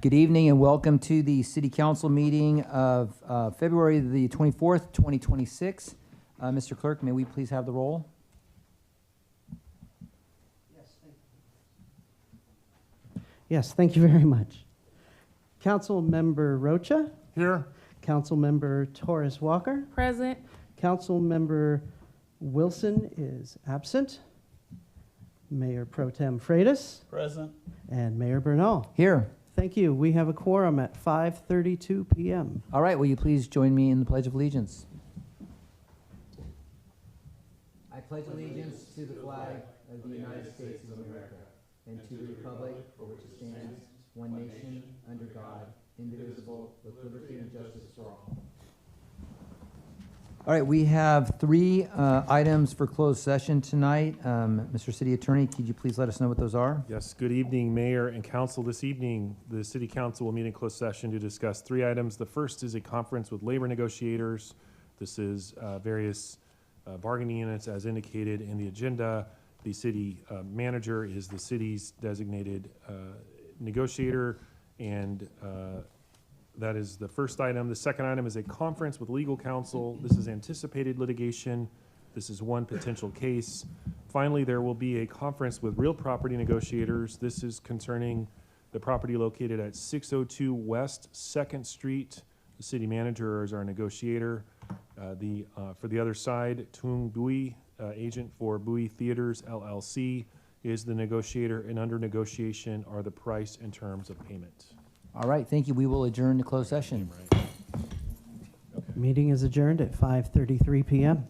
Good evening and welcome to the City Council meeting of February the 24th, 2026. Mr. Clerk, may we please have the roll? Yes, thank you very much. Council Member Rocha. Here. Council Member Torres Walker. Present. Council Member Wilson is absent. Mayor Pro Tem Freitas. Present. And Mayor Bernal. Here. Thank you. We have a quorum at 5:32 p.m. All right, will you please join me in the Pledge of Allegiance? I pledge allegiance to the flag of the United States of America and to the republic for which it stands, one nation, under God, indivisible, with liberty and justice for all. All right, we have three items for closed session tonight. Mr. City Attorney, could you please let us know what those are? Yes, good evening, Mayor and Council. This evening, the City Council will meet in closed session to discuss three items. The first is a conference with labor negotiators. This is various bargaining units as indicated in the agenda. The city manager is the city's designated negotiator, and that is the first item. The second item is a conference with legal counsel. This is anticipated litigation. This is one potential case. Finally, there will be a conference with real property negotiators. This is concerning the property located at 602 West 2nd Street. The city manager is our negotiator. For the other side, Tung Bui, agent for Bui Theaters LLC, is the negotiator, and under negotiation are the price and terms of payment. All right, thank you. We will adjourn to closed session. Meeting is adjourned at 5:33 p.m.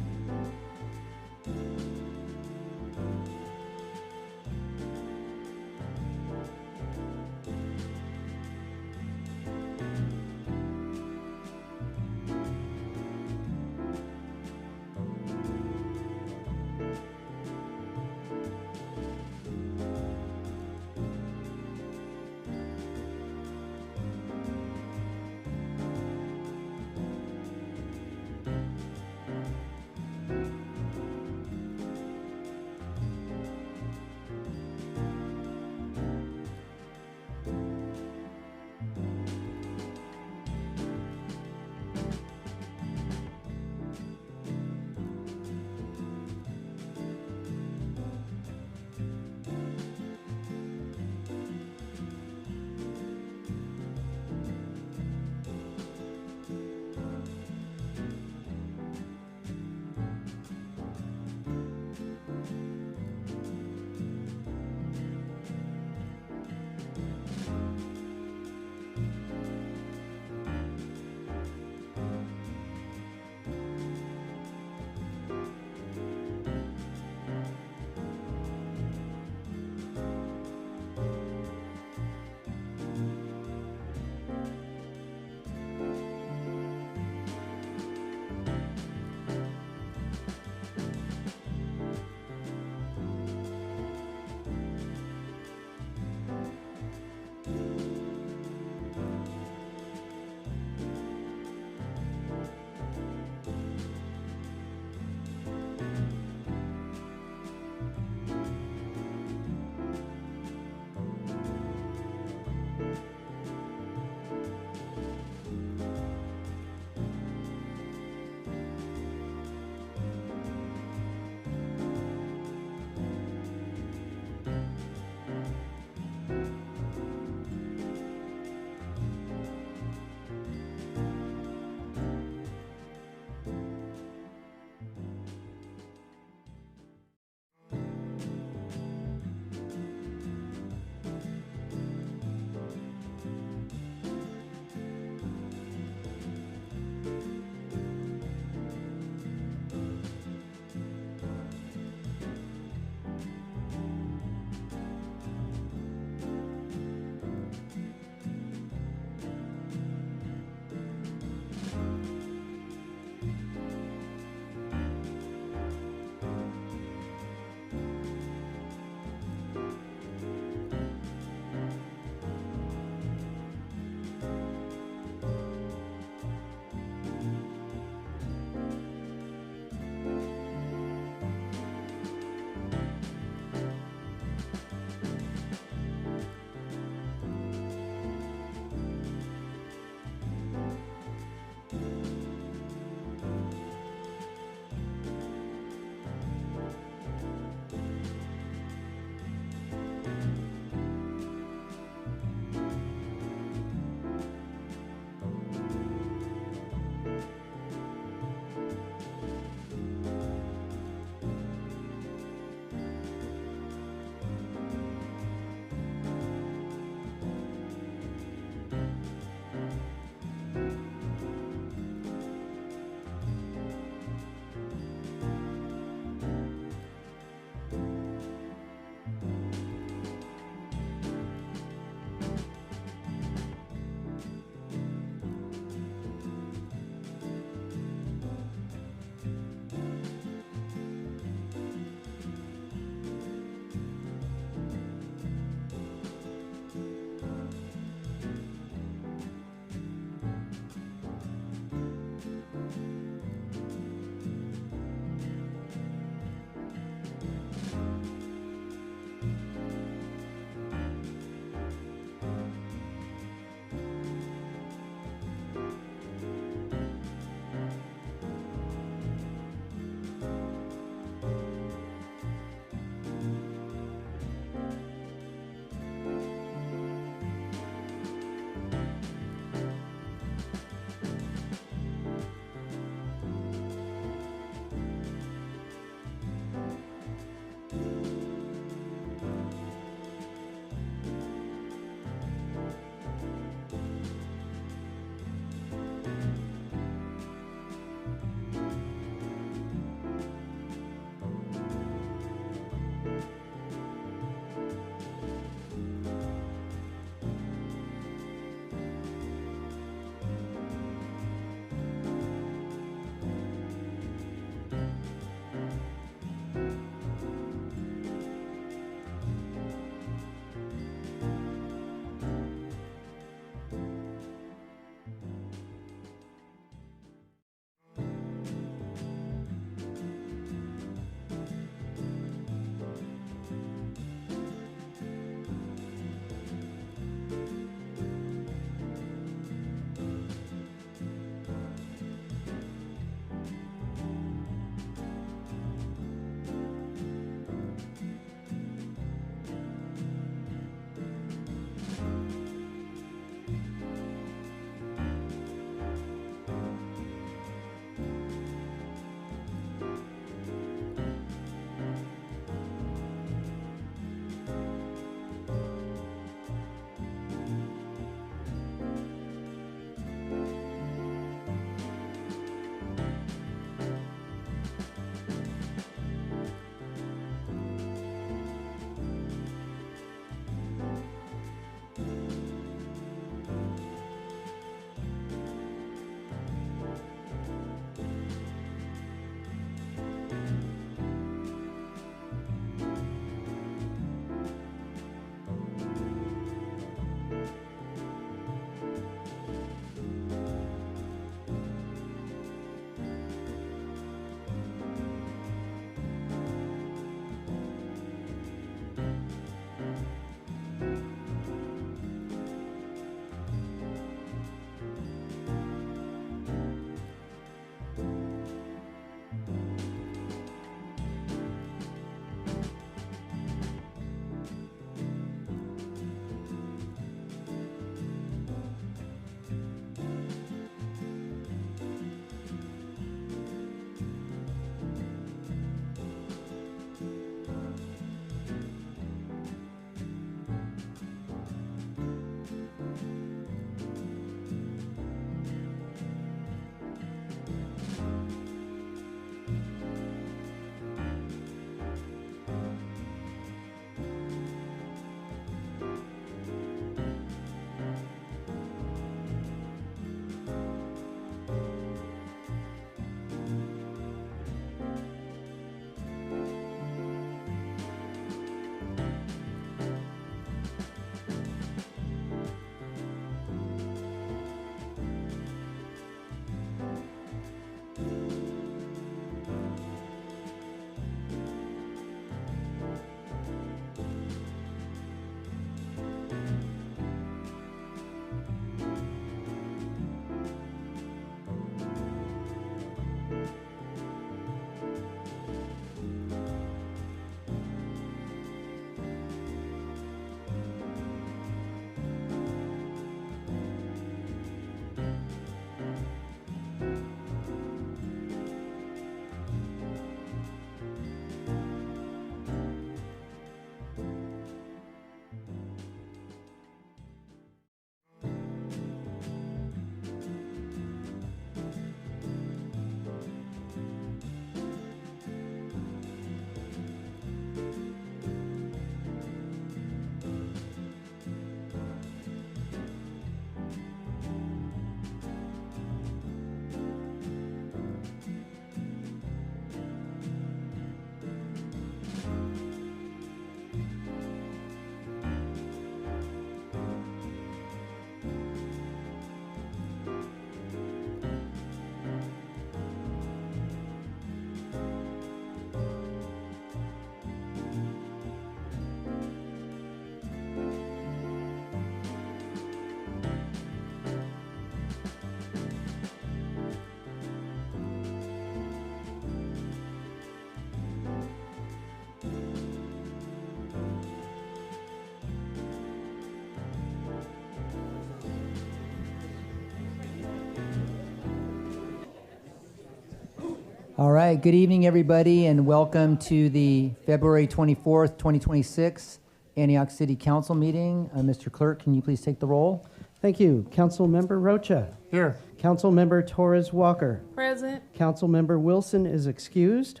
All right, good evening, everybody, and welcome to the February 24th, 2026 Antioch City Council meeting. Mr. Clerk, can you please take the roll? Thank you. Councilmember Rocha. Here. Councilmember Torres Walker. Present. Councilmember Wilson is excused.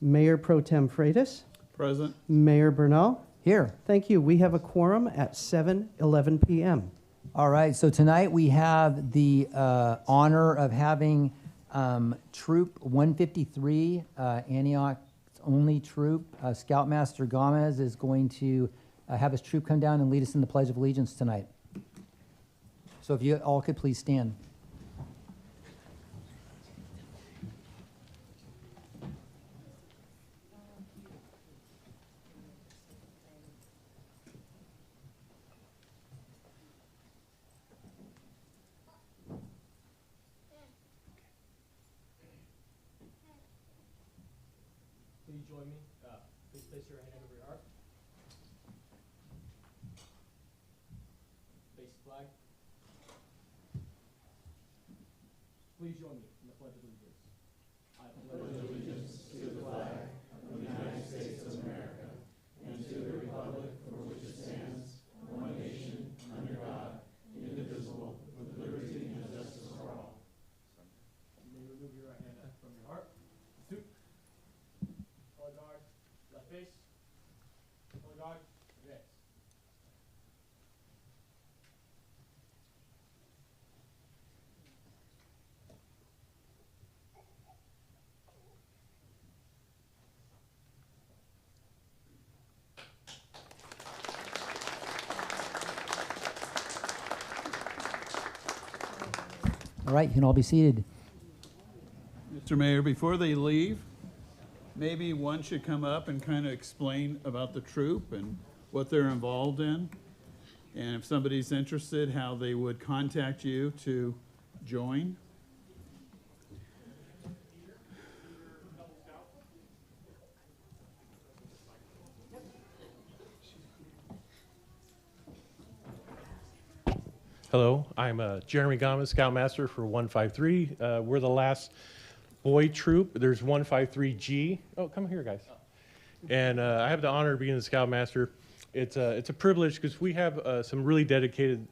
Mayor Pro Tem Freitas. Present. Mayor Bernal. Here. Thank you. We have a quorum at 7:11 p.m. All right, so tonight we have the honor of having Troop 153, Antioch's only troop. Scoutmaster Gomez is going to have his troop come down and lead us in the Pledge of Allegiance tonight. So if you all could please stand. Please join me. Please place your hand over your heart. Face the flag. Please join me in the Pledge of Allegiance. I pledge allegiance to the flag of the United States of America and to the republic for which it stands, one nation, under God, indivisible, with liberty and justice for all. You may remove your right hand from your heart. Two. Color guard, left face. Color guard, advance. All right, you can all be seated. Mr. Mayor, before they leave, maybe one should come up and kind of explain about the troop and what they're involved in. And if somebody's interested, how they would contact you to join. Hello, I'm Jeremy Gomez, Scoutmaster for 153. We're the last boy troop. There's 153G. Oh, come here, guys. And I have the honor of being the Scoutmaster. It's a privilege because we have some really dedicated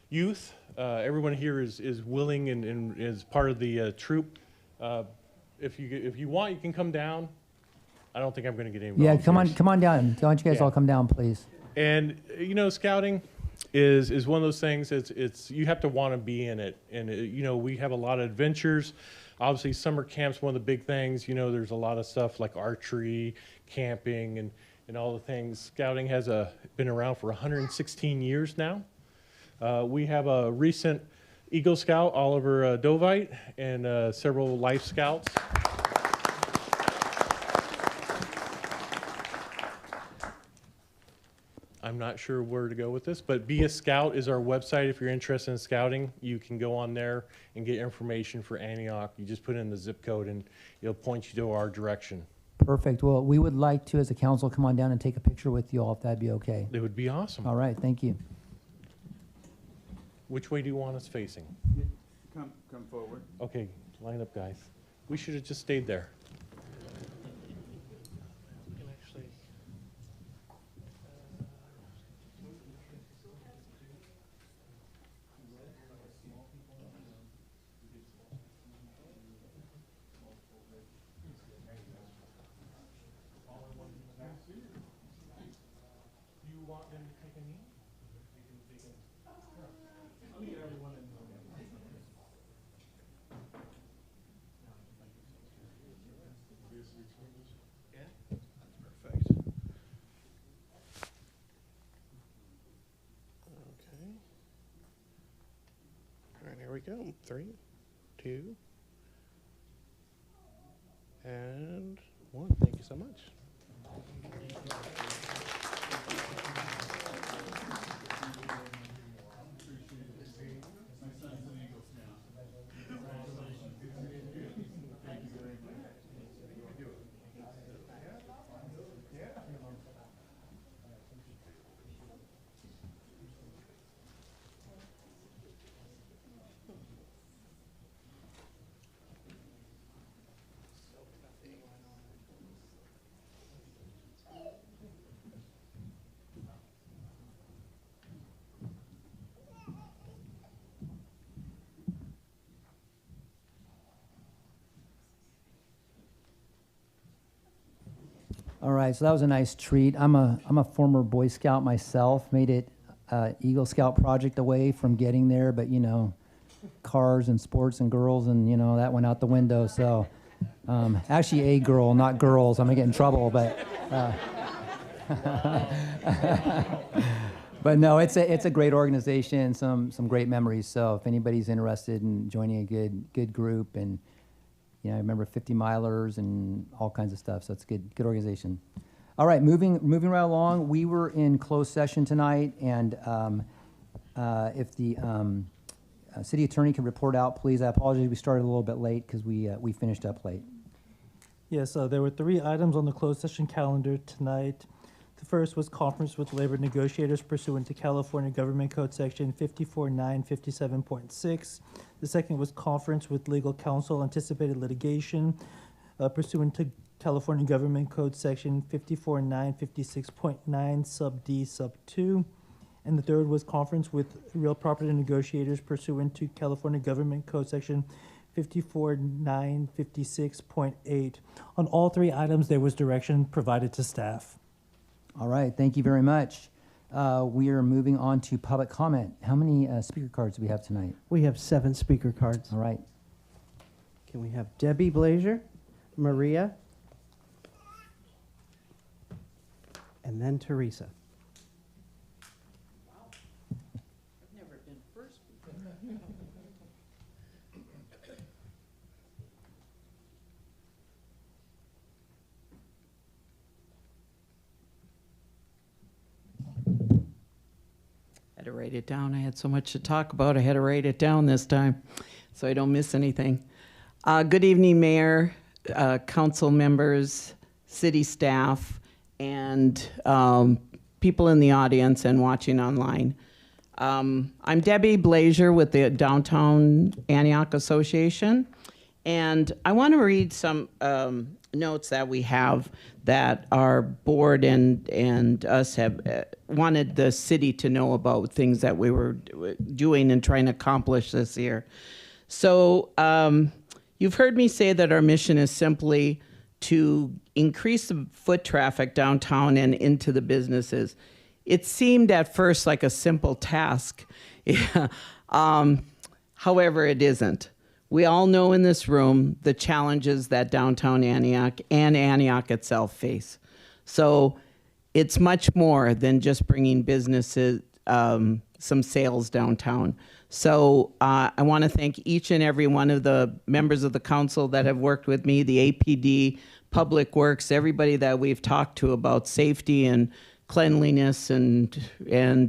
youth. Everyone here is willing and is part of the troop. If you want, you can come down. I don't think I'm going to get any Yeah, volunteers. come on down. Why don't you guys Yeah. all come down, please? And you know, scouting is one of those things. It's you have to want to be in it, and you know, we have a lot of adventures. Obviously, summer camp's one of the big things. You know, there's a lot of stuff like archery, camping, and all the things. Scouting has been around for 116 years now. We have a recent Eagle Scout, Oliver Dovite, and several Life Scouts. I'm not sure where to go with this, but Be a Scout is our website. If you're interested in scouting, you can go on there and get information for Antioch. You just put in the zip code and it'll point you to our direction. Perfect. Well, we would like to, as a council, come on down and take a picture with you all, if that'd be okay. It would be awesome. All right, thank you. Which way do you want us facing? Come forward. Okay, line up, guys. We should have just stayed there. Perfect. Okay. All right, here we go. 3, 2, and 1. Thank you so much. All right, so that was a nice treat. I'm a former Boy Scout myself. Made it Eagle Scout project away from getting there, but you know, cars and sports and girls, and you know that went out the window. So actually, a girl, not girls. I'm gonna get in trouble, but. But no, it's a great organization, some great memories. So if anybody's interested in joining a good group, and you know, I remember 50 milers and all kinds of stuff. So it's a good organization. All right, moving right along. We were in closed session tonight, and if the city attorney can report out, please. I apologize, we started a little bit late because we finished up late. Yes, there were 3 items on the closed session calendar tonight. The first was conference with labor negotiators pursuant to California Government Code Section 54957.6. The second was conference with legal counsel anticipated litigation pursuant to California Government Code Section 54956.9 sub D sub 2. And the third was conference with real property negotiators pursuant to California Government Code Section 54956.8. On all 3 items, there was direction provided to staff. All right, thank you very much. We are moving on to public comment. How many speaker cards do we have tonight? We have 7 speaker cards. All right. Can we have Debbie Blazer, Maria, and then Teresa? Never been first before. I had to write it down. I had so much to talk about. I had to write it down this time so I don't miss anything. Good evening, Mayor, council members, city staff, and people in the audience and watching online. I'm Debbie Blazer with the Downtown Antioch Association, and I want to read some notes that we have that our board and us have wanted the city to know about, things that we were doing and trying to accomplish this year. So you've heard me say that our mission is simply to increase the foot traffic downtown and into the businesses. It seemed at first like a simple task. However, it isn't. We all know in this room the challenges that downtown Antioch and Antioch itself face. So it's much more than just bringing businesses, some sales downtown. So I want to thank each and every one of the members of the council that have worked with me, the APD, Public Works, everybody that we've talked to about safety and cleanliness and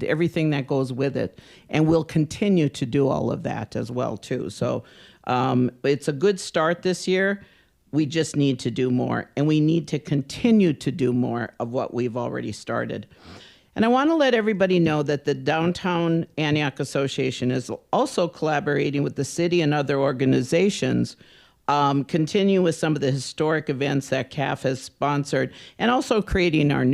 everything that goes with it. And we'll continue to do all of that as well, too. So it's a good start this year. We just need to do more, and we need to continue to do more of what we've already started. And I want to let everybody know that the Downtown Antioch Association is also collaborating with the city and other organizations, continue with some of the historic events that CAF has sponsored, and also creating our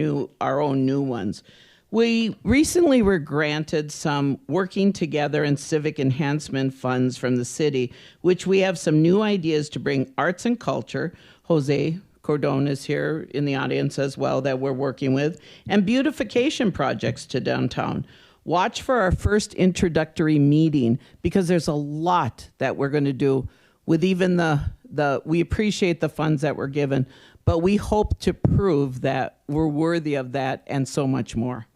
own new ones. We recently were granted some working together and civic enhancement funds from the city, which we have some new ideas to bring arts and culture. Jose Cordon is here in the audience as well that we're working with, and beautification projects to downtown. Watch for our first introductory meeting, because there's a lot that we're going to do with even we appreciate the funds that we're given, but we hope to prove that we're worthy of that and so much more.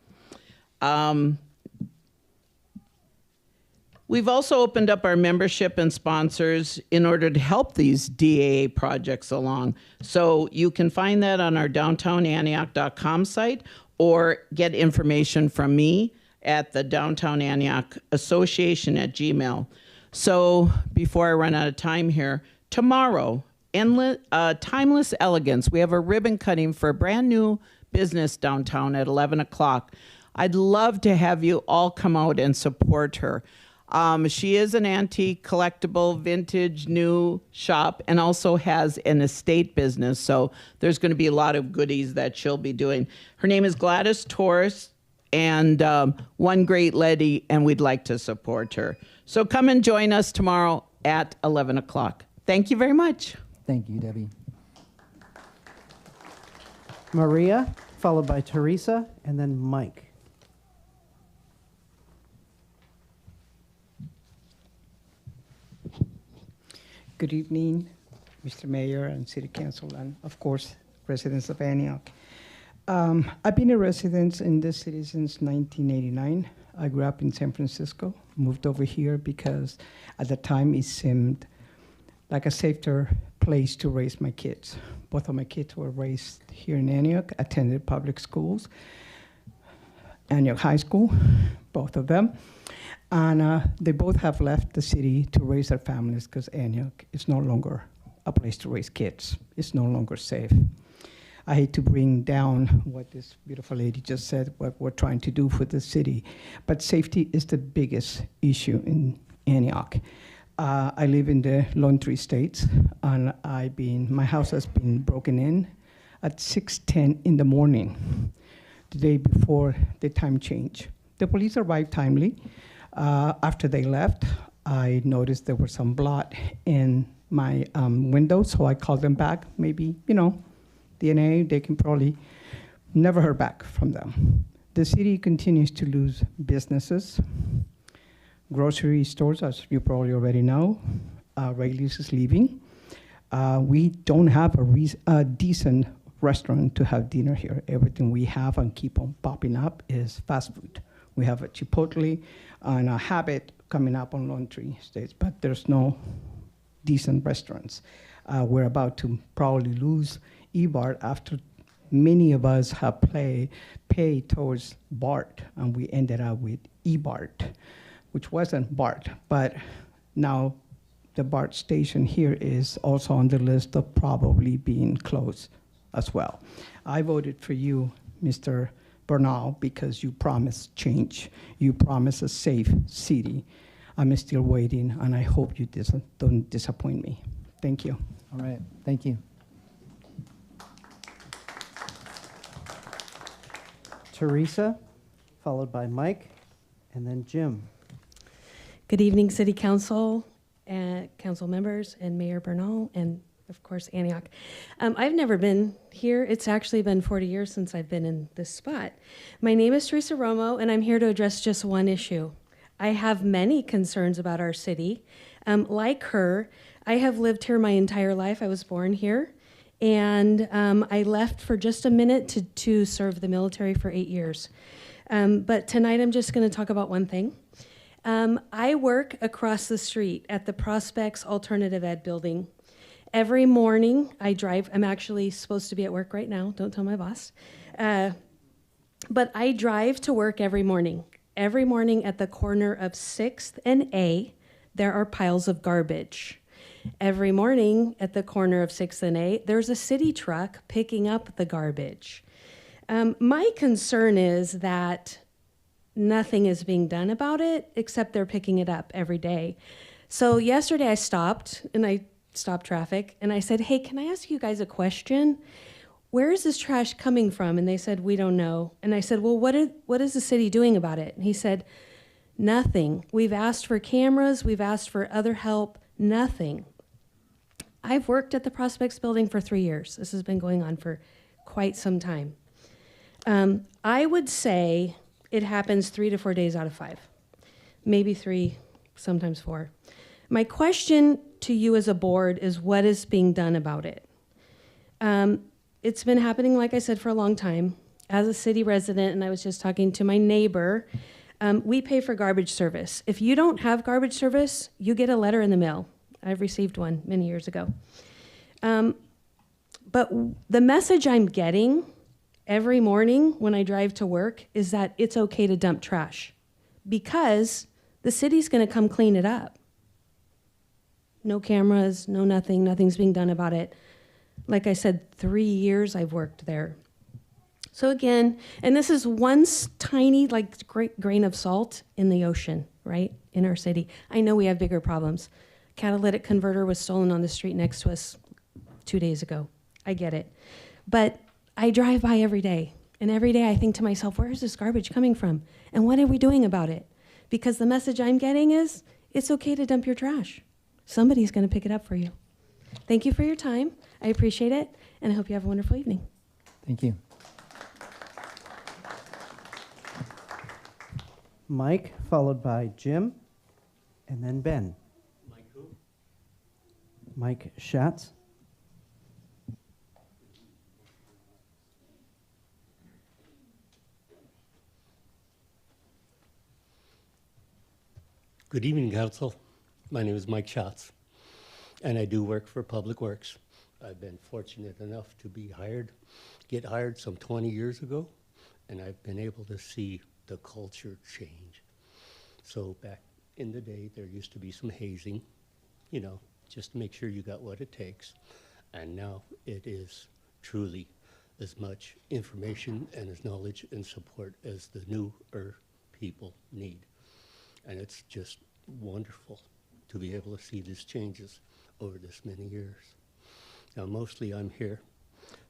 We've also opened up our membership and sponsors in order to help these DAA projects along. So you can find that on our downtownantioch.com site, or get information from me at the Downtown Antioch Association at Gmail. So before I run out of time here, tomorrow, Timeless Elegance, we have a ribbon cutting for a brand new business downtown at 11 o'clock. I'd love to have you all come out and support her. She is an antique, collectible, vintage, new shop, and also has an estate business. So there's going to be a lot of goodies that she'll be doing. Her name is Gladys Torres, and one great lady, and we'd like to support her. So come and join us tomorrow at 11 o'clock. Thank you very much. Thank you, Debbie. Maria, followed by Teresa, and then Mike. Good evening, Mr. Mayor and City Council, and of course, residents of Antioch. I've been a resident in this city since 1989. I grew up in San Francisco, moved over here because at the time it seemed like a safer place to raise my kids. Both of my kids were raised here in Antioch, attended public schools, Antioch High School, both of them. And they both have left the city to raise their families because Antioch is no longer a place to raise kids. It's no longer safe. I hate to bring down what this beautiful lady just said, what we're trying to do for the city, but safety is the biggest issue in Antioch. I live in the Lone Tree States, and my house has been broken in at 6:10 in the morning, the day before the time change. The police arrived timely. After they left, I noticed there was some blood in my window, so I called them back. Maybe, DNA, they can probably never heard back from them. The city continues to lose businesses. Grocery stores, as you probably already know, Rayleigh's is leaving. We don't have a decent restaurant to have dinner here. Everything we have and keep on popping up is fast food. We have a Chipotle and a Habit coming up on Lone Tree Estates, but there's no decent restaurants. We're about to probably lose E-BART after many of us have paid towards BART, and we ended up with E-BART, which wasn't BART, but now the BART station here is also on the list of probably being closed as well. I voted for you, Mr. Bernal, because you promised change. You promised a safe city. I'm still waiting, and I hope you don't disappoint me. Thank you. All right, thank you. Teresa, followed by Mike, and then Jim. Good evening, City Council, council members, and Mayor Bernal, and of course, Antioch. I've never been here. It's actually been 40 years since I've been in this spot. My name is Teresa Romo, and I'm here to address just one issue. I have many concerns about our city. Like her, I have lived here my entire life. I was born here, and I left for just a minute to serve the military for 8 years. But tonight I'm just going to talk about one thing. I work across the street at the Prospects Alternative Ed building. Every morning I drive. I'm actually supposed to be at work right now. Don't tell my boss. But I drive to work every morning. Every morning at the corner of 6th and A, there are piles of garbage. Every morning at the corner of 6th and A, there's a city truck picking up the garbage. My concern is that nothing is being done about it, except they're picking it up every day. So yesterday I stopped traffic, and I said, hey, can I ask you guys a question? Where is this trash coming from? And they said, we don't know. And I said, well, what is the city doing about it? And he said, nothing. We've asked for cameras. We've asked for other help. Nothing. I've worked at the Prospects building for 3 years. This has been going on for quite some time. I would say it happens 3 to 4 days out of 5, maybe 3, sometimes 4. My question to you as a board is, what is being done about it? It's been happening, like I said, for a long time. As a city resident, and I was just talking to my neighbor, we pay for garbage service. If you don't have garbage service, you get a letter in the mail. I've received one many years ago. But the message I'm getting every morning when I drive to work is that it's okay to dump trash because the city's gonna come clean it up. No cameras, no nothing, nothing's being done about it. Like I said, 3 years I've worked there. So again, and this is one tiny, great grain of salt in the ocean, right, in our city. I know we have bigger problems. Catalytic converter was stolen on the street next to us 2 days ago. I get it. But I drive by every day, and every day I think to myself, where is this garbage coming from? And what are we doing about it? Because the message I'm getting is, it's okay to dump your trash. Somebody's gonna pick it up for you. Thank you for your time. I appreciate it, and I hope you have a wonderful evening. Thank you. Mike, followed by Jim, and then Ben. Mike who? Mike Schatz. Good evening, Council. My name is Mike Schatz, and I do work for Public Works. I've been fortunate enough to get hired some 20 years ago, and I've been able to see the culture change. So back in the day, there used to be some hazing, you know, just to make sure you got what it takes. And now it is truly as much information and as knowledge and support as the newer people need. And it's just wonderful to be able to see these changes over this many years. Now, mostly I'm here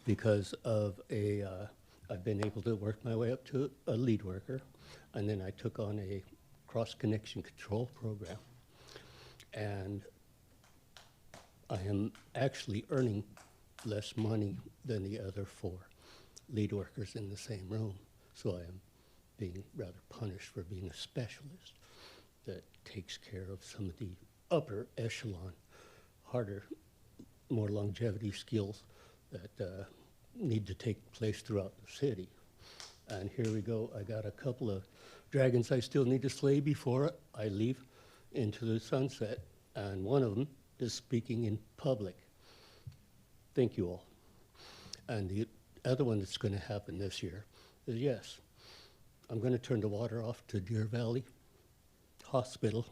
because of I've been able to work my way up to a lead worker, and then I took on a cross-connection control program. And I am actually earning less money than the other 4 lead workers in the same room. So I am being rather punished for being a specialist that takes care of some of the upper echelon, harder, more longevity skills that need to take place throughout the city. And here we go. I got a couple of dragons I still need to slay before I leave into the sunset. And one of them is speaking in public. Thank you all. And the other one that's going to happen this year is, yes, I'm going to turn the water off to Deer Valley Hospital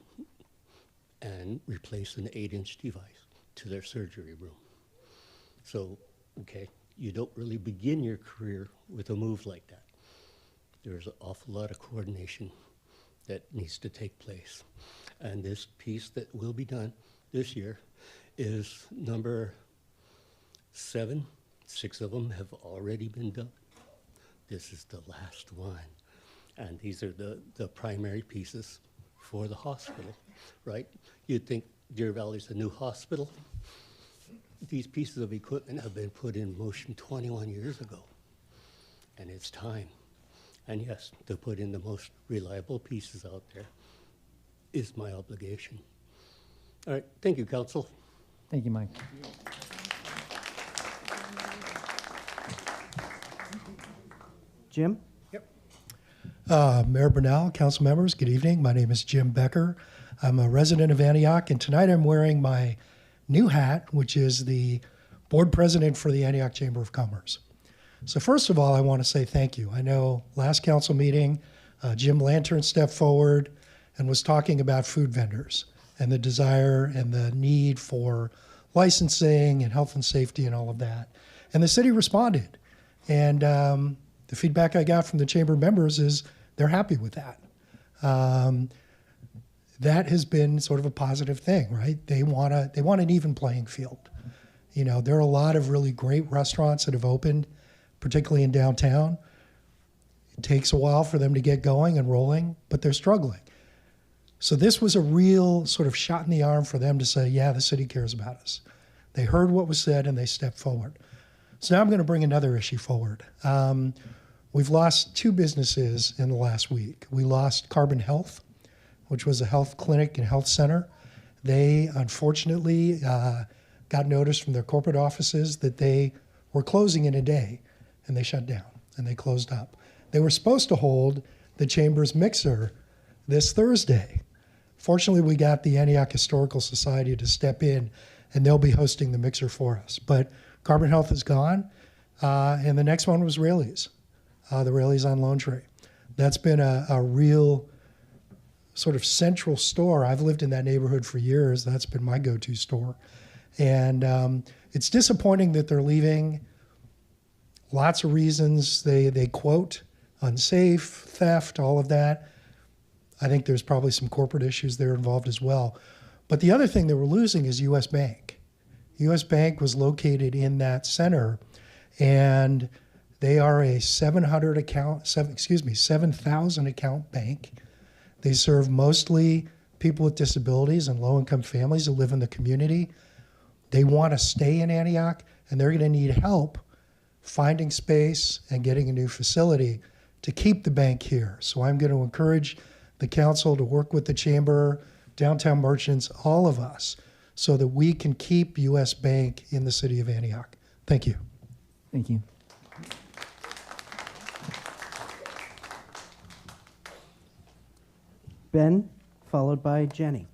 and replace an 8-inch device to their surgery room. So, okay, you don't really begin your career with a move like that. There's an awful lot of coordination that needs to take place. And this piece that will be done this year is number 7. 6 of them have already been done. This is the last one. And these are the primary pieces for the hospital, right? You'd think Deer Valley's a new hospital. These pieces of equipment have been put in motion 21 years ago, and it's time. And yes, to put in the most reliable pieces out there is my obligation. All right, thank you, Council. Thank you, Mike. Jim? Mayor Bernal, council members, good evening. My name is Jim Becker. I'm a resident of Antioch, and tonight I'm wearing my new hat, which is the board president for the Antioch Chamber of Commerce. So first of all, I want to say thank you. I know last council meeting, Jim Lantern stepped forward and was talking about food vendors and the desire and the need for licensing and health and safety and all of that. And the city responded. And the feedback I got from the chamber members is they're happy with that. That has been sort of a positive thing, right? They want an even playing field. You know, there are a lot of really great restaurants that have opened, particularly in downtown. It takes a while for them to get going and rolling, but they're struggling. So this was a real sort of shot in the arm for them to say, yeah, the city cares about us. They heard what was said and they stepped forward. So now I'm going to bring another issue forward. We've lost 2 businesses in the last week. We lost Carbon Health, which was a health clinic and health center. They unfortunately got notice from their corporate offices that they were closing in a day, and they shut down and they closed up. They were supposed to hold the Chamber's mixer this Thursday. Fortunately, we got the Antioch Historical Society to step in, and they'll be hosting the mixer for us. But Carbon Health is gone, and the next one was Rayleigh's, the Rayleigh's on Lone Tree. That's been a real sort of central store. I've lived in that neighborhood for years. That's been my go-to store. And it's disappointing that they're leaving. Lots of reasons. They quote unsafe, theft, all of that. I think there's probably some corporate issues there involved as well. But the other thing that we're losing is U.S. Bank. U.S. Bank was located in that center, and they are a 7,000 account bank. They serve mostly people with disabilities and low-income families that live in the community. They want to stay in Antioch, and they're going to need help finding space and getting a new facility to keep the bank here. So I'm going to encourage the council, to work with the chamber, downtown merchants, all of us, so that we can keep U.S. Bank in the city of Antioch. Thank you. Thank you. Ben, followed by Jenny.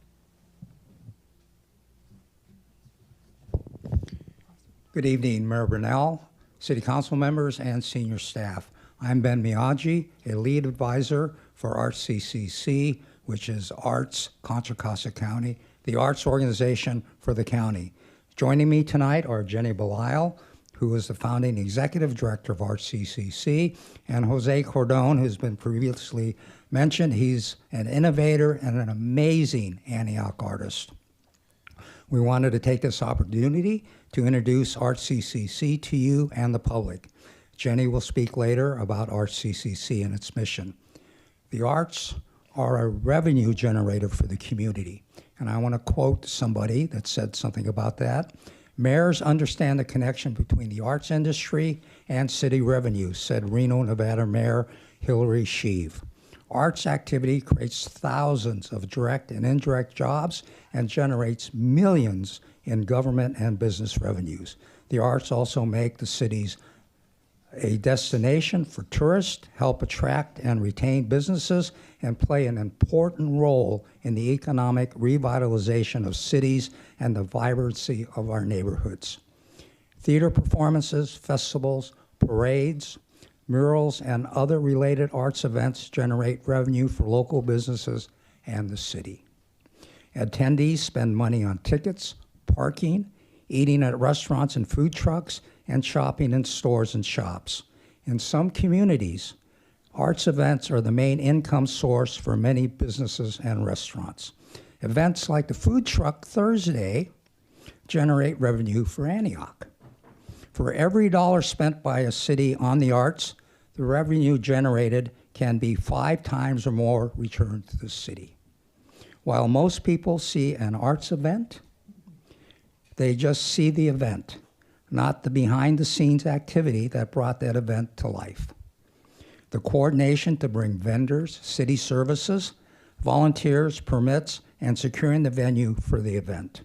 Good evening, Mayor Brunel, City Council members, and senior staff. I'm Ben Miyagi, a lead advisor for Arts CCC, which is Arts Contra Costa County, the arts organization for the county. Joining me tonight are Jenny Belisle, who is the founding executive director of Arts CCC, and Jose Cordon, who's been previously mentioned. He's an innovator and an amazing Antioch artist. We wanted to take this opportunity to introduce Arts CCC to you and the public. Jenny will speak later about Arts CCC and its mission. The arts are a revenue generator for the community. And I want to quote somebody that said something about that. Mayors understand the connection between the arts industry and city revenue, said Reno, Nevada Mayor Hillary Sheave. Arts activity creates thousands of direct and indirect jobs and generates millions in government and business revenues. The arts also make the cities a destination for tourists, help attract and retain businesses, and play an important role in the economic revitalization of cities and the vibrancy of our neighborhoods. Theater performances, festivals, parades, murals, and other related arts events generate revenue for local businesses and the city. Attendees spend money on tickets, parking, eating at restaurants and food trucks, and shopping in stores and shops. In some communities, arts events are the main income source for many businesses and restaurants. Events like the Food Truck Thursday generate revenue for Antioch. For every dollar spent by a city on the arts, the revenue generated can be 5 times or more returned to the city. While most people see an arts event, they just see the event, not the behind-the-scenes activity that brought that event to life. The coordination to bring vendors, city services, volunteers, permits, and securing the venue for the event.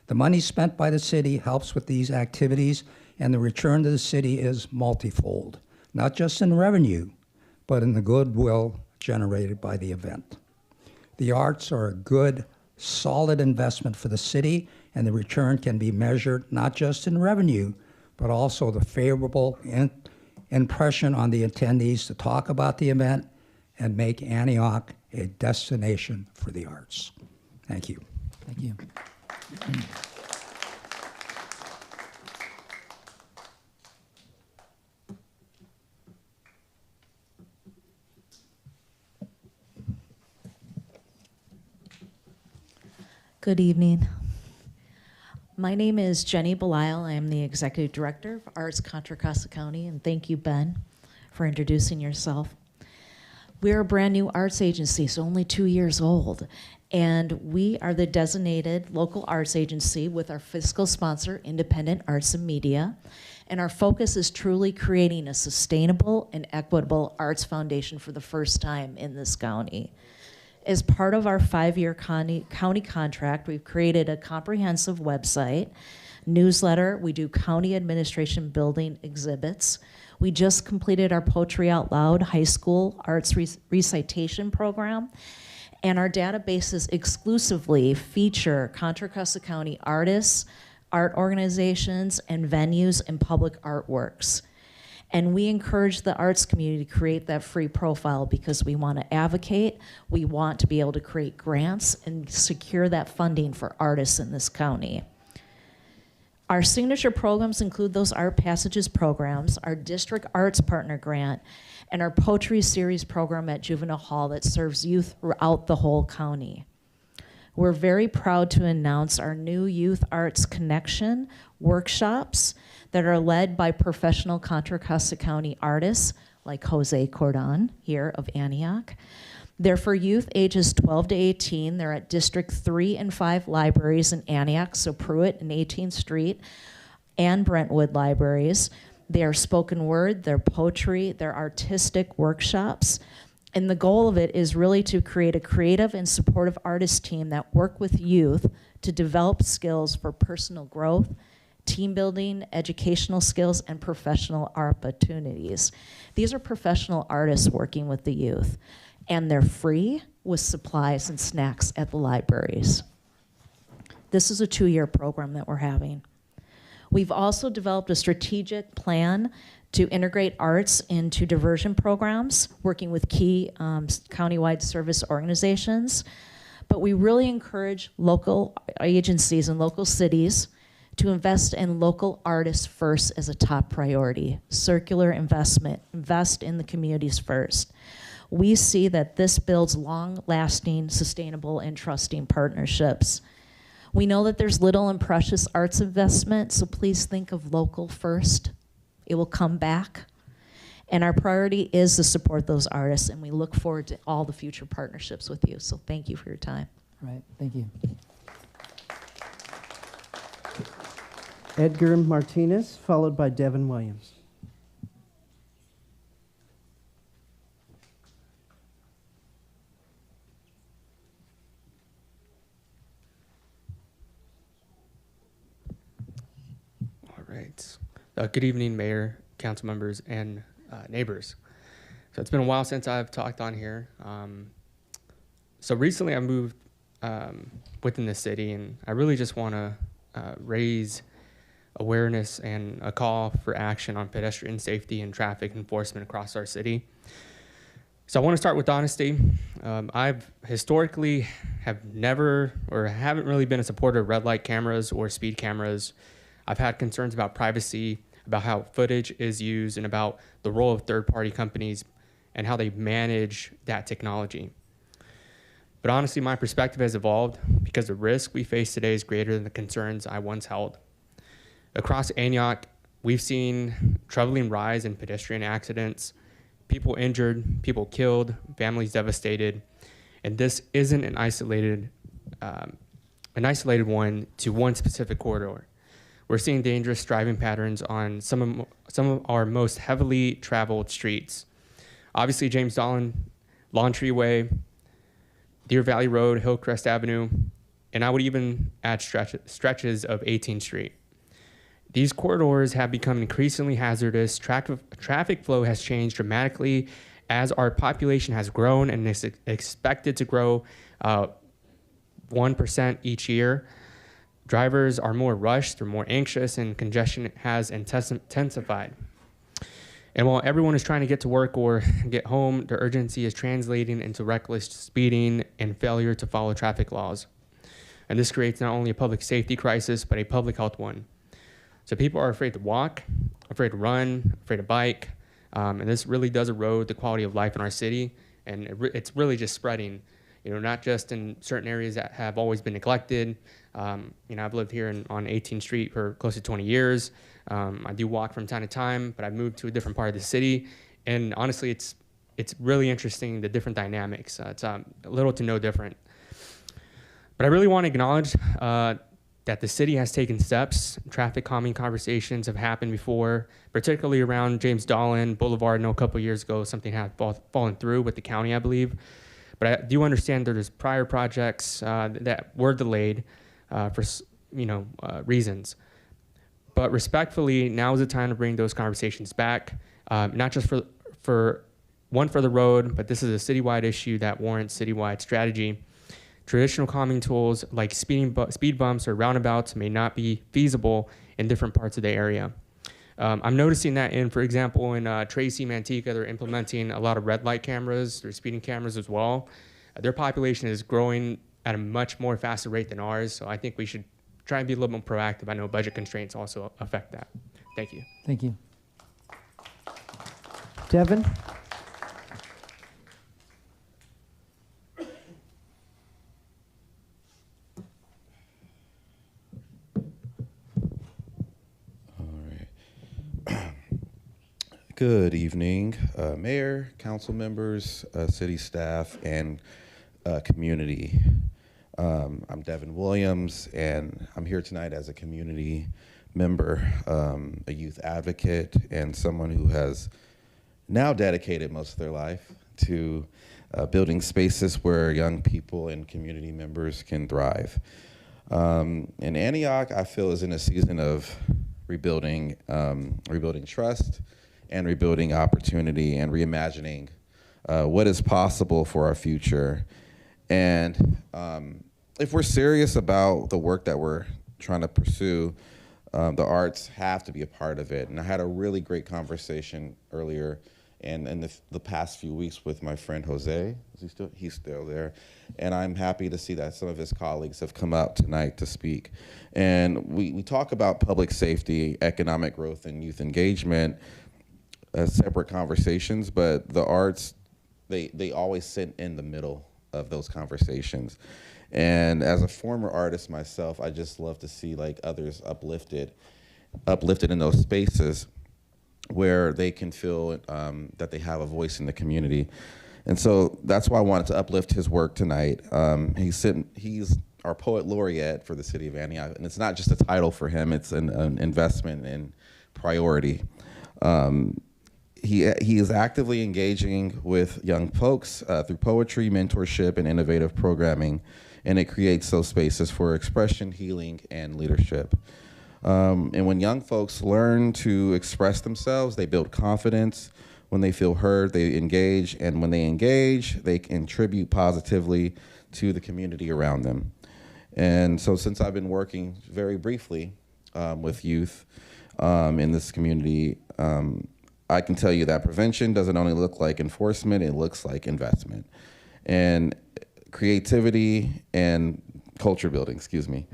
The money spent by the city helps with these activities, and the return to the city is multifold, not just in revenue, but in the goodwill generated by the event. The arts are a good, solid investment for the city, and the return can be measured not just in revenue, but also the favorable impression on the attendees to talk about the event and make Antioch a destination for the arts. Thank you. Thank you. Good evening. My name is Jenny Belisle. I am the Executive Director of Arts Contra Costa County, and thank you, Ben, for introducing yourself. We're a brand new arts agency, so only 2 years old, and we are the designated local arts agency with our fiscal sponsor, Independent Arts and Media, and our focus is truly creating a sustainable and equitable arts foundation for the first time in this county. As part of our 5-year county contract, we've created a comprehensive website, newsletter. We do county administration building exhibits. We just completed our Poetry Out Loud high school arts recitation program. And our databases exclusively feature Contra Costa County artists, art organizations, and venues and public artworks. And we encourage the arts community to create that free profile because we want to advocate, we want to be able to create grants and secure that funding for artists in this county. Our signature programs include those Art Passages programs, our District Arts Partner Grant, and our Poetry Series program at Juvenile Hall that serves youth throughout the whole county. We're very proud to announce our new Youth Arts Connection workshops that are led by professional Contra Costa County artists like Jose Cordon here of Antioch. They're for youth ages 12 to 18. They're at District 3 and 5 libraries in Antioch, so Pruitt and 18th Street, and Brentwood libraries. They are spoken word, they're poetry, they're artistic workshops. And the goal of it is really to create a creative and supportive artist team that work with youth to develop skills for personal growth, team building, educational skills, and professional opportunities. These are professional artists working with the youth, and they're free with supplies and snacks at the libraries. This is a 2-year program that we're having. We've also developed a strategic plan to integrate arts into diversion programs, working with key countywide service organizations. But we really encourage local agencies and local cities to invest in local artists first as a top priority. Circular investment, invest in the communities first. We see that this builds long-lasting, sustainable, and trusting partnerships. We know that there's little and precious arts investment, so please think of local first. It will come back. And our priority is to support those artists, and we look forward to all the future partnerships with you. So thank you for your time. All right, thank you. Edgar Martinez, followed by Devin Williams. All right. Good evening, Mayor, council members, and neighbors. So it's been a while since I've talked on here. So recently I moved within the city, and I really just want to raise awareness and a call for action on pedestrian safety and traffic enforcement across our city. So I want to start with honesty. I've historically have never or haven't really been a supporter of red light cameras or speed cameras. I've had concerns about privacy, about how footage is used, and about the role of third-party companies and how they manage that technology. But honestly, my perspective has evolved because the risk we face today is greater than the concerns I once held. Across Antioch, we've seen troubling rise in pedestrian accidents, people injured, people killed, families devastated, and this isn't an isolated one to one specific corridor. We're seeing dangerous driving patterns on some of our most heavily traveled streets. Obviously, James Dolan, Lawn Tree Way, Deer Valley Road, Hillcrest Avenue, and I would even add stretches of 18th Street. These corridors have become increasingly hazardous. Traffic flow has changed dramatically as our population has grown and is expected to grow 1% each year. Drivers are more rushed, they're more anxious, and congestion has intensified. And while everyone is trying to get to work or get home, the urgency is translating into reckless speeding and failure to follow traffic laws. And this creates not only a public safety crisis, but a public health one. So people are afraid to walk, afraid to run, afraid to bike, and this really does erode the quality of life in our city, and it's really just spreading, not just in certain areas that have always been neglected. I've lived here on 18th Street for close to 20 years. I do walk from time to time, but I've moved to a different part of the city, and honestly, it's really interesting, the different dynamics. It's little to no different. But I really want to acknowledge that the city has taken steps. Traffic calming conversations have happened before, particularly around James Dolan Boulevard. I know a couple of years ago something had fallen through with the county, I believe. But I do understand that there's prior projects that were delayed for reasons. But respectfully, now is the time to bring those conversations back, not just for the road, but this is a citywide issue that warrants citywide strategy. Traditional calming tools like speed bumps or roundabouts may not be feasible in different parts of the area. I'm noticing that for example, in Tracy, Manteca, they're implementing a lot of red light cameras, they're speeding cameras as well. Their population is growing at a much more faster rate than ours, so I think we should try and be a little more proactive. I know budget constraints also affect that. Thank you. Thank you. Devin? Good evening, Mayor, council members, city staff, and community. I'm Devin Williams, and I'm here tonight as a community member, a youth advocate, and someone who has now dedicated most of their life to building spaces where young people and community members can thrive. And Antioch, I feel, is in a season of rebuilding trust and rebuilding opportunity and reimagining what is possible for our future. And if we're serious about the work that we're trying to pursue, the arts have to be a part of it. And I had a really great conversation earlier and in the past few weeks with my friend Jose. He's still there. And I'm happy to see that some of his colleagues have come out tonight to speak. And we talk about public safety, economic growth, and youth engagement as separate conversations, but the arts, they always sit in the middle of those conversations. And as a former artist myself, I just love to see like others uplifted in those spaces where they can feel that they have a voice in the community. And so that's why I wanted to uplift his work tonight. He's our poet laureate for the city of Antioch, and it's not just a title for him, it's an investment and priority. He is actively engaging with young folks through poetry, mentorship, and innovative programming, and it creates those spaces for expression, healing, and leadership. And when young folks learn to express themselves, they build confidence. When they feel heard, they engage, and when they engage, they contribute positively to the community around them. And so since I've been working very briefly with youth in this community, I can tell you that prevention doesn't only look like enforcement, it looks like investment. And creativity and culture building, excuse me.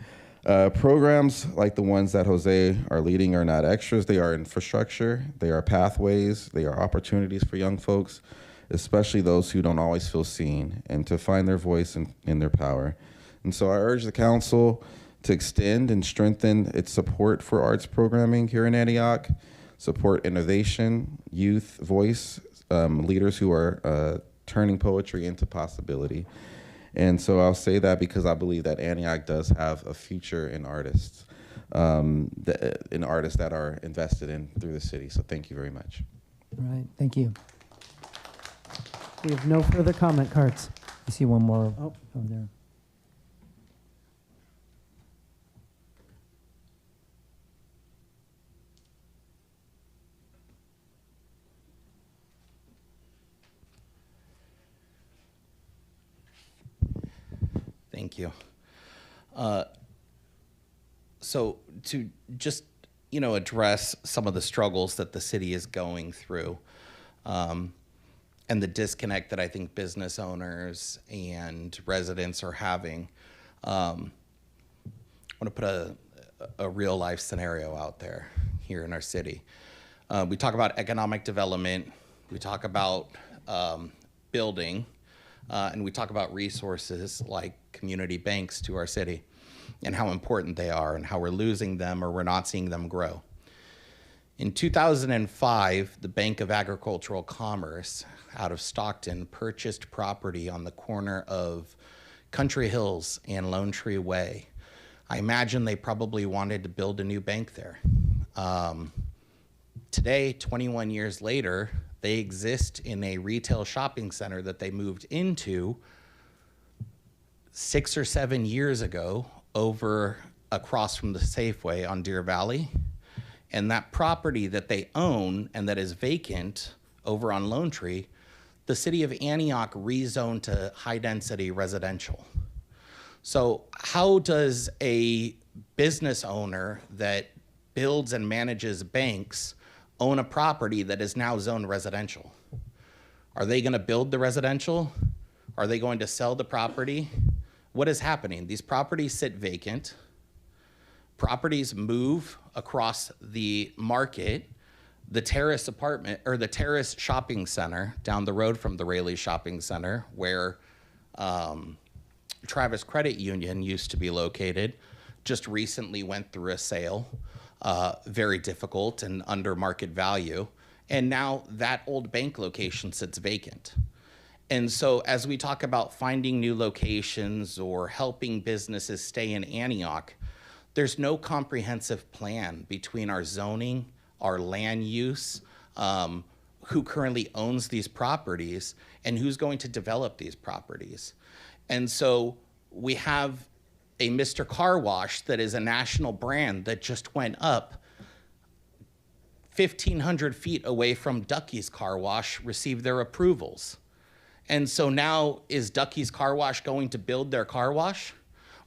Programs like the ones that Jose are leading are not extras, they are infrastructure, they are pathways, they are opportunities for young folks, especially those who don't always feel seen, and to find their voice in their power. And so I urge the council to extend and strengthen its support for arts programming here in Antioch, support innovation, youth voice, leaders who are turning poetry into possibility. And so I'll say that because I believe that Antioch does have a future in artists, in artists that are invested in through the city. So thank you very much. All right, thank you. We have no further comment cards. I see one more Oh. over there. Thank you. So to just, address some of the struggles that the city is going through, and the disconnect that I think business owners and residents are having, I want to put a real life scenario out there here in our city. We talk about economic development, we talk about building, and we talk about resources like community banks to our city and how important they are and how we're losing them or we're not seeing them grow. In 2005, the Bank of Agricultural Commerce out of Stockton purchased property on the corner of Country Hills and Lone Tree Way. I imagine they probably wanted to build a new bank there. Today, 21 years later, they exist in a retail shopping center that they moved into 6 or 7 years ago over across from the Safeway on Deer Valley. And that property that they own and that is vacant over on Lone Tree, the city of Antioch rezoned to high-density residential. So how does a business owner that builds and manages banks own a property that is now zoned residential? Are they going to build the residential? Are they going to sell the property? What is happening? These properties sit vacant. Properties move across the market. The Terrace apartment or the Terrace shopping center down the road from the Rayleigh shopping center where Travis Credit Union used to be located, just recently went through a sale, very difficult and under market value. And now that old bank location sits vacant. And so as we talk about finding new locations or helping businesses stay in Antioch, there's no comprehensive plan between our zoning, our land use, who currently owns these properties and who's going to develop these properties. And so we have a Mr. Car Wash that is a national brand that just went up 1,500 feet away from Ducky's Car Wash, received their approvals. And so now is Ducky's Car Wash going to build their car wash?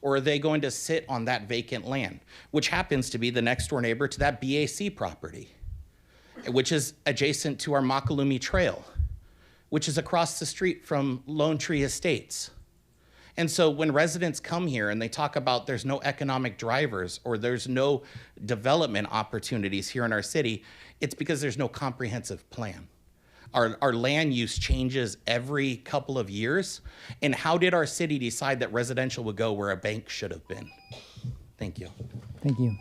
Or are they going to sit on that vacant land, which happens to be the next door neighbor to that BAC property, which is adjacent to our Makalumi Trail, which is across the street from Lone Tree Estates. And so when residents come here and they talk about there's no economic drivers or there's no development opportunities here in our city, it's because there's no comprehensive plan. Our land use changes every couple of years. And how did our city decide that residential would go where a bank should have been? Thank you. Thank you.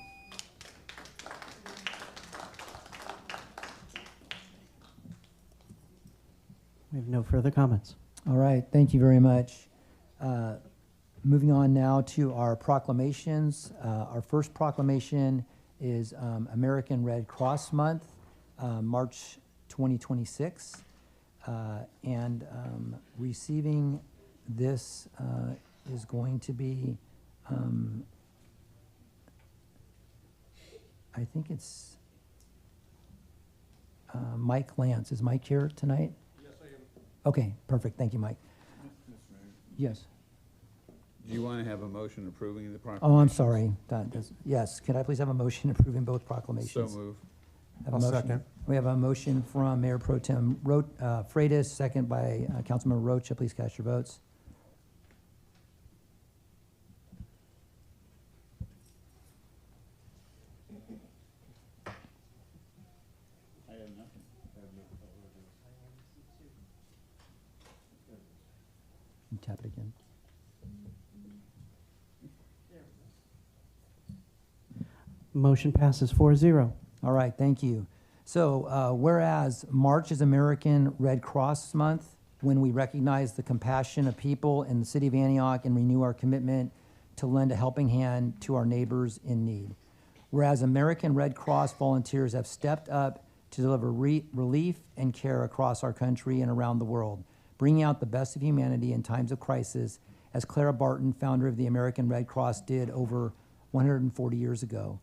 We have no further comments. All right, thank you very much. Moving on now to our proclamations. Our first proclamation is American Red Cross Month, March 2026. And receiving this is going to be, I think it's Mike Lance. Is Mike here tonight? Yes, I am. Okay, perfect. Thank you, Mike. Yes. Do you want to have a motion approving the proclamation? Oh, I'm sorry. Yes, could I please have a motion approving both proclamations? So move. Have a motion. Second. We have a motion from Mayor Pro Tem Freitas, second by Councilmember Rocha. Please cast your votes. I have nothing. You tap it again. Motion passes 4-0. All right, thank you. So, whereas March is American Red Cross Month, when we recognize the compassion of people in the city of Antioch and renew our commitment to lend a helping hand to our neighbors in need. Whereas American Red Cross volunteers have stepped up to deliver relief and care across our country and around the world, bringing out the best of humanity in times of crisis, as Clara Barton, founder of the American Red Cross, did over 140 years ago.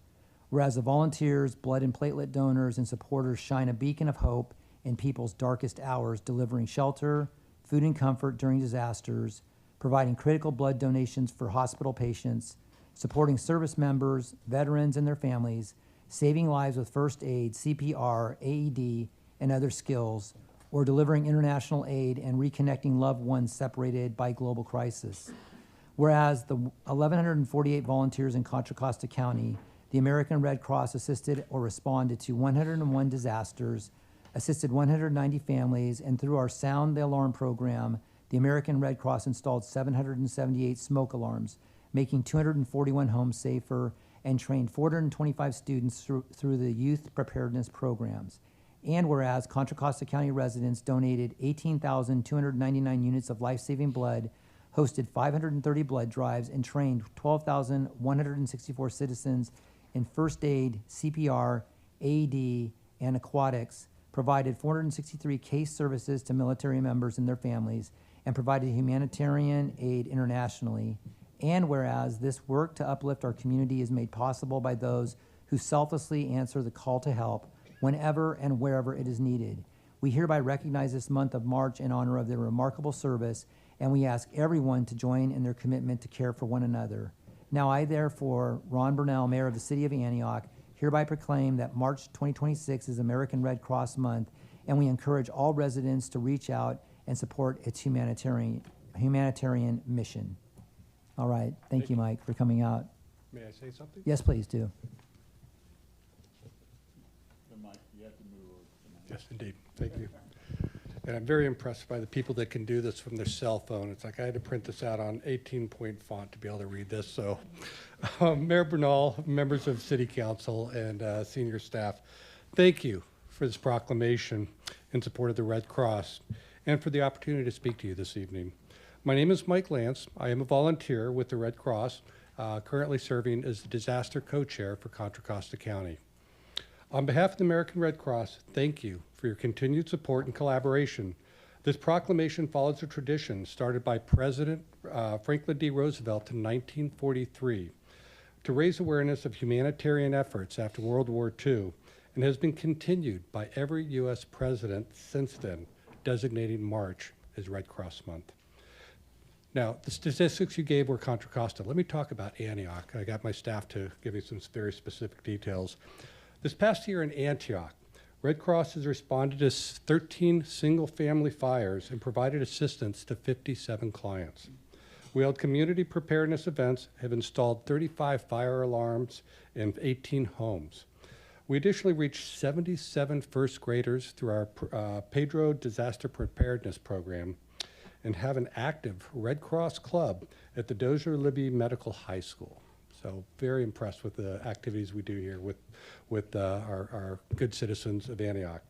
Whereas the volunteers, blood and platelet donors, and supporters shine a beacon of hope in people's darkest hours, delivering shelter, food, and comfort during disasters, providing critical blood donations for hospital patients, supporting service members, veterans, and their families, saving lives with first aid, CPR, AED, and other skills, or delivering international aid and reconnecting loved ones separated by global crisis. Whereas the 1,148 volunteers in Contra Costa County, the American Red Cross assisted or responded to 101 disasters, assisted 190 families, and through our Sound the Alarm program, the American Red Cross installed 778 smoke alarms, making 241 homes safer, and trained 425 students through the youth preparedness programs. And whereas Contra Costa County residents donated 18,299 units of life-saving blood, hosted 530 blood drives, and trained 12,164 citizens in first aid, CPR, AED, and aquatics, provided 463 case services to military members and their families, and provided humanitarian aid internationally. And whereas this work to uplift our community is made possible by those who selflessly answer the call to help whenever and wherever it is needed. We hereby recognize this month of March in honor of their remarkable service, and we ask everyone to join in their commitment to care for one another. Now I, therefore, Ron Burnell, Mayor of the City of Antioch, hereby proclaim that March 2026 is American Red Cross Month, and we encourage all residents to reach out and support its humanitarian mission. All right, thank you, Mike, for coming out. May I say something? Yes, please do. Yes, indeed. Thank you. And I'm very impressed by the people that can do this from their cell phone. It's like I had to print this out on 18-point font to be able to read this. So, Mayor Bernal, members of City Council, and senior staff, thank you for this proclamation in support of the Red Cross and for the opportunity to speak to you this evening. My name is Mike Lance. I am a volunteer with the Red Cross, currently serving as the disaster co-chair for Contra Costa County. On behalf of the American Red Cross, thank you for your continued support and collaboration. This proclamation follows a tradition started by President Franklin D. Roosevelt in 1943 to raise awareness of humanitarian efforts after World War II, and has been continued by every U.S. president since then, designating March as Red Cross Month. Now, the statistics you gave were Contra Costa. Let me talk about Antioch. I got my staff to give you some very specific details. This past year in Antioch, Red Cross has responded to 13 single-family fires and provided assistance to 57 clients. We held community preparedness events, have installed 35 fire alarms in 18 homes. We additionally reached 77 first graders through our Pedro Disaster Preparedness Program and have an active Red Cross club at the Dozier Libby Medical High School. So very impressed with the activities we do here with our good citizens of Antioch.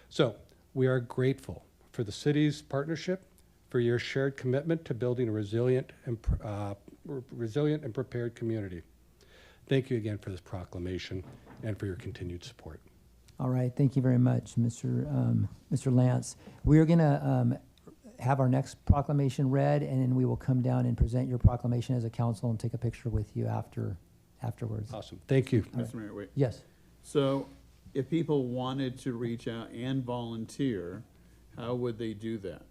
So we are grateful for the city's partnership, for your shared commitment to building a resilient and prepared community. Thank you again for this proclamation and for your continued support. All right, thank you very much, Mr. Lance. We are going to have our next proclamation read, and then we will come down and present your proclamation as a council and take a picture with you afterwards. Awesome, thank you. Mr. Mayor, wait. Yes. So if people wanted to reach out and volunteer, how would they do that?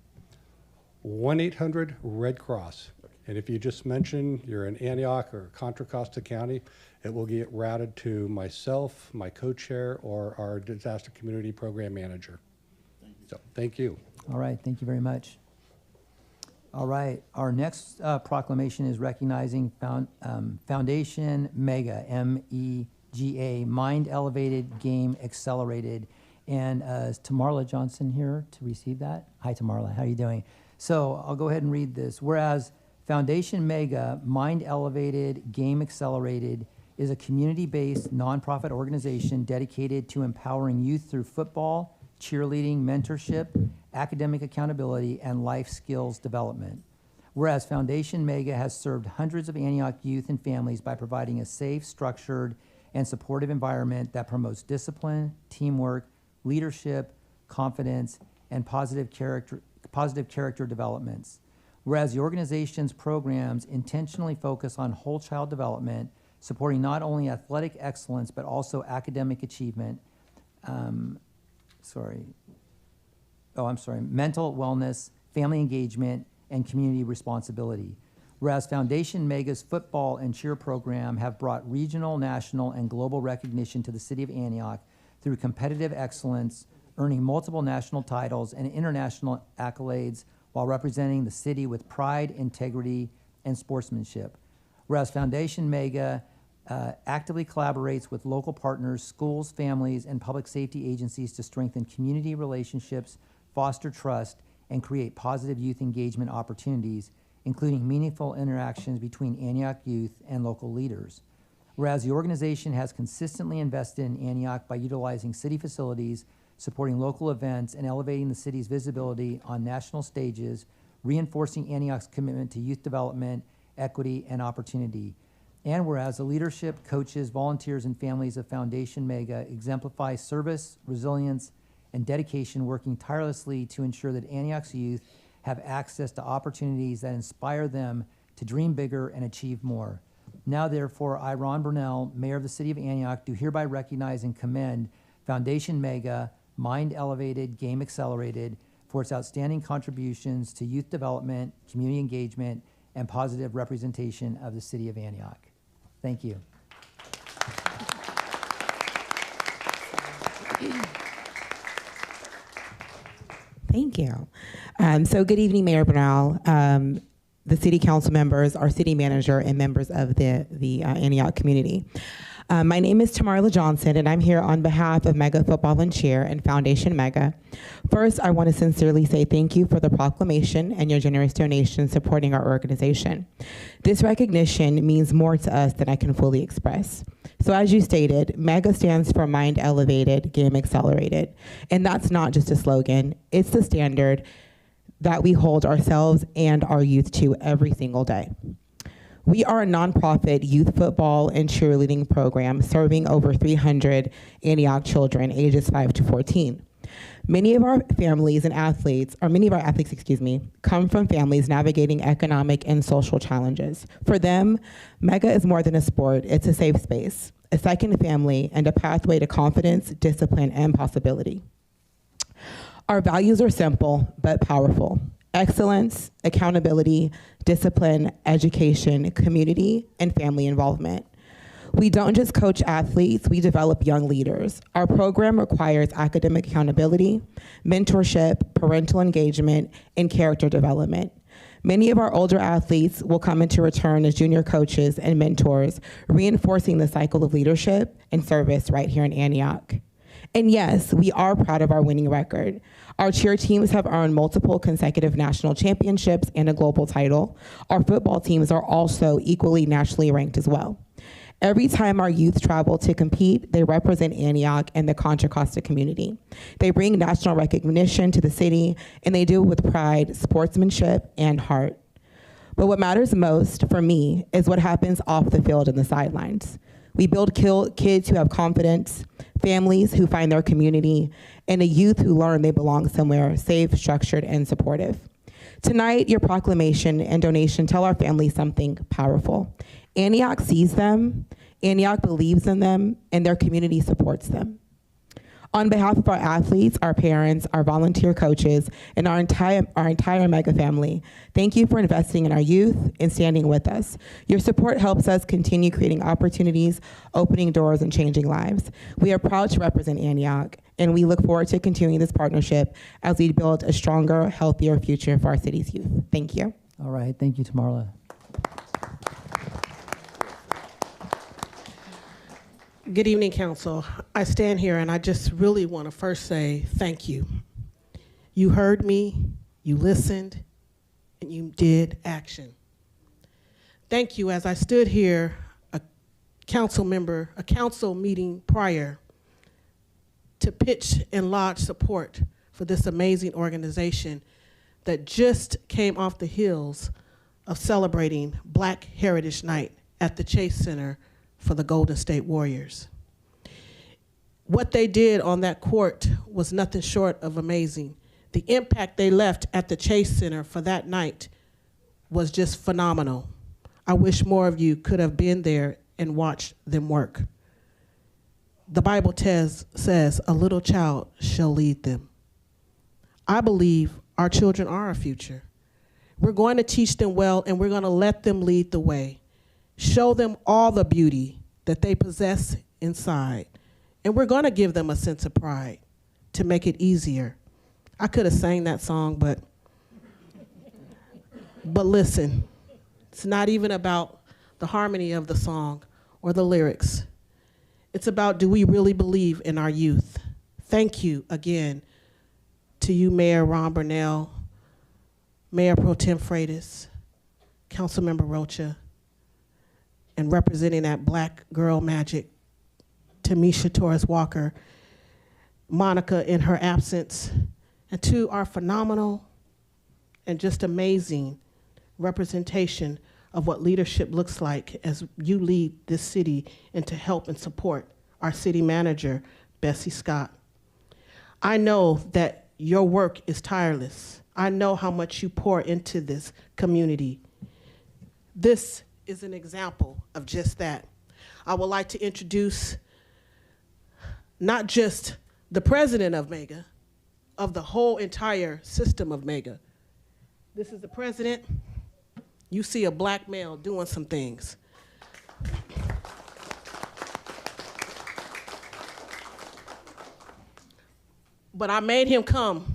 1-800-RED-CROSS. And if you just mention you're in Antioch or Contra Costa County, it will get routed to myself, my co-chair, or our disaster community program manager. So thank you. All right, thank you very much. All right, our next proclamation is recognizing Foundation MEGA, M-E-G-A, Mind Elevated, Game Accelerated. And is Tamarla Johnson here to receive that? Hi, Tamarla, how are you doing? So I'll go ahead and read this. Whereas Foundation MEGA, Mind Elevated, Game Accelerated is a community-based nonprofit organization dedicated to empowering youth through football, cheerleading, mentorship, academic accountability, and life skills development. Whereas Foundation MEGA has served hundreds of Antioch youth and families by providing a safe, structured, and supportive environment that promotes discipline, teamwork, leadership, confidence, and positive character developments. Whereas the organization's programs intentionally focus on whole child development, supporting not only athletic excellence, but also academic achievement, mental wellness, family engagement, and community responsibility. Whereas Foundation MEGA's football and cheer program have brought regional, national, and global recognition to the city of Antioch through competitive excellence, earning multiple national titles and international accolades while representing the city with pride, integrity, and sportsmanship. Whereas Foundation MEGA actively collaborates with local partners, schools, families, and public safety agencies to strengthen community relationships, foster trust, and create positive youth engagement opportunities, including meaningful interactions between Antioch youth and local leaders. Whereas the organization has consistently invested in Antioch by utilizing city facilities, supporting local events, and elevating the city's visibility on national stages, reinforcing Antioch's commitment to youth development, equity, and opportunity. And whereas the leadership, coaches, volunteers, and families of Foundation MEGA exemplify service, resilience, and dedication, working tirelessly to ensure that Antioch's youth have access to opportunities that inspire them to dream bigger and achieve more. Now, therefore, I, Ron Burnell, Mayor of the City of Antioch, do hereby recognize and commend Foundation MEGA, Mind Elevated, Game Accelerated, for its outstanding contributions to youth development, community engagement, and positive representation of the City of Antioch. Thank you. Thank you. So good evening, Mayor Burnell, the city council members, our city manager, and members of the Antioch community. My name is Tamarla Johnson, and I'm here on behalf of MEGA Football and Cheer and Foundation MEGA. First, I want to sincerely say thank you for the proclamation and your generous donation supporting our organization. This recognition means more to us than I can fully express. So as you stated, MEGA stands for Mind Elevated, Game Accelerated. And that's not just a slogan, it's the standard that we hold ourselves and our youth to every single day. We are a nonprofit youth football and cheerleading program serving over 300 Antioch children ages 5 to 14. Many of our athletes, come from families navigating economic and social challenges. For them, Mega is more than a sport, it's a safe space, a second family, and a pathway to confidence, discipline, and possibility. Our values are simple but powerful: excellence, accountability, discipline, education, community, and family involvement. We don't just coach athletes, we develop young leaders. Our program requires academic accountability, mentorship, parental engagement, and character development. Many of our older athletes will come into return as junior coaches and mentors, reinforcing the cycle of leadership and service right here in Antioch. And yes, we are proud of our winning record. Our cheer teams have earned multiple consecutive national championships and a global title. Our football teams are also equally nationally ranked as well. Every time our youth travel to compete, they represent Antioch and the Contra Costa community. They bring national recognition to the city, and they do it with pride, sportsmanship, and heart. But what matters most for me is what happens off the field and the sidelines. We build kids who have confidence, families who find their community, and a youth who learn they belong somewhere safe, structured, and supportive. Tonight, your proclamation and donation tell our families something powerful. Antioch sees them, Antioch believes in them, and their community supports them. On behalf of our athletes, our parents, our volunteer coaches, and our entire Mega family, thank you for investing in our youth and standing with us. Your support helps us continue creating opportunities, opening doors, and changing lives. We are proud to represent Antioch, and we look forward to continuing this partnership as we build a stronger, healthier future for our city's youth. Thank you. All right, thank you, Tamarla. Good evening, Council. I stand here and I just really want to first say thank you. You heard me, you listened, and you did action. Thank you. As I stood here, a council meeting prior, to pitch and lodge support for this amazing organization that just came off the heels of celebrating Black Heritage Night at the Chase Center for the Golden State Warriors. What they did on that court was nothing short of amazing. The impact they left at the Chase Center for that night was just phenomenal. I wish more of you could have been there and watched them work. The Bible says, a little child shall lead them. I believe our children are our future. We're going to teach them well, and we're going to let them lead the way. Show them all the beauty that they possess inside. And we're going to give them a sense of pride to make it easier. I could have sang that song, but listen, it's not even about the harmony of the song or the lyrics. It's about, do we really believe in our youth? Thank you again to you, Mayor Ron Burnell, Mayor Pro Tem Freitas, Councilmember Rocha, and representing that Black girl magic, Tamisha Torres Walker, Monica in her absence, and to our phenomenal and just amazing representation of what leadership looks like as you lead this city and to help and support our city manager, Bessie Scott. I know that your work is tireless. I know how much you pour into this community. This is an example of just that. I would like to introduce not just the president of Mega, of the whole entire system of Mega. This is the president. You see a Black male doing some things. But I made him come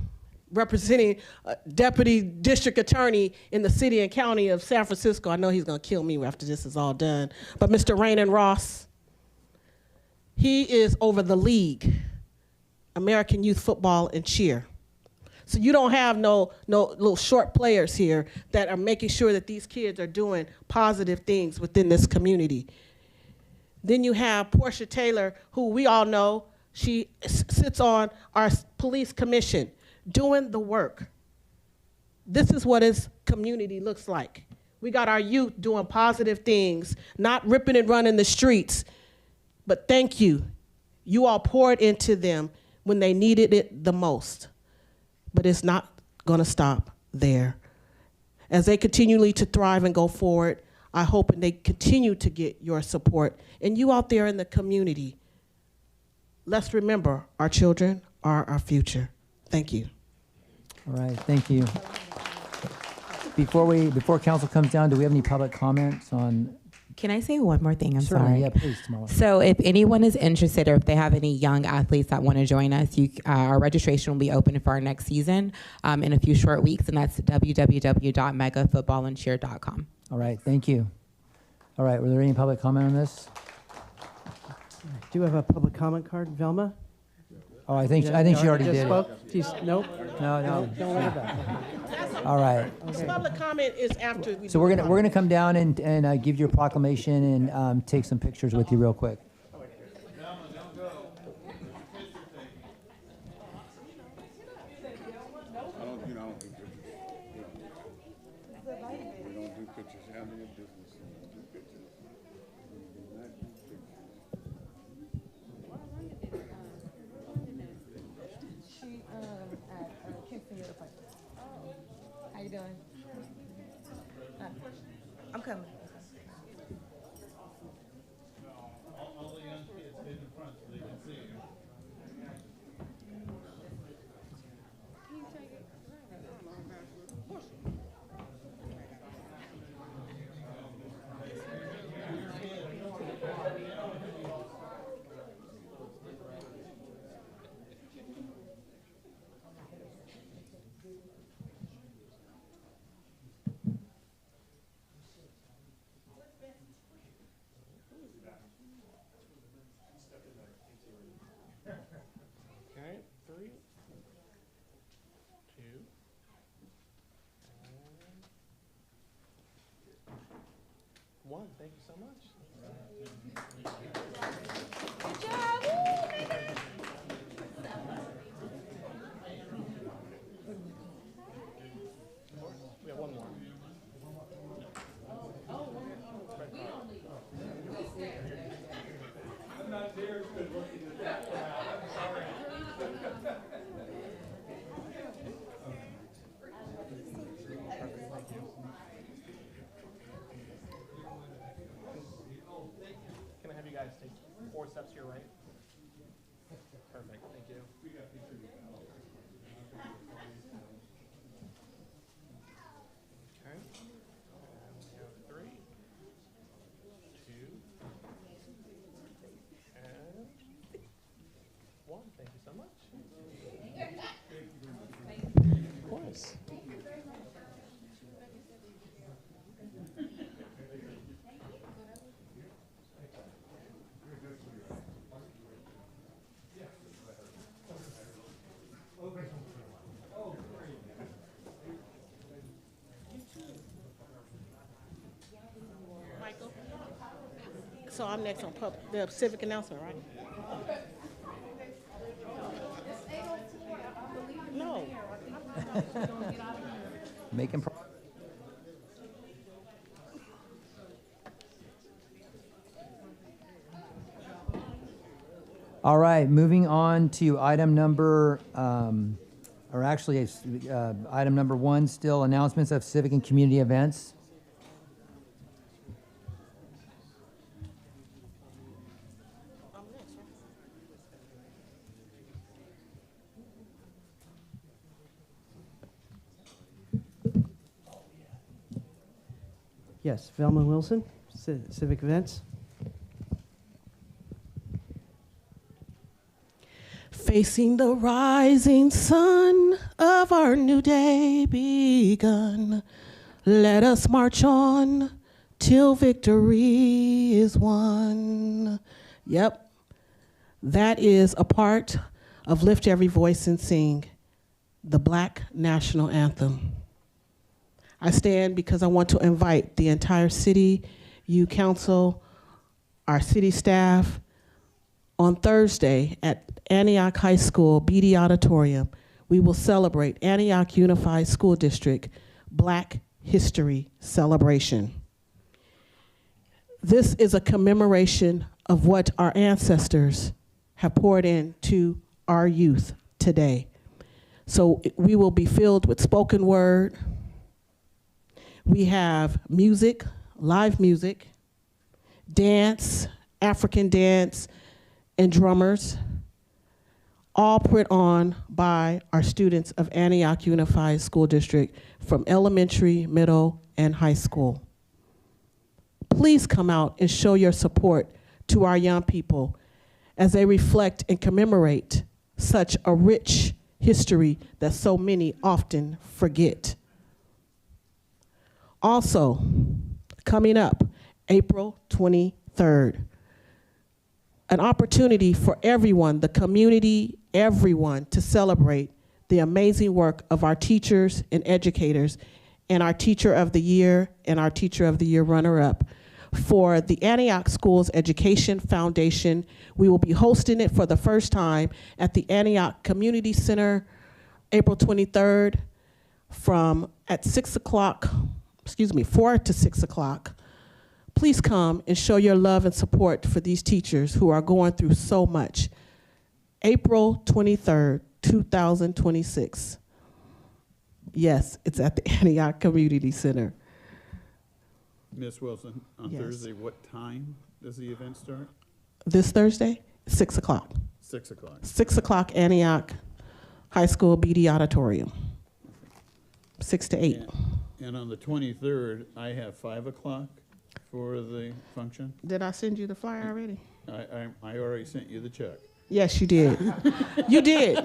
representing a deputy district attorney in the city and county of San Francisco. I know he's gonna kill me after this is all done. But Mr. Raymond Ross, he is over the league, American Youth Football and Cheer. So you don't have no little short players here that are making sure that these kids are doing positive things within this community. Then you have Portia Taylor, who we all know, she sits on our police commission, doing the work. This is what his community looks like We got our youth doing positive things, not ripping and running the streets. But thank you. You all poured into them when they needed it the most. But it's not gonna stop there. As they continually to thrive and go forward, I hope and they continue to get your support. And you out there in the community, let's remember our children are our future. Thank you. All right, thank you. Before council comes down, do we have any public comments on? Can I say one more thing? I'm Certainly, sorry. yeah, please, Tamara. So if anyone is interested or if they have any young athletes that want to join us, our registration will be open for our next season in a few short weeks, and that's www.megafootballandcheer.com. All right, thank you. All right, were there any public comment on this? Do you have a public comment card, Velma? Oh, I think she already did it. Nope. No. Don't worry about it. All right. Okay. Public comment is after we So we're gonna come down and give you a proclamation and take some pictures with you real quick. How you doing? I'm coming. All the young kids get in front so they can see you. Okay, 3, 2, and 1. Thank you so much. Good job. We have one more. I'm not near as good looking as that. Sorry. Can I have you guys take 4 steps to your right? Perfect, thank you. Okay. And we have 3, 2, and 1. Thank you so much. Of course. Michael. So I'm next on the civic announcement, right? No. Making All right, moving on to item number, or actually, it's, item number 1, still announcements of civic and community events. Yes, Velma Wilson, Civic Events. Facing the rising sun of our new day begun, let us march on till victory is won. Yep, that is a part of Lift Every Voice and Sing, the Black National Anthem. I stand because I want to invite the entire city, you council, our city staff, on Thursday at Antioch High School BD Auditorium. We will celebrate Antioch Unified School District Black History Celebration. This is a commemoration of what our ancestors have poured into our youth today. So we will be filled with spoken word. We have music, live music, dance, African dance, and drummers, all put on by our students of Antioch Unified School District from elementary, middle, and high school. Please come out and show your support to our young people as they reflect and commemorate such a rich history that so many often forget. Also, coming up, April 23rd, an opportunity for everyone, the community, everyone, to celebrate the amazing work of our teachers and educators and our Teacher of the Year and our Teacher of the Year runner-up. For the Antioch Schools Education Foundation, we will be hosting it for the first time at the Antioch Community Center, April 23rd, at 6 o'clock, 4 to 6 o'clock. Please come and show your love and support for these teachers who are going through so much. April 23rd, 2026. Yes, it's at the Antioch Community Center. Ms. Wilson, on Yes. Thursday, what time does the event start? This Thursday, 6 o'clock. 6 o'clock. 6 o'clock, Antioch High School BD Auditorium. 6 to 8. And on the 23rd, I have 5 o'clock for the function. Did I send you the flyer already? I already sent you the check. Yes, you did. You did.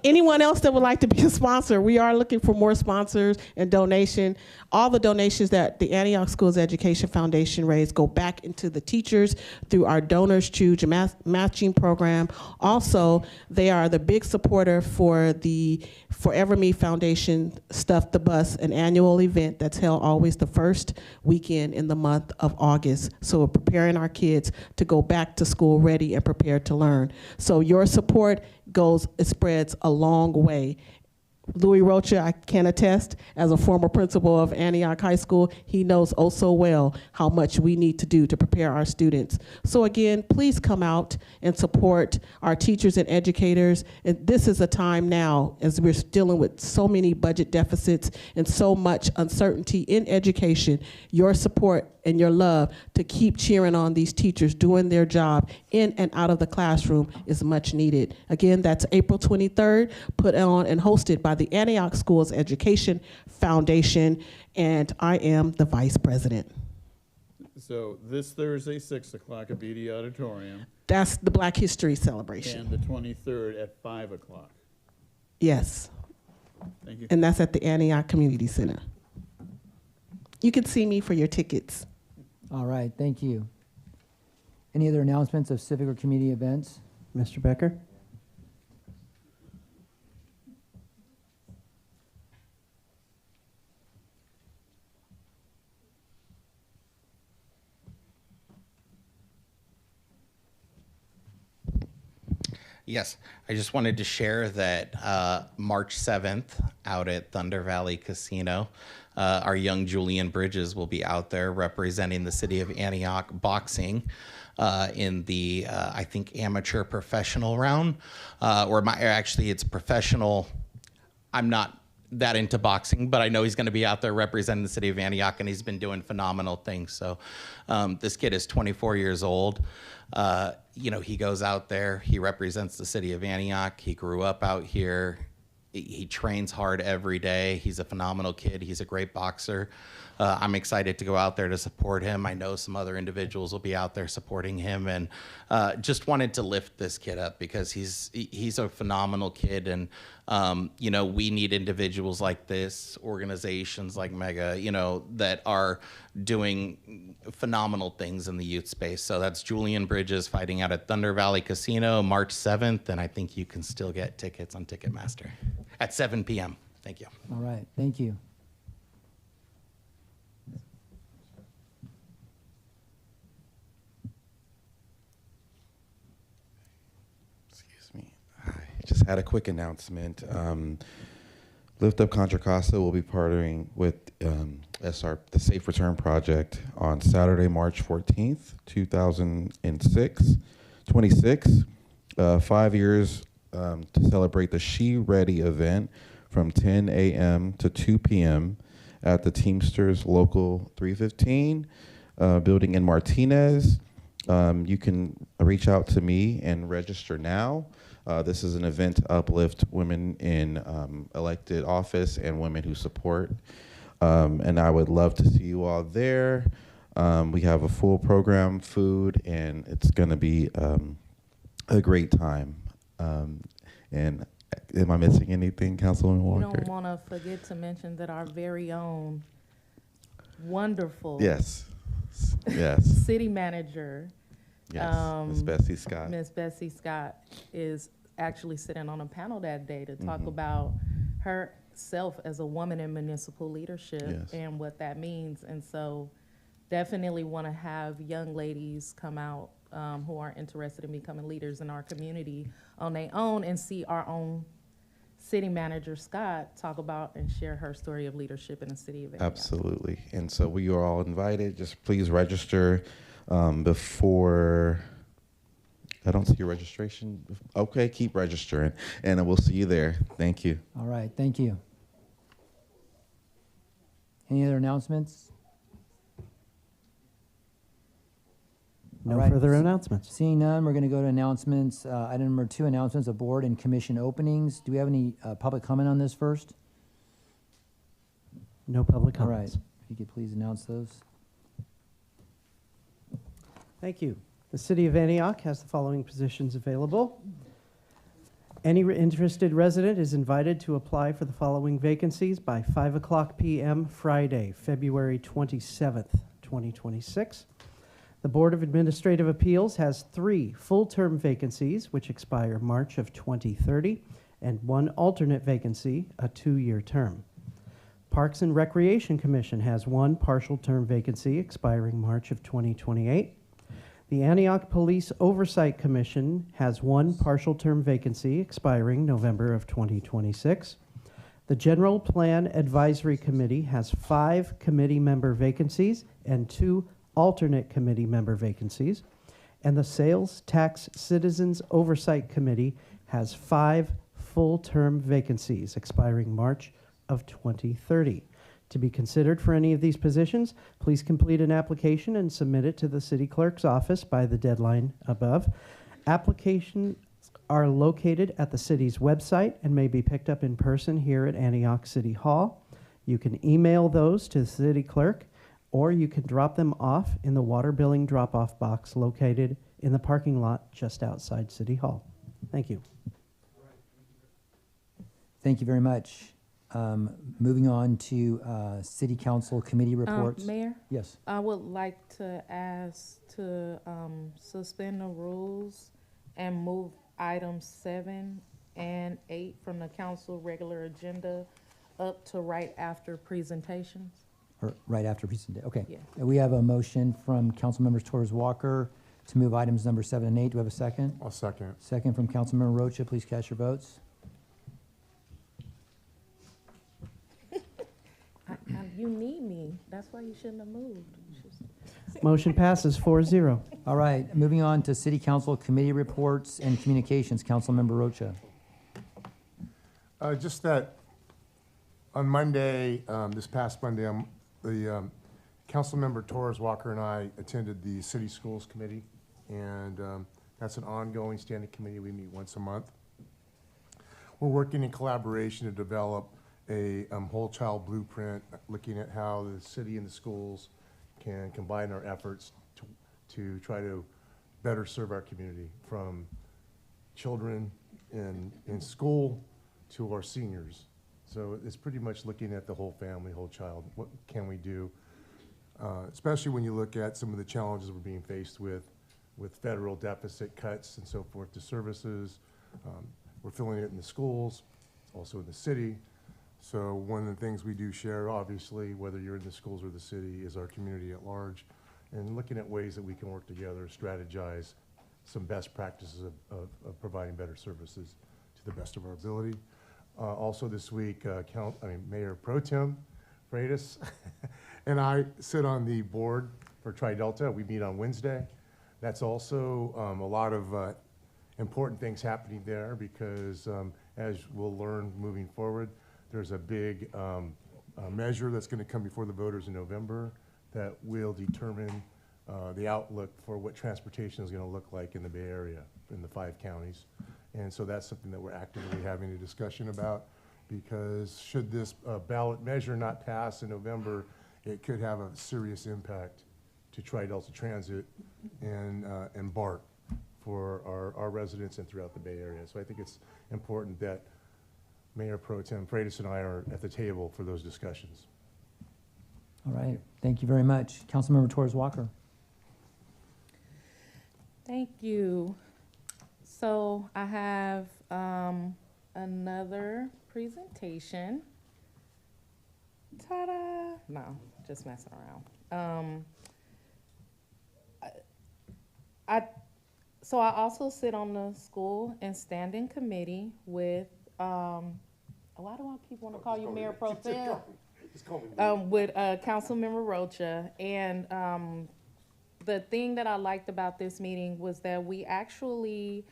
Anyone else that would like to be a sponsor, we are looking for more sponsors and donation. All the donations that the Antioch Schools Education Foundation raise go back into the teachers through our Donors Choose matching program. Also, they are the big supporter for the Forever Me Foundation Stuff the Bus, an annual event that's held always the first weekend in the month of August. So we're preparing our kids to go back to school ready and prepared to learn. So your support it spreads a long way. Louis Rocha, I can attest, as a former principal of Antioch High School, he knows oh so well how much we need to do to prepare our students. So again, please come out and support our teachers and educators. And this is a time now, as we're dealing with so many budget deficits and so much uncertainty in education, your support and your love to keep cheering on these teachers doing their job in and out of the classroom is much needed. Again, that's April 23rd, put on and hosted by the Antioch Schools Education Foundation, and I am the vice president. So this Thursday, 6 o'clock at BD Auditorium. That's the Black History Celebration. And the 23rd at 5 o'clock. Yes. Thank you. And that's at the Antioch Community Center. You can see me for your tickets. All right, thank you. Any other announcements of civic or community events? Mr. Becker? Yes, I just wanted to share that March 7th out at Thunder Valley Casino, our young Julian Bridges will be out there representing the city of Antioch boxing in the, I think, amateur professional round. Actually, it's professional. I'm not that into boxing, but I know he's going to be out there representing the city of Antioch, and he's been doing phenomenal things. So this kid is 24 years old. He goes out there, he represents the city of Antioch. He grew up out here. He trains hard every day. He's a phenomenal kid. He's a great boxer. I'm excited to go out there to support him. I know some other individuals will be out there supporting him, and just wanted to lift this kid up because he's a phenomenal kid. And we need individuals like this, organizations like Mega, that are doing phenomenal things in the youth space. So that's Julian Bridges fighting out at Thunder Valley Casino, March 7th, and I think you can still get tickets on Ticketmaster at 7 p.m. Thank you. All right, thank you. Just had a quick announcement. Lift Up Contra Costa will be partnering with the Safe Return Project on Saturday, March 14th, 2026. 5 years to celebrate the She Ready event from 10 a.m. to 2 p.m. at the Teamsters Local 315 building in Martinez. You can reach out to me and register now. This is an event to uplift women in elected office and women who support. And I would love to see you all there. We have a full program, food, and it's going to be a great time. And am I missing anything, Councilwoman Walker? You don't want to forget to mention that our very own wonderful yes city manager, Miss Bessie Scott. Miss Bessie Scott is actually sitting on a panel that day to talk about herself as a woman in municipal leadership and what that means. And so definitely want to have young ladies come out who are interested in becoming leaders in our community on their own and see our own city manager, Scott, talk about and share her story of leadership in the city of Antioch. Absolutely. And so we are all invited. Just please register before. I don't see your registration. Okay, keep registering, and we'll see you there. Thank you. All right, thank you. Any other announcements? No All right. further announcements. Seeing none, we're going to go to announcements. Item number 2, announcements of board and commission openings. Do we have any public comment on this first? No public All comments. right, if you could please announce those. Thank you. The City of Antioch has the following positions available. Any interested resident is invited to apply for the following vacancies by 5:00 p.m. Friday, February 27th, 2026. The Board of Administrative Appeals has 3 full-term vacancies, which expire March of 2030, and 1 alternate vacancy, a 2-year term. Parks and Recreation Commission has 1 partial-term vacancy expiring March of 2028. The Antioch Police Oversight Commission has 1 partial-term vacancy expiring November of 2026. The General Plan Advisory Committee has 5 committee member vacancies and 2 alternate committee member vacancies. And the Sales Tax Citizens Oversight Committee has 5 full-term vacancies expiring March of 2030. To be considered for any of these positions, please complete an application and submit it to the city clerk's office by the deadline above. Applications are located at the city's website and may be picked up in person here at Antioch City Hall. You can email those to the city clerk, or you can drop them off in the water billing drop-off box located in the parking lot just outside City Hall. Thank you. Thank you very much. Moving on to City Council committee reports. Mayor? Yes. I would like to ask to suspend the rules and move items 7 and 8 from the council regular agenda up to right after presentations. Or right after presentation. Okay. Yeah. We have a motion from Council Members Torres Walker to move items number 7 and 8. Do we have a second? I'll second. Second from Councilmember Rocha. Please cast your votes. You need me. That's why you shouldn't have moved. Motion passes 4-0. All right. Moving on to City Council committee reports and communications. Councilmember Rocha. Just that on Monday, this past Monday, the Councilmember Torres Walker and I attended the City Schools Committee, and that's an ongoing standing committee. We meet once a month. We're working in collaboration to develop a whole child blueprint, looking at how the city and the schools can combine our efforts to try to better serve our community, from children in school to our seniors. So it's pretty much looking at the whole family, whole child. What can we do? Especially when you look at some of the challenges we're being faced with federal deficit cuts and so forth to services. We're feeling it in the schools, also in the city. So one of the things we do share, obviously, whether you're in the schools or the city, is our community at large, and looking at ways that we can work together, strategize some best practices of providing better services to the best of our ability. Also this week, Mayor Pro Tem Freitas, and I sit on the board for Tri-Delta. We meet on Wednesday. That's also a lot of important things happening there because as we'll learn moving forward, there's a big measure that's going to come before the voters in November that will determine the outlook for what transportation is going to look like in the Bay Area, in the 5 counties. And so that's something that we're actively having a discussion about, because should this ballot measure not pass in November, it could have a serious impact to Tri-Delta Transit and BART for our residents and throughout the Bay Area. So I think it's important that Mayor Pro Tem Freitas and I are at the table for those discussions. All right, thank you very much. Councilmember Torres Walker. Thank you. So I have another presentation. Ta-da! No, just messing around. So I also sit on the school and standing committee with, why do I keep wanting to call you Mayor Pro Tem? With Councilmember Rocha. And the thing that I liked about this meeting was that we actually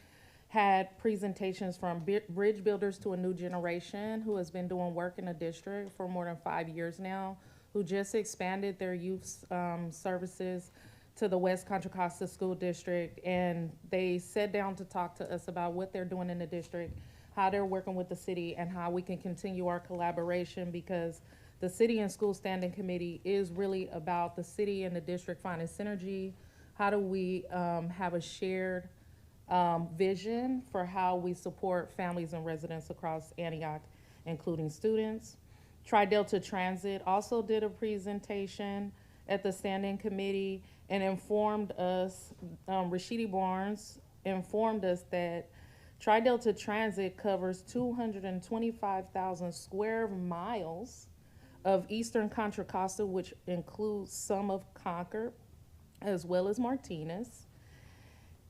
had presentations from bridge builders to a new generation who has been doing work in the district for more than 5 years now, who just expanded their youth services to the West Contra Costa School District. And they sat down to talk to us about what they're doing in the district, how they're working with the city, and how we can continue our collaboration, because the City and School Standing Committee is really about the city and the district finding synergy. How do we have a shared vision for how we support families and residents across Antioch, including students? Tri-Delta Transit also did a presentation at the Standing Committee and informed us, Rashidi Barnes informed us that Tri-Delta Transit covers 225,000 square miles of Eastern Contra Costa, which includes some of Concord, as well as Martinez,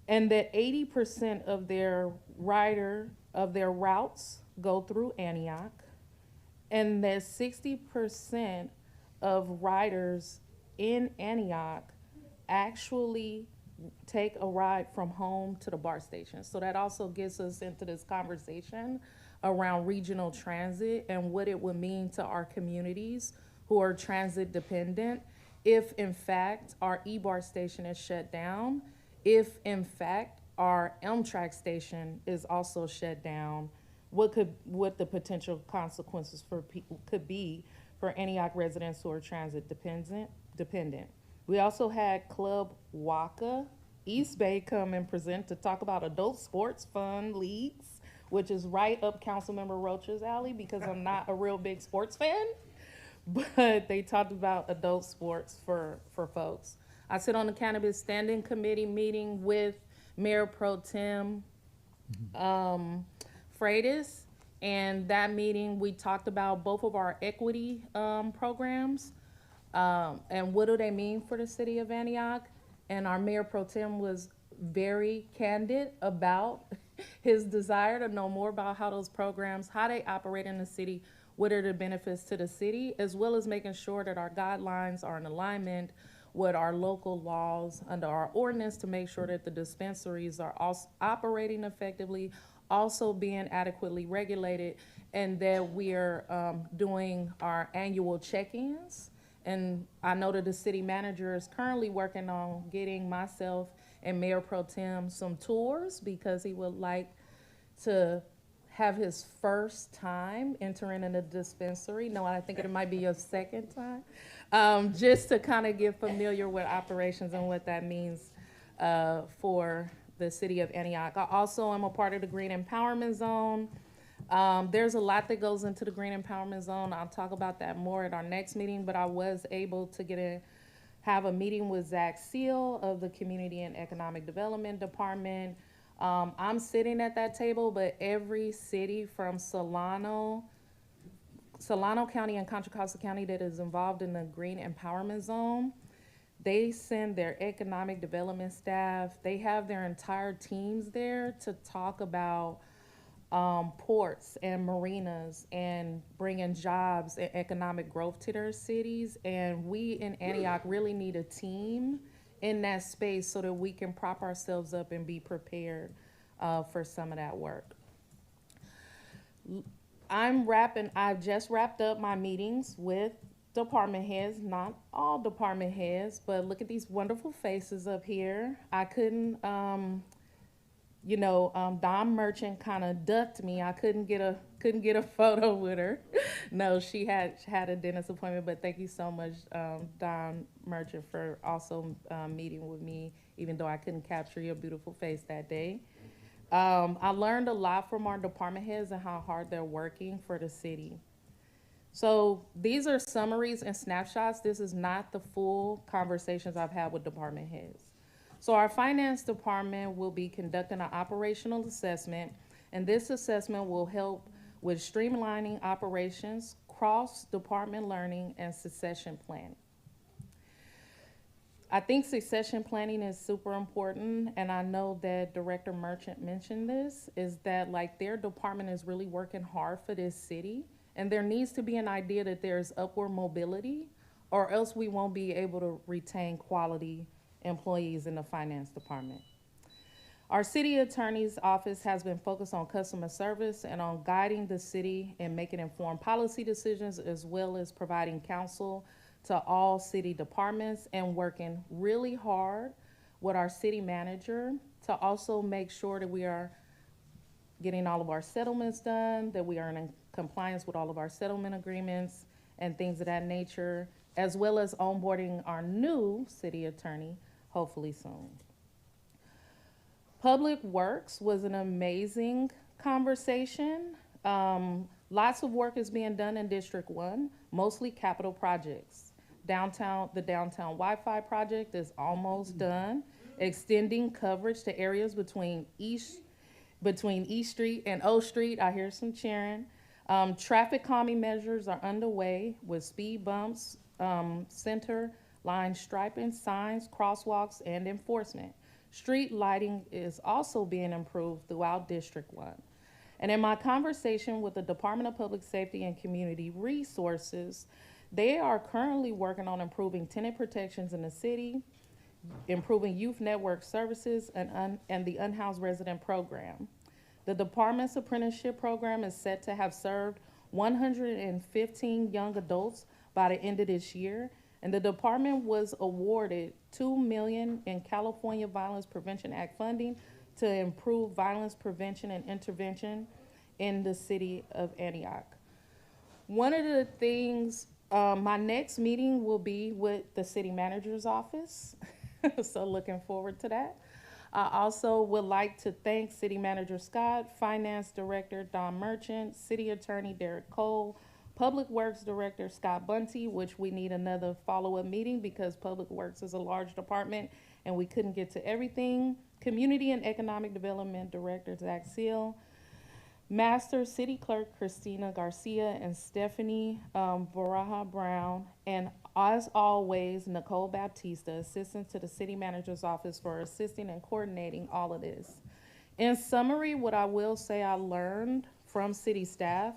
and that 80% of their routes go through Antioch, and that 60% of riders in Antioch actually take a ride from home to the BART station. So that also gets us into this conversation around regional transit and what it would mean to our communities who are transit dependent if in fact our e-BART station is shut down, if in fact our Amtrak station is also shut down, what the potential consequences for people could be for Antioch residents who are transit dependent. We also had Club Waka East Bay come and present to talk about adult sports fund leagues, which is right up Councilmember Rocha's alley because I'm not a real big sports fan, but they talked about adult sports for folks. I sit on the Cannabis Standing Committee meeting with Mayor Pro Tem Freitas, and that meeting we talked about both of our equity programs and what do they mean for the city of Antioch. And our Mayor Pro Tem was very candid about his desire to know more about how those programs, how they operate in the city, what are the benefits to the city, as well as making sure that our guidelines are in alignment with our local laws under our ordinance to make sure that the dispensaries are also operating effectively, also being adequately regulated, and that we are doing our annual check-ins. And I know that the city manager is currently working on getting myself and Mayor Pro Tem some tours because he would like to have his first time entering in a dispensary. No, I think it might be your second time, just to kind of get familiar with operations and what that means for the city of Antioch. I also am a part of the Green Empowerment Zone. There's a lot that goes into the Green Empowerment Zone. I'll talk about that more at our next meeting, but I was able to have a meeting with Zach Seal of the Community and Economic Development Department. I'm sitting at that table, but every city from Solano County and Contra Costa County that is involved in the Green Empowerment Zone, they send their economic development staff. They have their entire teams there to talk about ports and marinas and bringing jobs and economic growth to their cities. And we in Antioch really need a team in that space so that we can prop ourselves up and be prepared for some of that work. I've just wrapped up my meetings with department heads, not all department heads, but look at these wonderful faces up here. I couldn't, Don Merchant kind of ducked me. I couldn't get a photo with her. No, she had a dentist appointment, but thank you so much, Don Merchant, for also meeting with me, even though I couldn't capture your beautiful face that day. I learned a lot from our department heads and how hard they're working for the city. So these are summaries and snapshots. This is not the full conversations I've had with department heads. So our finance department will be conducting an operational assessment, and this assessment will help with streamlining operations, cross-department learning, and succession planning. I think succession planning is super important, and I know that Director Merchant mentioned this, is that like their department is really working hard for this city, and there needs to be an idea that there's upward mobility, or else we won't be able to retain quality employees in the finance department. Our city attorney's office has been focused on customer service and on guiding the city and making informed policy decisions, as well as providing counsel to all city departments and working really hard with our city manager to also make sure that we are getting all of our settlements done, that we are in compliance with all of our settlement agreements and things of that nature, as well as onboarding our new city attorney, hopefully soon. Public Works was an amazing conversation. Lots of work is being done in District 1, mostly capital projects. The downtown Wi-Fi project is almost done, extending coverage to areas between East Street and O Street. I hear some cheering. Traffic calming measures are underway with speed bumps, center line striping, signs, crosswalks, and enforcement. Street lighting is also being improved throughout District 1. And in my conversation with the Department of Public Safety and Community Resources, they are currently working on improving tenant protections in the city, improving youth network services, and the unhoused resident program. The department's apprenticeship program is set to have served 115 young adults by the end of this year, and the department was awarded $2 million in California Violence Prevention Act funding to improve violence prevention and intervention in the city of Antioch. One of the things, my next meeting will be with the city manager's office, so looking forward to that. I also would like to thank City Manager Scott, Finance Director Don Merchant, City Attorney Derek Cole, Public Works Director Scott Bunty, which we need another follow-up meeting because Public Works is a large department and we couldn't get to everything. Community and Economic Development Director Zach Seal, Master City Clerk Christina Garcia and Stephanie Baraja Brown, and as always, Nicole Baptista, Assistant to the City Manager's Office, for assisting and coordinating all of this. In summary, what I will say I learned from city staff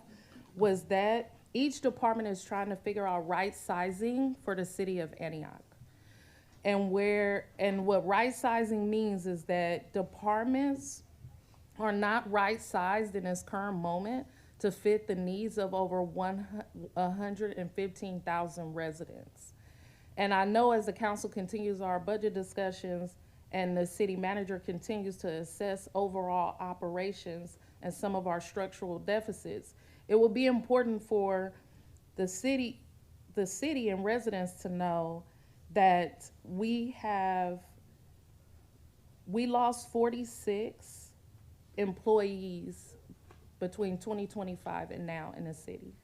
was that each department is trying to figure out right sizing for the city of Antioch. And what right sizing means is that departments are not right sized in this current moment to fit the needs of over 115,000 residents. And I know as the council continues our budget discussions and the city manager continues to assess overall operations and some of our structural deficits, it will be important for the city and residents to know that we lost 46 employees between 2025 and now in the city.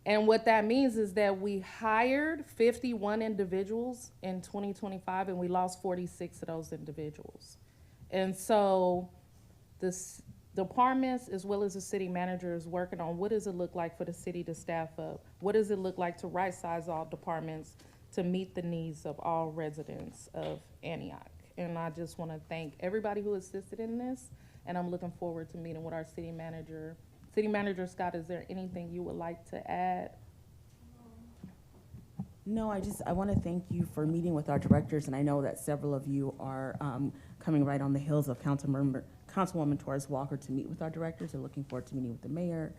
And what that means is that we hired 51 individuals in 2025 and we lost 46 of those individuals. And so the departments as well as the city manager is working on what does it look like for the city to staff up? What does it look like to right size all departments to meet the needs of all residents of Antioch? And I just want to thank everybody who assisted in this and I'm looking forward to meeting with our city manager. City Manager Scott, is there anything you would like to add? No, I want to thank you for meeting with our directors, and I know that several of you are coming right on the heels of Councilwoman Torres Walker to meet with our directors. They're looking forward to meeting with the mayor,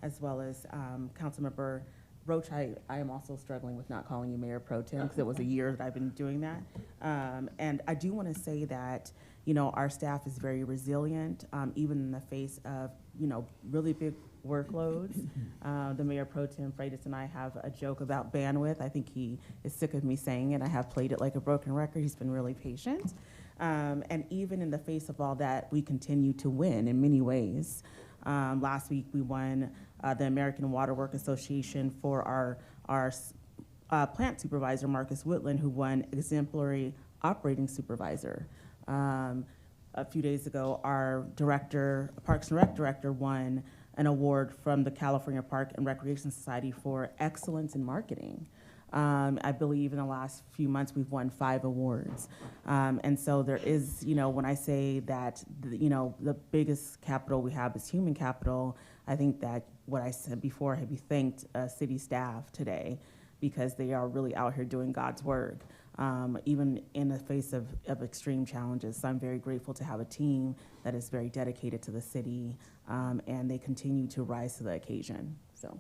as well as Councilmember Roach. I am also struggling with not calling you Mayor Pro Tem because it was a year that I've been doing that. And I do want to say that, you know, our staff is very resilient, even in the face of, you know, really big workloads. The Mayor Pro Tem Freitas and I have a joke about bandwidth. I think he is sick of me saying it. I have played it like a broken record. He's been really patient. And even in the face of all that, we continue to win in many ways. Last week, we won the American Water Work Association for our plant supervisor, Marcus Woodland, who won exemplary operating supervisor. A few days ago, our director, Parks and Rec director, won an award from the California Park and Recreation Society for excellence in marketing. I believe in the last few months we've won 5 awards. And so there is, you know, when I say that, you know, the biggest capital we have is human capital, I think that what I said before, have you thanked city staff today, because they are really out here doing God's work, even in the face of extreme challenges. So I'm very grateful to have a team that is very dedicated to the city, and they continue to rise to the occasion. So,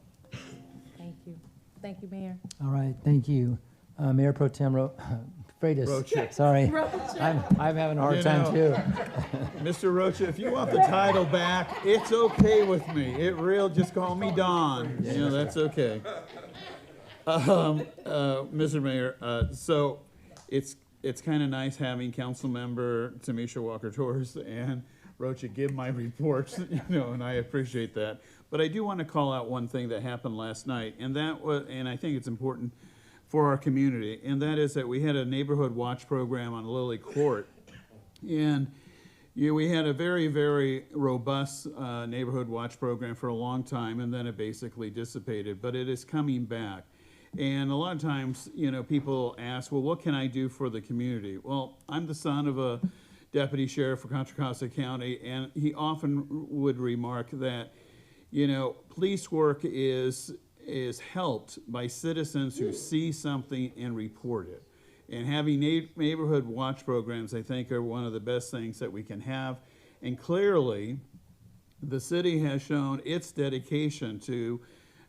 Thank you. Thank you, Mayor. All right, thank you. Mayor Pro Tem Freitas. Rocha. Sorry, Rocha. I'm having a hard You time know, too. Mr. Rocha, if you want the title back, it's okay with me. It real, just call me Don. You know, that's okay. Mr. Mayor, so it's kind of nice having Councilmember Tamisha Walker Torres and Rocha give my reports, you know, and I appreciate that. But I do want to call out one thing that happened last night, and that was, and I think it's important for our community, and that is that we had a neighborhood watch program on Lily Court, and we had a very, very robust neighborhood watch program for a long time, and then it basically dissipated, but it is coming back. And a lot of times, you know, people ask, well, what can I do for the community? Well, I'm the son of a deputy sheriff for Contra Costa County, and he often would remark that, you know, police work is helped by citizens who see something and report it. And having neighborhood watch programs, I think, are one of the best things that we can have. And clearly, the city has shown its dedication to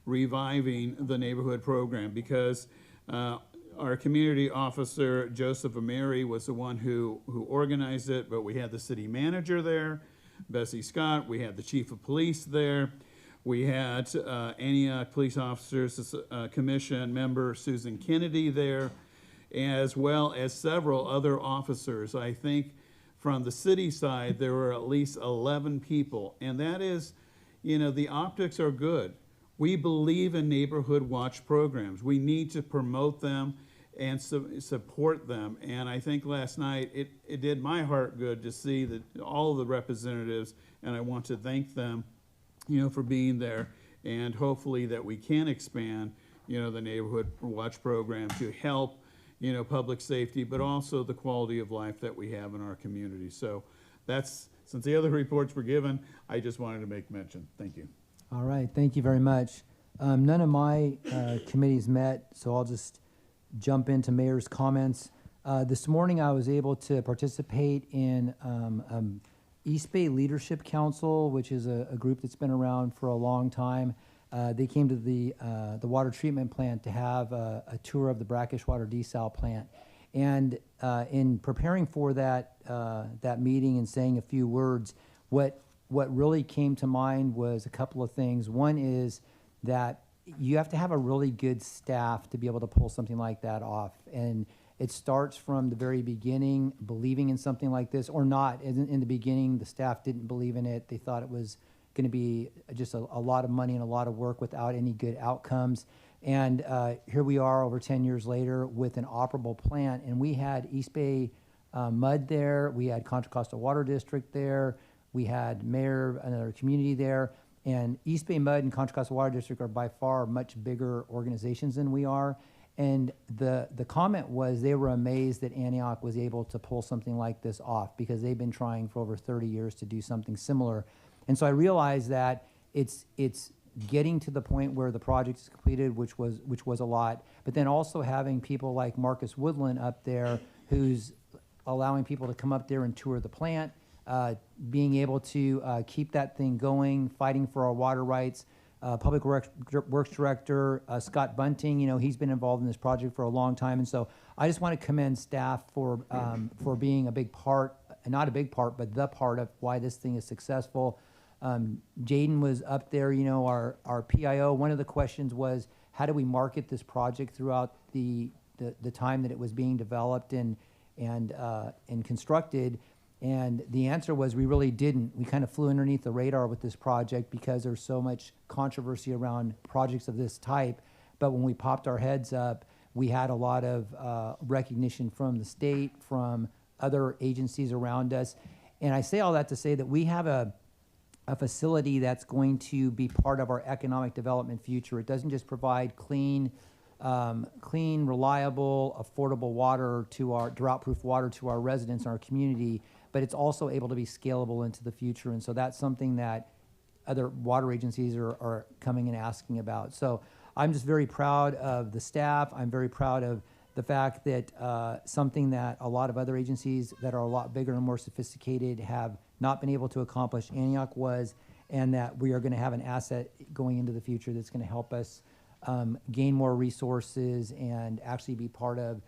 reviving the neighborhood program, because our community officer, Joseph Ameri, was the one who organized it, but we had the city manager there, Bessie Scott, we had the chief of police there, we had Antioch Police Officers Commission member Susan Kennedy there, as well as several other officers. I think from the city side, there were at least 11 people, and that is, you know, the optics are good. We believe in neighborhood watch programs. We need to promote them and support them. And I think last night, it did my heart good to see that all of the representatives, and I want to thank them, you know, for being there, and hopefully that we can expand, you know, the neighborhood watch program to help, you know, public safety, but also the quality of life that we have in our community. So that's, since the other reports were given, I just wanted to make mention. Thank you. All right, thank you very much. None of my committees met, so I'll just jump into Mayor's comments. This morning I was able to participate in East Bay Leadership Council, which is a group that's been around for a long time. They came to the water treatment plant to have a tour of the brackish water desal plant. And in preparing for that meeting and saying a few words, what really came to mind was a couple of things. One is that you have to have a really good staff to be able to pull something like that off. And it starts from the very beginning, believing in something like this, or not. In the beginning, the staff didn't believe in it. They thought it was going to be just a lot of money and a lot of work without any good outcomes. And here we are over 10 years later with an operable plant. And we had East Bay Mud there. We had Contra Costa Water District there. We had Mayor, another community there. And East Bay Mud and Contra Costa Water District are by far much bigger organizations than we are. And the comment was they were amazed that Antioch was able to pull something like this off because they've been trying for over 30 years to do something similar. And so I realized that it's getting to the point where the project is completed, which was a lot, but then also having people like Marcus Woodland up there who's allowing people to come up there and tour the plant, being able to keep that thing going, fighting for our water rights. Public Works Director Scott Bunting, he's been involved in this project for a long time, and so I just want to commend staff for being a big part, not a big part, but the part of why this thing is successful. Jaden was up there, our PIO. One of the questions was, how do we market this project throughout the time that it was being developed and constructed? And the answer was we really didn't. We kind of flew underneath the radar with this project because there's so much controversy around projects of this type. But when we popped our heads up, we had a lot of recognition from the state, from other agencies around us. And I say all that to say that we have a facility that's going to be part of our economic development future. It doesn't just provide clean, reliable, affordable water to our drought-proof water to our residents and our community, but it's also able to be scalable into the future. And so that's something that other water agencies are coming and asking about. So I'm just very proud of the staff. I'm very proud of the fact that something that a lot of other agencies that are a lot bigger and more sophisticated have not been able to accomplish, Antioch was, and that we are going to have an asset going into the future that's going to help us gain more resources and actually be part of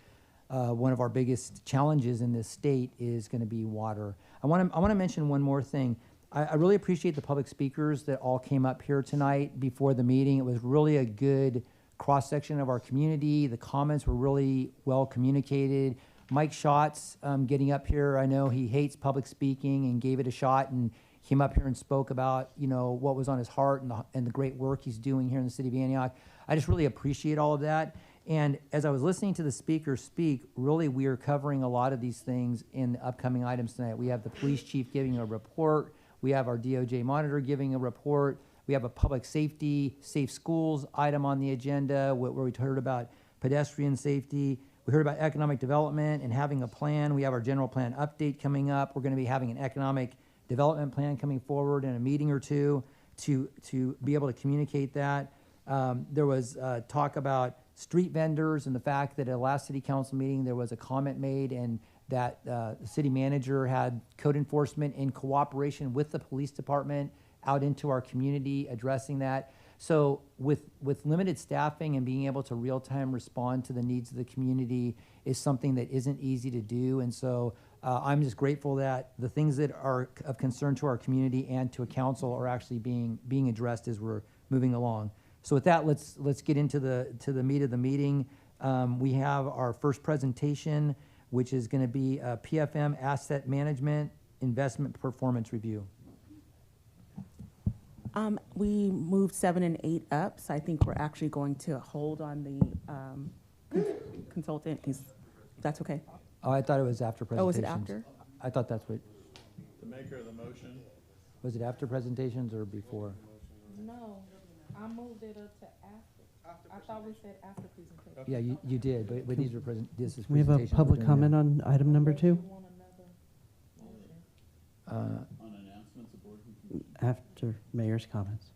one of our biggest challenges in this state is going to be water. I want to mention one more thing. I really appreciate the public speakers that all came up here tonight before the meeting. It was really a good cross-section of our community. The comments were really well communicated. Mike Schatz getting up here, I know he hates public speaking and gave it a shot and came up here and spoke about, what was on his heart and the great work he's doing here in the city of Antioch. I just really appreciate all of that. And as I was listening to the speakers speak, really we are covering a lot of these things in the upcoming items tonight. We have the police chief giving a report. We have our DOJ monitor giving a report. We have a public safety, safe schools item on the agenda where we heard about pedestrian safety. We heard about economic development and having a plan. We have our general plan update coming up. We're going to be having an economic development plan coming forward in a meeting or two to be able to communicate that. There was talk about street vendors and the fact that at the last city council meeting there was a comment made and that the city manager had code enforcement in cooperation with the police department out into our community addressing that. So with limited staffing and being able to real-time respond to the needs of the community is something that isn't easy to do. And so I'm just grateful that the things that are of concern to our community and to a council are actually being addressed as we're moving along. So with that, let's get into the meat of the meeting. We have our first presentation, which is going to be a PFM Asset Management Investment Performance Review. We moved 7 and 8 up, so I think we're actually going to hold on the consultant. That's okay. Oh, I thought it was after presentations. Oh, is it after? I thought that's what. The maker of the motion. Was it after presentations or before? No, I moved it up to after. I thought we said after presentation. Yeah, you did, but these are this is We have a presentations public we're doing comment now. on item number 2 On announcements, the board can. after mayor's comments.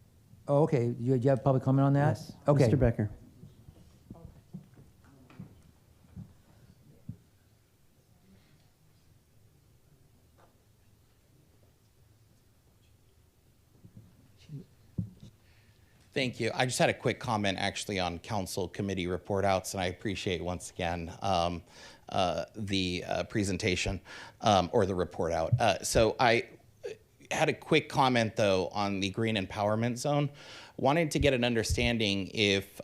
Oh, okay. You have public comment on that? Yes. Okay. Mr. Becker. Thank you. I just had a quick comment actually on council committee report outs, and I appreciate once again the presentation or the report out. So I had a quick comment though on the green empowerment zone. Wanted to get an understanding if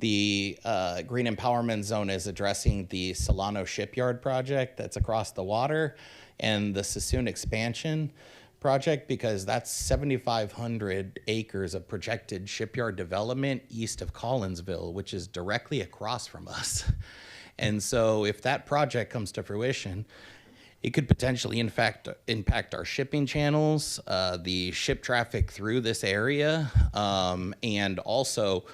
the green empowerment zone is addressing the Solano shipyard project that's across the water and the Sassoon expansion project, because that's 7,500 acres of projected shipyard development east of Collinsville, which is directly across from us. And so if that project comes to fruition, it could potentially in fact impact our shipping channels, the ship traffic through this area, and also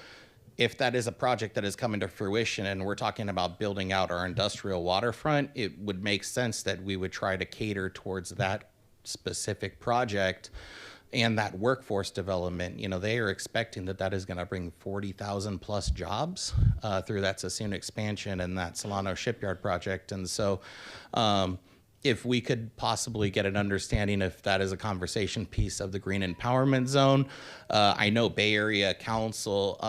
if that is a project that is coming to fruition and we're talking about building out our industrial waterfront, it would make sense that we would try to cater towards that specific project and that workforce development. You know, they are expecting that that is going to bring 40,000 plus jobs through that Sassoon expansion and that Solano shipyard project. And so if we could possibly get an understanding if that is a conversation piece of the Green Empowerment Zone. I know Bay Area Council,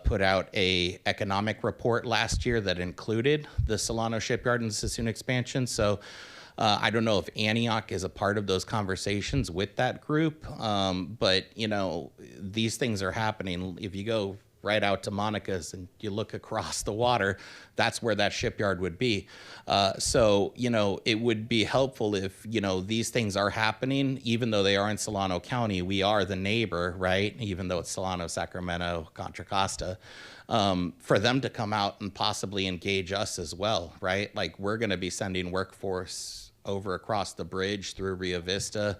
put out a economic report last year that included the Solano shipyard and the Sassoon expansion. So I don't know if Antioch is a part of those conversations with that group, but you know, these things are happening. If you go right out to Monica's and you look across the water, that's where that shipyard would be. So, you know, it would be helpful if, you know, these things are happening, even though they are in Solano County, we are the neighbor, right? Even though it's Solano, Sacramento, Contra Costa, for them to come out and possibly engage us as well, right? Like we're gonna be sending workforce over across the bridge through Rio Vista.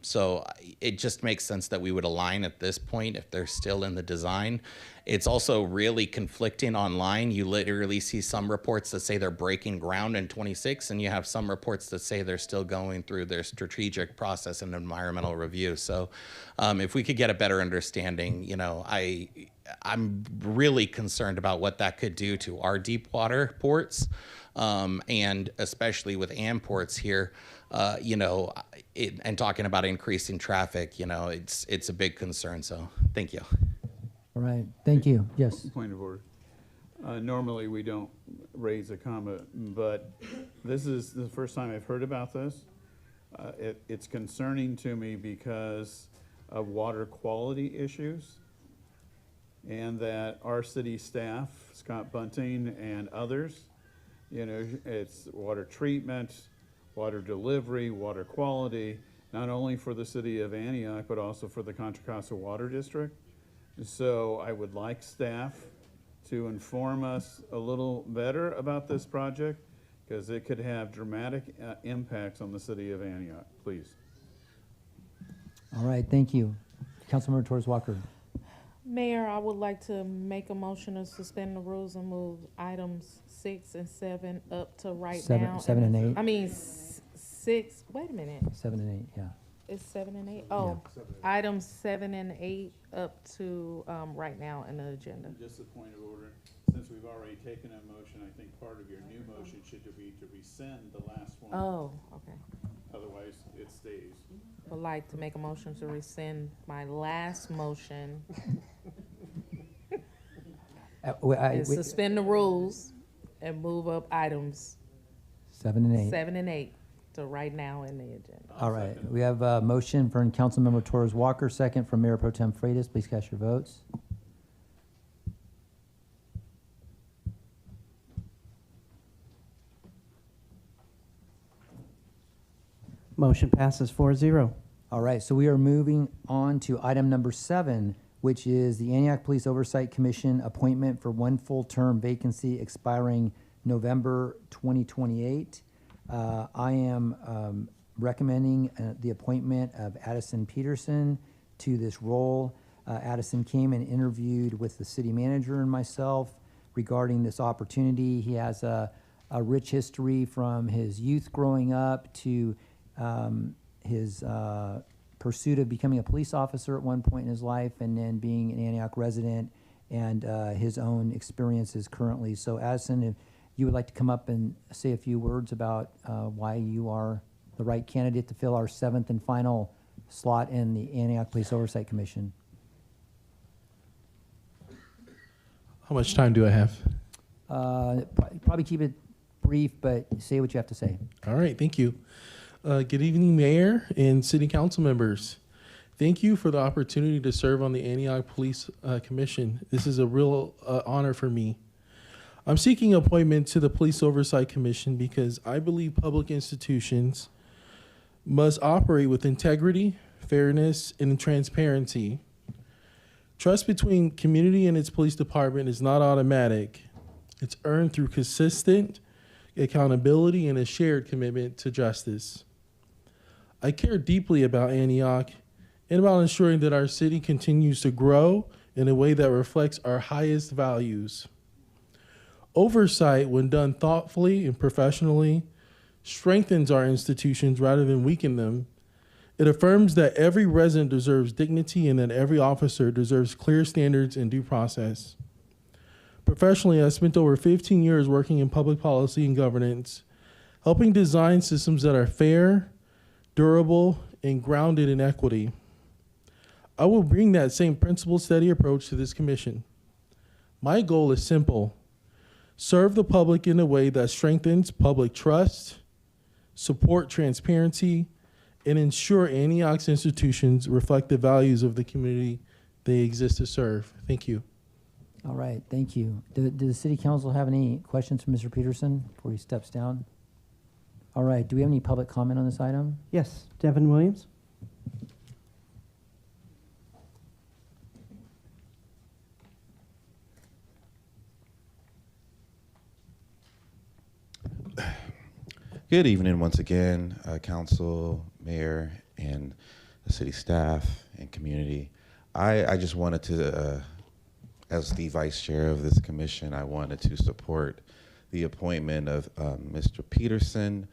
So it just makes sense that we would align at this point if they're still in the design. It's also really conflicting online. You literally see some reports that say they're breaking ground in 26, and you have some reports that say they're still going through their strategic process and environmental review. So if we could get a better understanding, you know, I'm really concerned about what that could do to our deep water ports. And especially with Amports here, you know, and talking about increasing traffic, you know, it's a big concern. So thank you. All right, thank you. Yes. Point of order. Normally we don't raise a comment, but this is the first time I've heard about this. It's concerning to me because of water quality issues, and that our city staff, Scott Bunting and others, you know, it's water treatment, water delivery, water quality, not only for the city of Antioch, but also for the Contra Costa Water District. So I would like staff to inform us a little better about this project, because it could have dramatic impacts on the city of Antioch, please. All right, thank you. Councilmember Torres Walker. Mayor, I would like to make a motion to suspend the rules and move items 6 and 7 up to right now. 7 and 8. I mean, 6, wait a minute. 7 and 8, yeah. It's 7 and 8? Oh, Yeah. items 7 and 8 up to right now in the agenda. Just a point of order, since we've already taken a motion, I think part of your new motion should be to rescind the last one. Oh, okay. Otherwise, it stays. Would like to make a motion to rescind my last motion. And suspend the rules and move up items 7 and 8. 7 and 8 to right now in the agenda. All right, we have a motion from Councilmember Torres Walker, second from Mayor Pro Tem Freitas. Please cast your votes. Motion passes 4-0. All right, so we are moving on to item number 7, which is the Antioch Police Oversight Commission appointment for one full-term vacancy expiring November 2028. I am recommending the appointment of Addison Peterson to this role. Addison came and interviewed with the city manager and myself regarding this opportunity. He has a rich history from his youth growing up to his pursuit of becoming a police officer at one point in his life, and then being an Antioch resident, and his own experiences currently. So Addison, if you would like to come up and say a few words about why you are the right candidate to fill our 7th and final slot in the Antioch Police Oversight Commission. How much time do I have? Probably keep it brief, but say what you have to say. All right, thank you. Good evening, Mayor and City Council members. Thank you for the opportunity to serve on the Antioch Police Commission. This is a real honor for me. I'm seeking appointment to the Police Oversight Commission because I believe public institutions must operate with integrity, fairness, and transparency. Trust between community and its police department is not automatic. It's earned through consistent accountability and a shared commitment to justice. I care deeply about Antioch and about ensuring that our city continues to grow in a way that reflects our highest values. Oversight, when done thoughtfully and professionally, strengthens our institutions rather than weaken them. It affirms that every resident deserves dignity and that every officer deserves clear standards and due process. Professionally, I spent over 15 years working in public policy and governance, helping design systems that are fair, durable, and grounded in equity. I will bring that same principled, steady approach to this commission. My goal is simple: serve the public in a way that strengthens public trust, support transparency, and ensure Antioch's institutions reflect the values of the community they exist to serve. Thank you. All right, thank you. Does the city council have any questions for Mr. Peterson before he steps down? All right, do we have any public comment on this item? Yes, Devin Williams. Good evening once again, council, mayor, and the city staff and community. I just wanted to, as the vice chair of this commission, I wanted to support the appointment of Mr. Peterson.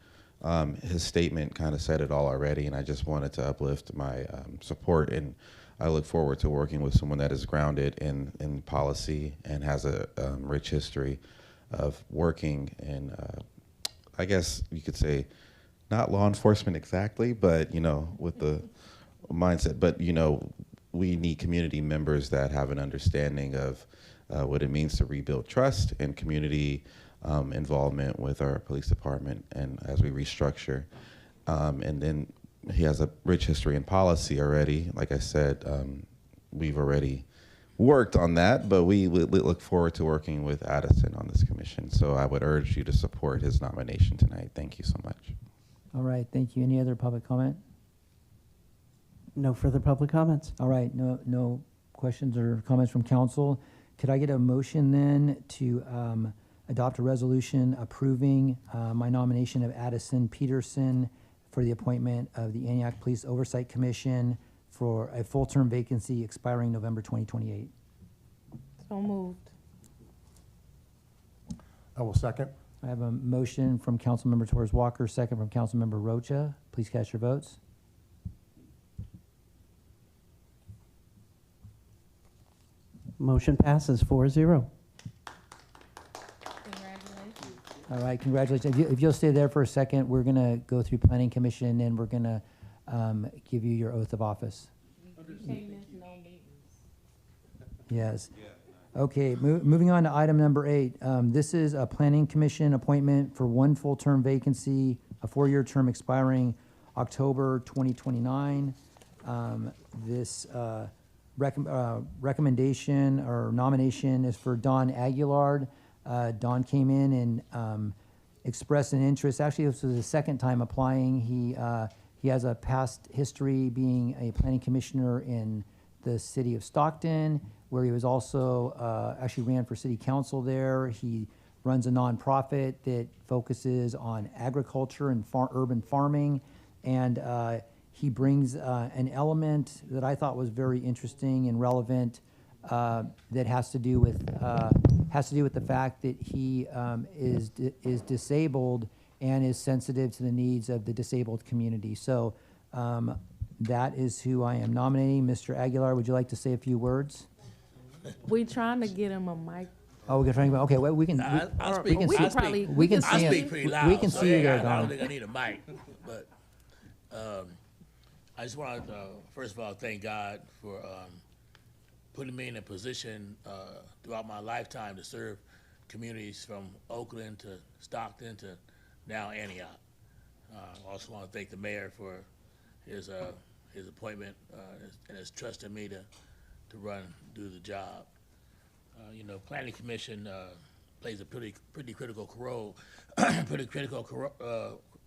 His statement kind of said it all already, and I just wanted to uplift my support, and I look forward to working with someone that is grounded in policy and has a rich history of working in I guess you could say, not law enforcement exactly, but, you know, with the mindset. But, you know, we need community members that have an understanding of what it means to rebuild trust and community involvement with our police department and as we restructure. And then he has a rich history in policy already. Like I said, we've already worked on that, but we look forward to working with Addison on this commission. So I would urge you to support his nomination tonight. Thank you so much. All right, thank you. Any other public comment? No further public comments. All right, no questions or comments from council. Could I get a motion then to adopt a resolution approving my nomination of Addison Peterson for the appointment of the Antioch Police Oversight Commission for a full-term vacancy expiring November 2028? So moved. I will second. I have a motion from Councilmember Torres Walker, second from Councilmember Rocha. Please cast your votes. Motion passes 4-0. All right, congratulations. If you'll stay there for a second, we're going to go through Planning Commission and we're going to give you your oath of office. Yes. Okay, moving on to item number 8. This is a Planning Commission appointment for one full-term vacancy, a 4-year term expiring October 2029. This recommendation or nomination is for Don Aguilar. Don came in and expressed an interest. Actually, this was the second time applying. He has a past history being a planning commissioner in the city of Stockton, where he was also actually ran for city council there. He runs a nonprofit that focuses on agriculture and urban farming, and he brings an element that I thought was very interesting and relevant that has to do with the fact that he is disabled and is sensitive to the needs of the disabled community. So that is who I am nominating. Mr. Aguilar, would you like to say a few words? We trying to get him a mic. Oh, we're trying to, okay, well, we can, I'll we can speak. see, We can see speak pretty loud. We can so see you there, I don't Don. think I need a mic, but I just want to first of all thank God for putting me in a position throughout my lifetime to serve communities from Oakland to Stockton to now Antioch. I also want to thank the mayor for his appointment and his trust in me to do the job. You know, Planning Commission plays a pretty critical role,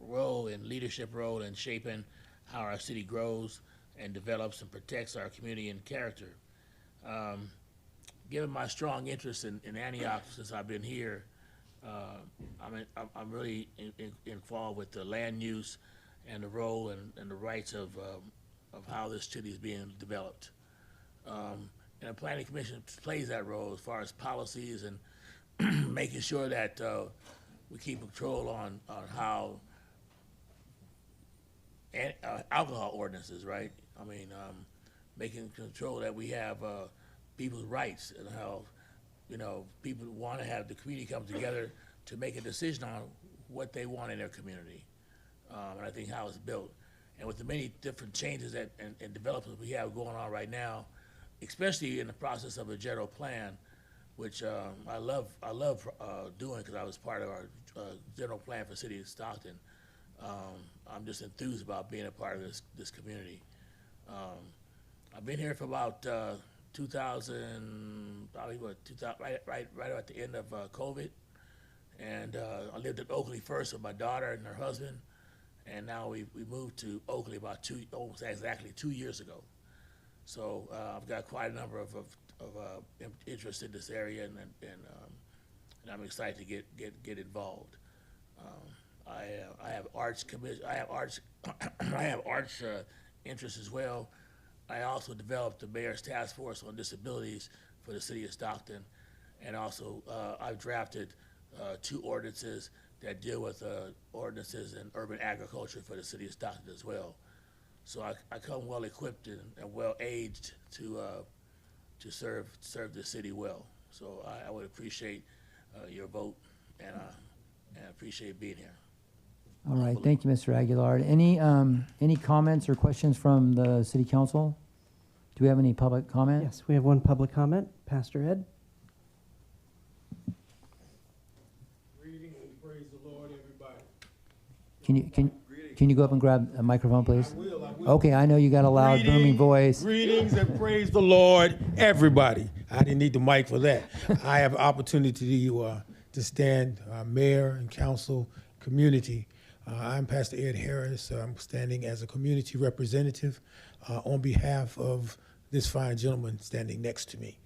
role in leadership role in shaping how our city grows and develops and protects our community and character. Given my strong interest in Antioch since I've been here, I'm really involved with the land use and the role and the rights of how this city is being developed. And the planning commission plays that role as far as policies and making sure that we keep control on how alcohol ordinances, right? I mean, making control that we have people's rights and how, people want to have the community come together to make a decision on what they want in their community. And I think how it's built. And with the many different changes and developments we have going on right now, especially in the process of a general plan, which I love doing because I was part of our general plan for the city of Stockton. I'm just enthused about being a part of this community. I've been here for about 2000, probably what, 2000, right at the end of COVID. And I lived in Oakley first with my daughter and her husband. And now we moved to Oakley about almost exactly 2 years ago. So I've got quite a number of interest in this area, and I'm excited to get involved. I have arts commission. I have arts. I have arts interests as well. I also developed the mayor's task force on disabilities for the city of Stockton, and also I've drafted 2 ordinances that deal with ordinances in urban agriculture for the city of Stockton as well. So I come well equipped and well aged to serve the city well. So I would appreciate your vote, and I appreciate being here. All right, thank you, Mr. Aguilar. Any comments or questions from the city council? Do we have any public comment? Yes, we have one public comment. Pastor Ed? Greetings and praise the Lord, everybody. Can you go up and grab a microphone, please? I will. Okay, I know you got a loud, booming voice. Greetings and praise the Lord, everybody. I didn't need the mic for that. I have opportunity to stand, mayor and council, community. I'm Pastor Ed Harris. I'm standing as a community representative on behalf of this fine gentleman standing next to me.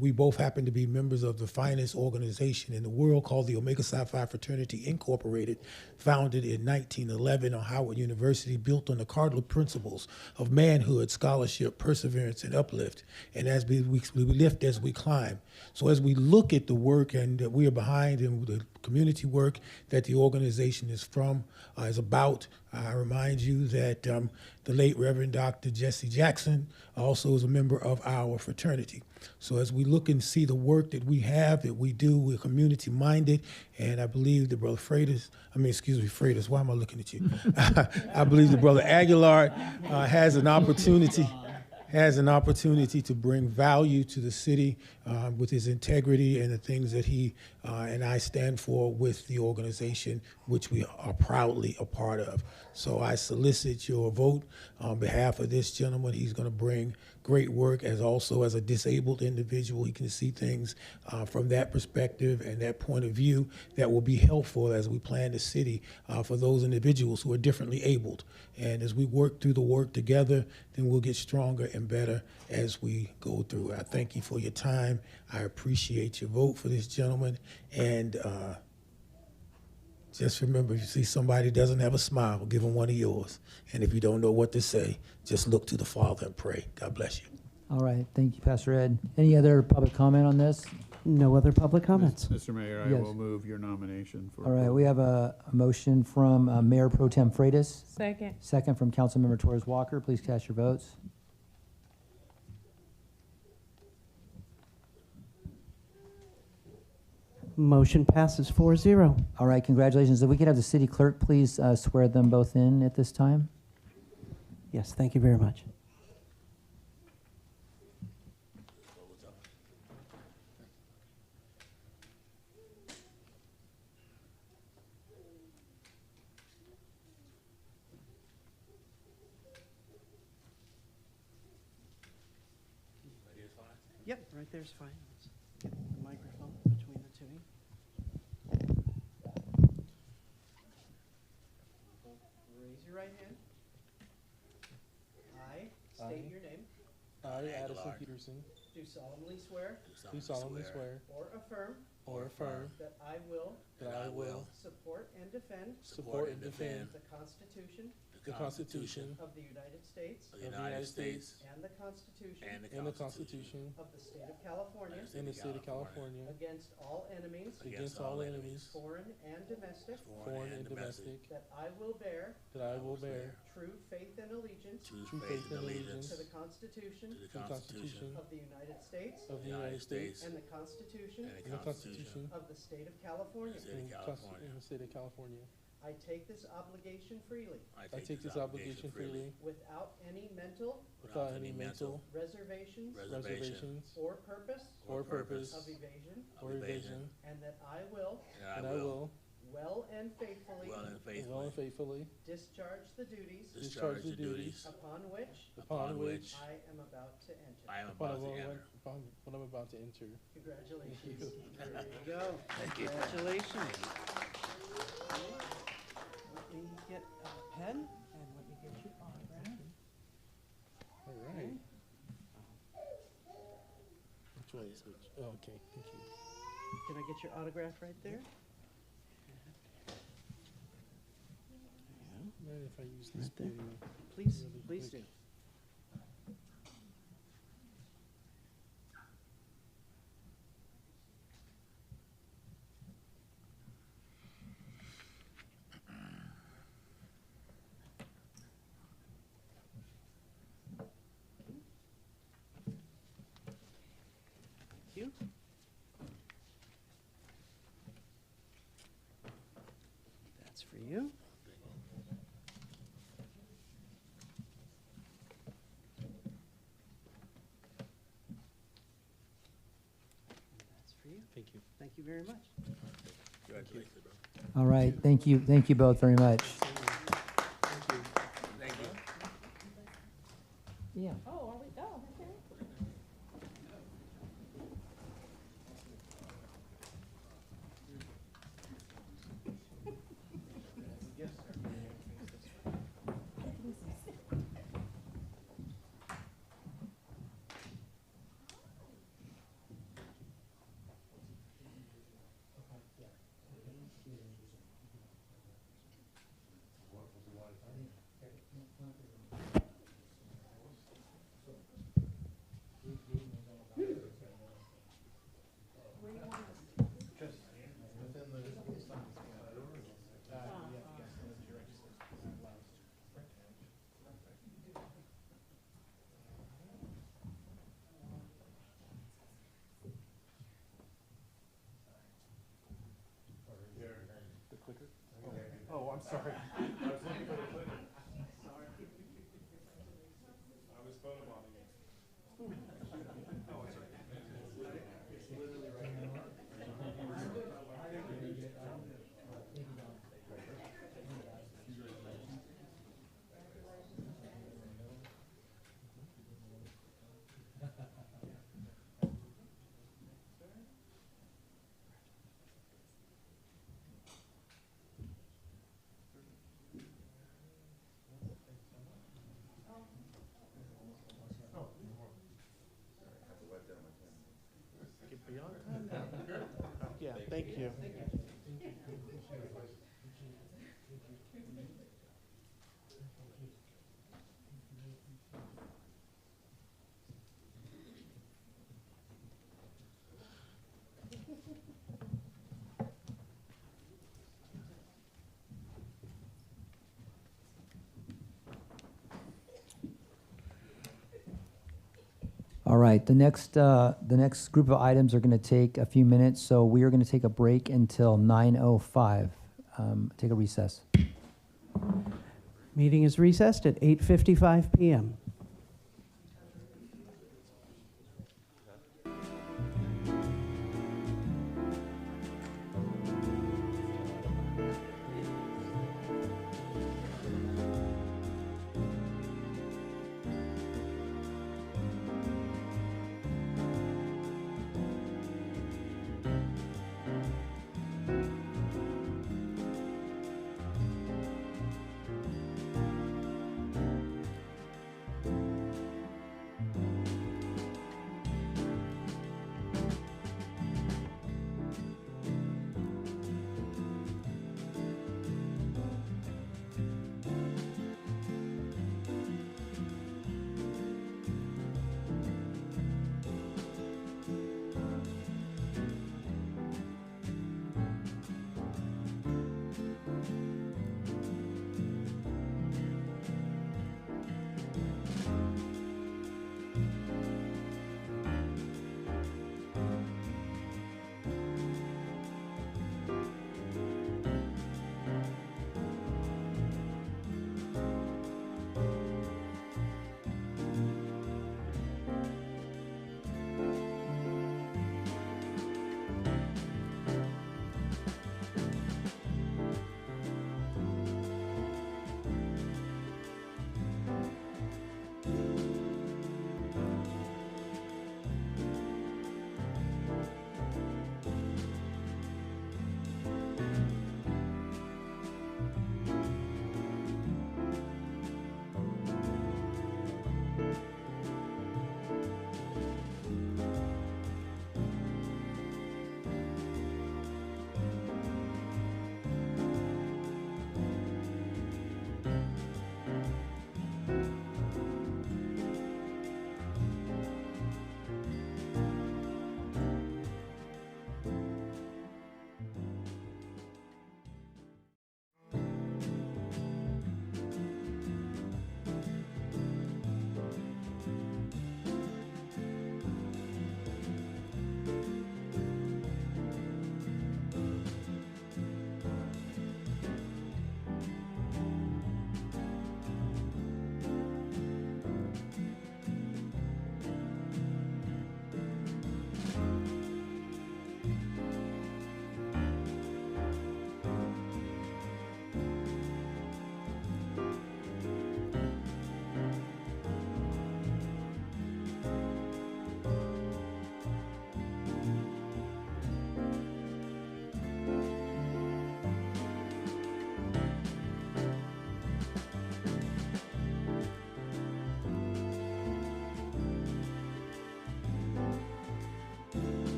We both happen to be members of the finest organization in the world called the Omega Psi Phi Fraternity Incorporated, founded in 1911 on Howard University, built on the cardinal principles of manhood, scholarship, perseverance, and uplift. And as we lift as we climb. So as we look at the work and that we are behind and the community work that the organization is about, I remind you that the late Reverend Dr. Jesse Jackson also is a member of our fraternity. So as we look and see the work that we have, that we do, we're community-minded, and I believe the brother Freitas, why am I looking at you? I believe the brother Aguilar has an opportunity to bring value to the city with his integrity and the things that he and I stand for with the organization, which we are proudly a part of. So I solicit your vote on behalf of this gentleman. He's going to bring great work as a disabled individual. He can see things from that perspective and that point of view that will be helpful as we plan the city for those individuals who are differently abled. And as we work through the work together, then we'll get stronger and better as we go through. I thank you for your time. I appreciate your vote for this gentleman. And just remember, if you see somebody who doesn't have a smile, give them one of yours. And if you don't know what to say, just look to the Father and pray. God bless you. All right, thank you, Pastor Ed. Any other public comment on this? No other public comments. Mr. Mayor, I Yes. will move your nomination for. All right, we have a motion from Mayor Pro Tem Freitas. Second. Second from Councilmember Torres Walker. Please cast your votes. Motion passes 4-0. All right, congratulations. If we could have the city clerk please swear them both in at this time. Yes, thank you very much. Yep, right there's fine. Let's get the microphone between the two. Raise your right hand. I state your name. I, Addison Peterson, Do solemnly swear do solemnly swear or affirm or affirm that I will that I will support and defend support and defend the Constitution the the Constitution of the United States of the United States and the Constitution and and the Constitution of the State of California and the State of California against all enemies, against all enemies, foreign and domestic, foreign and domestic, that I will bear that I will bear true faith and allegiance true faith and allegiance to the Constitution to the Constitution of the United States of the United States and the Constitution and the Constitution of the State of California. and the State of California. I take this obligation freely I take this obligation freely without any mental without any mental reservations reservations or purpose or purpose of evasion, or evasion, and that I will and I will well and faithfully well and faithfully discharge the duties discharge the duties upon which upon which I am about to enter. I am upon about to enter. what I'm about to enter. Congratulations. Thank There you go. Thank you. Congratulations. Let me get a pen and let me get your autograph. All right. Which way is which? Oh, okay, thank you. Can I get your autograph right there? Mind if I use this Right there. pen? Please, really please quick? do. Thank you. That's for you. That's for you. Thank you. Thank you very much. Congratulations, bro. All right, thank you both very much. Thank you. Yeah. Oh, are we, oh, okay. Oh, I'm sorry. I was looking for the clicker. I was photobombing it. Oh, it's okay. It's literally right here. Yeah, thank you. All right, the next group of items are going to take a few minutes, so we are going to take a break until 9:05. Take a recess. Meeting is recessed at 8:55 PM.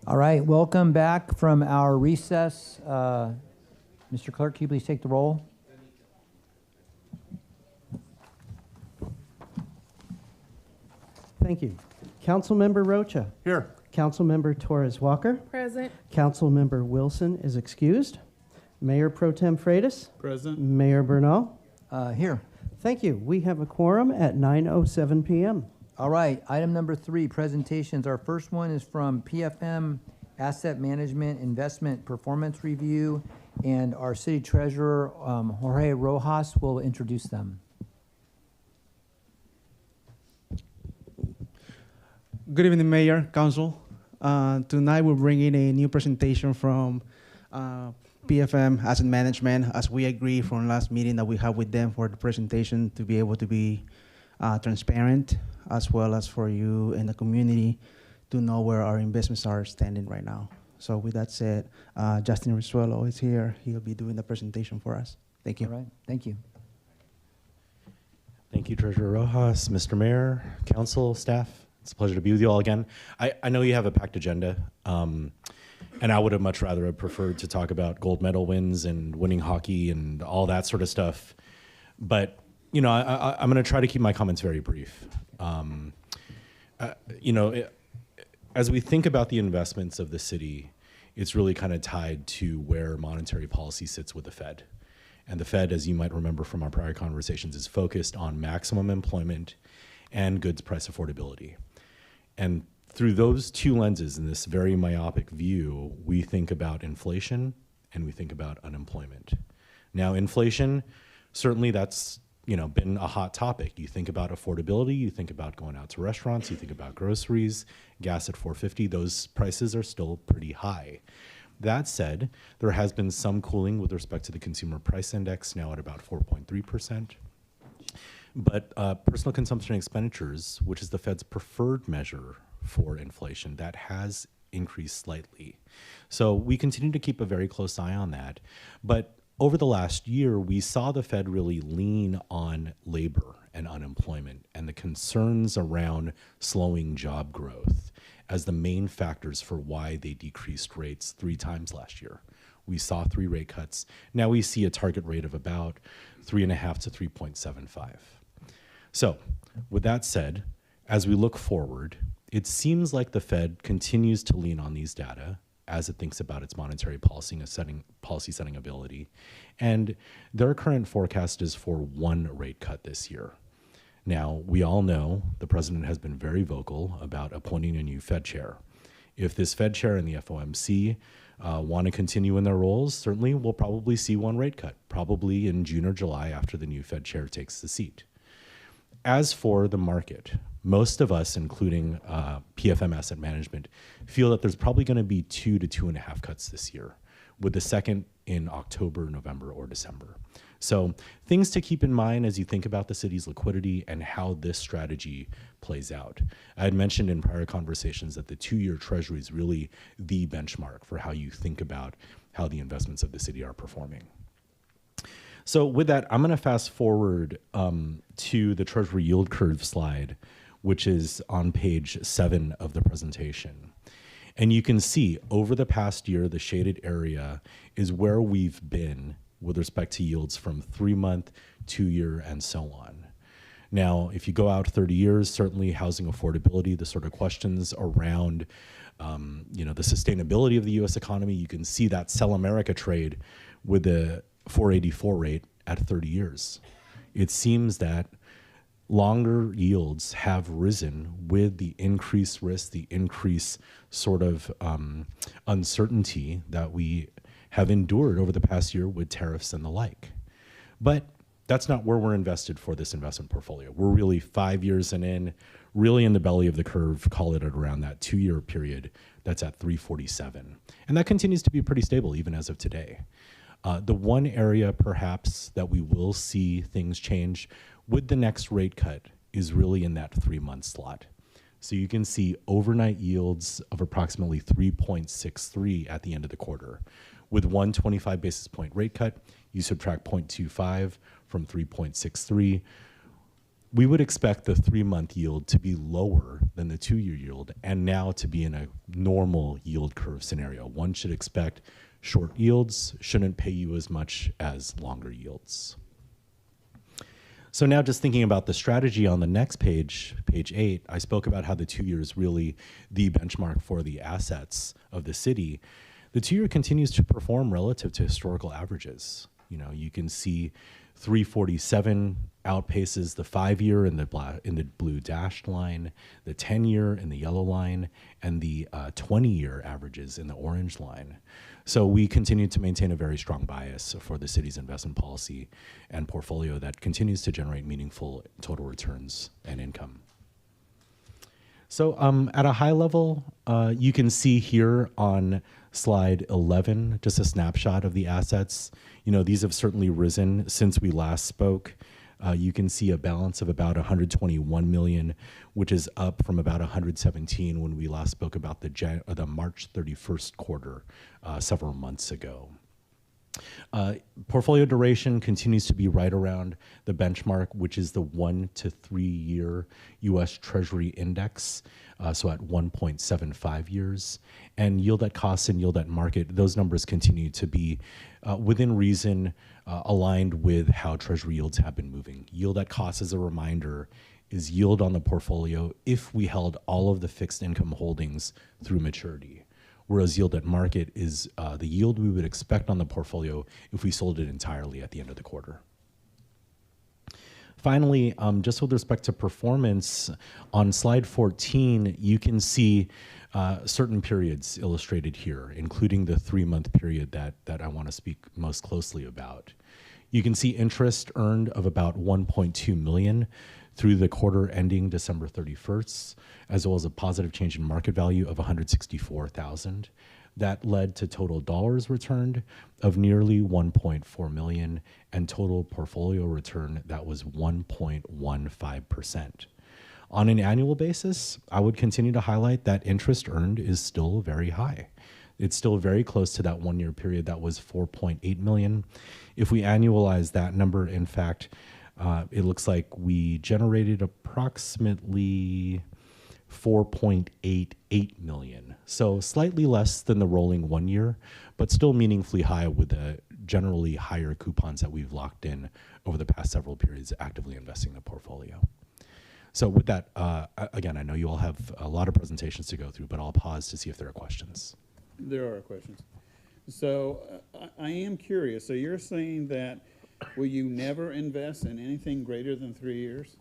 All right, welcome back from our recess. Mr. Clerk, can you please take the roll? Thank you. Councilmember Rocha. Here. Councilmember Torres Walker. Present. Councilmember Wilson is excused. Mayor Pro Tem Freitas. Present. Mayor Bernal. Here. Thank you. We have a quorum at 9:07 p.m. All right, item number 3, presentations. Our first one is from PFM Asset Management Investment Performance Review, and our city treasurer, Jorge Rojas, will introduce them. Good evening, Mayor, Council. Tonight we're bringing a new presentation from PFM Asset Management, as we agreed from last meeting that we had with them for the presentation to be able to be transparent, as well as for you and the community to know where our investments are standing right now. So with that said, Justin Risuelo is here. He'll be doing the presentation for us. Thank you. All right, thank you. Thank you, Treasurer Rojas, Mr. Mayor, Council, staff. It's a pleasure to be with you all again. I know you have a packed agenda, and I would have much rather have preferred to talk about gold medal wins and winning hockey and all that sort of stuff. But, you know, I'm going to try to keep my comments very brief. As we think about the investments of the city, it's really kind of tied to where monetary policy sits with the Fed. And the Fed, as you might remember from our prior conversations, is focused on maximum employment and goods price affordability. And through those two lenses, in this very myopic view, we think about inflation and we think about unemployment. Now, inflation, certainly that's been a hot topic. You think about affordability, you think about going out to restaurants, you think about groceries, gas at $4.50, those prices are still pretty high. That said, there has been some cooling with respect to the consumer price index, now at about 4.3%. But personal consumption expenditures, which is the Fed's preferred measure for inflation, that has increased slightly. So we continue to keep a very close eye on that. But over the last year, we saw the Fed really lean on labor and unemployment and the concerns around slowing job growth as the main factors for why they decreased rates 3 times last year. We saw 3 rate cuts. Now we see a target rate of about 3.5 to 3.75. So with that said, as we look forward, it seems like the Fed continues to lean on these data as it thinks about its monetary policy setting ability. And their current forecast is for 1 rate cut this year. Now, we all know the president has been very vocal about appointing a new Fed chair. If this Fed chair and the FOMC want to continue in their roles, certainly we'll probably see 1 rate cut, probably in June or July after the new Fed chair takes the seat. As for the market, most of us, including PFM Asset Management, feel that there's probably going to be 2 to 2.5 cuts this year, with the second in October, November, or December. So things to keep in mind as you think about the city's liquidity and how this strategy plays out. I had mentioned in prior conversations that the 2-year Treasury is really the benchmark for how you think about how the investments of the city are performing. So with that, I'm going to fast forward to the Treasury yield curve slide, which is on page 7 of the presentation. And you can see over the past year, the shaded area is where we've been with respect to yields from 3-month, 2-year, and so on. Now, if you go out 30 years, certainly housing affordability, the sort of questions around the sustainability of the U.S. economy, you can see that Sell America trade with the 484 rate at 30 years. It seems that longer yields have risen with the increased risk, the increased sort of uncertainty that we have endured over the past year with tariffs and the like. But that's not where we're invested for this investment portfolio. We're really 5 years in, really in the belly of the curve, call it at around that 2-year period that's at 347. And that continues to be pretty stable even as of today. The one area perhaps that we will see things change with the next rate cut is really in that 3-month slot. So you can see overnight yields of approximately 3.63 at the end of the quarter. With 1 25 basis point rate cut, you subtract 0.25 from 3.63. we would expect the 3-month yield to be lower than the 2-year yield and now to be in a normal yield curve scenario. One should expect short yields shouldn't pay you as much as longer yields. So now just thinking about the strategy on the next page, page 8, I spoke about how the 2-year is really the benchmark for the assets of the city. The 2-year continues to perform relative to historical averages. You know, you can see 347 outpaces the 5-year in the blue dashed line, the 10-year in the yellow line, and the 20-year averages in the orange line. So we continue to maintain a very strong bias for the city's investment policy and portfolio that continues to generate meaningful total returns and income. So at a high level, you can see here on slide 11, just a snapshot of the assets. You know, these have certainly risen since we last spoke. You can see a balance of about 121 million, which is up from about 117 when we last spoke about the March 31st quarter several months ago. Portfolio duration continues to be right around the benchmark, which is the 1 to 3 year U.S. Treasury index, so at 1.75 years. And yield at cost and yield at market, those numbers continue to be within reason, aligned with how Treasury yields have been moving. Yield at cost, as a reminder, is yield on the portfolio if we held all of the fixed income holdings through maturity. Whereas yield at market is the yield we would expect on the portfolio if we sold it entirely at the end of the quarter. Finally, just with respect to performance, on slide 14, you can see certain periods illustrated here, including the 3-month period that I want to speak most closely about. You can see interest earned of about 1.2 million through the quarter ending December 31st, as well as a positive change in market value of 164,000. That led to total dollars returned of nearly 1.4 million and total portfolio return that was 1.15%. On an annual basis, I would continue to highlight that interest earned is still very high. It's still very close to that 1-year period that was 4.8 million. If we annualize that number, in fact, it looks like we generated approximately 4.88 million. So slightly less than the rolling 1 year, but still meaningfully high with the generally higher coupons that we've locked in over the past several periods actively investing in the portfolio. So with that, again, I know you all have a lot of presentations to go through, but I'll pause to see if there are questions. There are questions. So I am curious. So you're saying that will you never invest in anything greater than 3 years?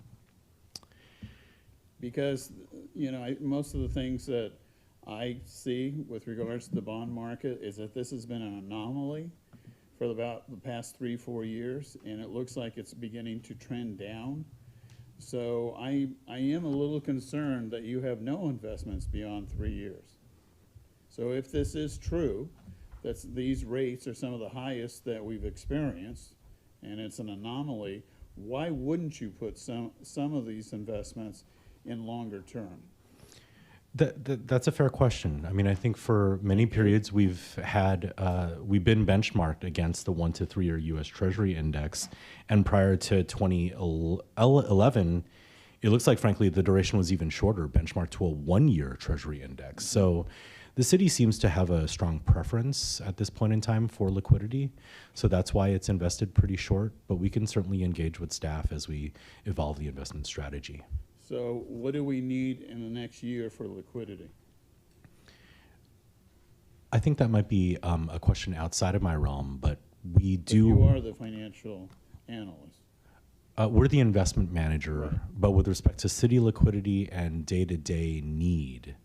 Because, you know, most of the things that I see with regards to the bond market is that this has been an anomaly for about the past 3-4 years, and it looks like it's beginning to trend down. So I am a little concerned that you have no investments beyond 3 years. So if this is true, that these rates are some of the highest that we've experienced, and it's an anomaly, why wouldn't you put some of these investments in longer term? That's a fair question. I mean, I think for many periods we've been benchmarked against the 1 to 3 year U.S. Treasury index, and prior to 2011, it looks like, frankly, the duration was even shorter, benchmarked to a 1-year Treasury index. So the city seems to have a strong preference at this point in time for liquidity, so that's why it's invested pretty short, but we can certainly engage with staff as we evolve the investment strategy. So what do we need in the next year for liquidity? I think that might be a question outside of my realm, but we do. But you are the financial analyst. We're the investment manager, right. But with respect to city liquidity and day-to-day need,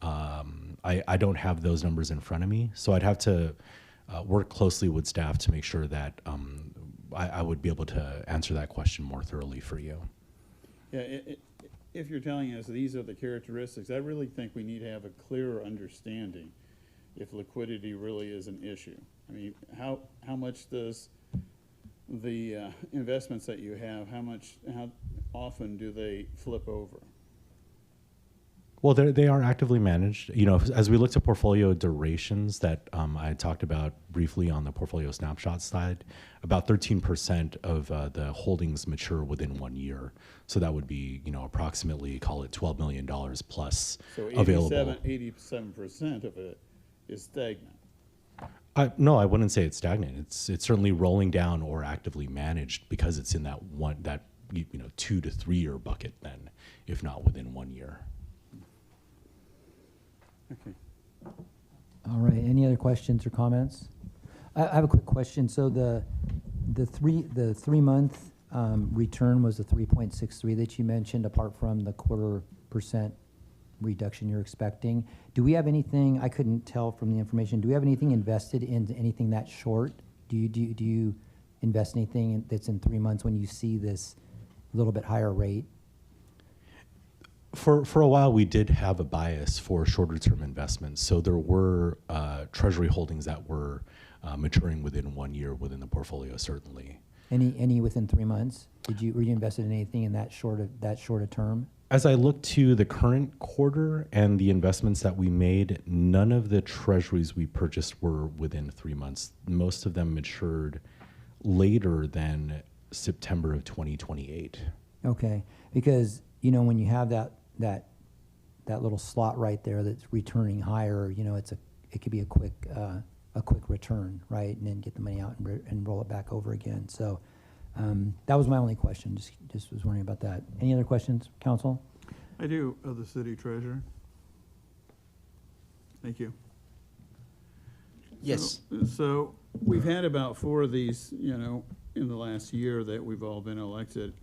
I don't have those numbers in front of me, so I'd have to work closely with staff to make sure that I would be able to answer that question more thoroughly for you. Yeah, if you're telling us these are the characteristics, I really think we need to have a clearer understanding if liquidity really is an issue. I mean, how much does the investments that you have, how often do they flip over? Well, they are actively managed. You know, as we look to portfolio durations that I talked about briefly on the portfolio snapshot side, about 13% of the holdings mature within 1 year. So that would be, you know, approximately, call it $12 million plus available. 87% of it is stagnant. No, I wouldn't say it's stagnant. It's certainly rolling down or actively managed because it's in that 2 to 3 year bucket then, if not within 1 year. Okay. All right, any other questions or comments? I have a quick question. So the 3 month return was the 3.63 that you mentioned, apart from the 0.25% reduction you're expecting. Do we have anything, I couldn't tell from the information, do we have anything invested in anything that short? Do you invest anything that's in 3 months when you see this little bit higher rate? For a while, we did have a bias for shorter term investments. So there were treasury holdings that were maturing within 1 year within the portfolio, certainly. Any within 3 months? Were you invested in anything in that short a term? As I look to the current quarter and the investments that we made, none of the treasuries we purchased were within 3 months. Most of them matured later than September of 2028. Okay, because you know when you have that little slot right there that's returning higher, you know it could be a quick return, right, and then get the money out and roll it back over again. So that was my only question. Just was wondering about that. Any other questions, council? I do, of the city treasurer. Thank you. Yes. So we've had about 4 of these, you know, in the last year that we've all been elected.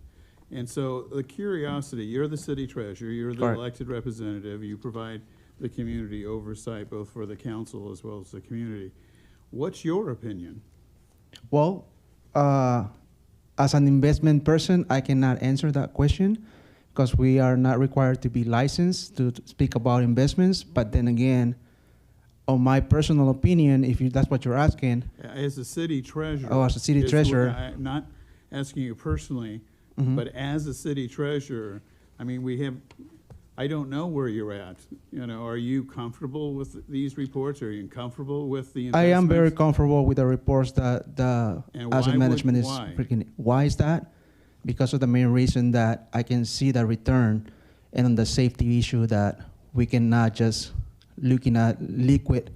And so the curiosity, you're the city treasurer, you're the Correct. elected representative, you provide the community oversight both for the council as well as the community. What's your opinion? Well, as an investment person, I cannot answer that question because we are not required to be licensed to speak about investments. But then again, on my personal opinion, that's what you're asking. As a city treasurer. Oh, as a city treasurer. I'm not asking you personally, Mhm. but as a city treasurer, I mean, I don't know where you're at. You know, are you comfortable with these reports? Are you comfortable with the I investments? am very comfortable with the reports that the And asset why management is why? freaking. Why is that? Because of the main reason that I can see the return and on the safety issue that we cannot just looking at liquid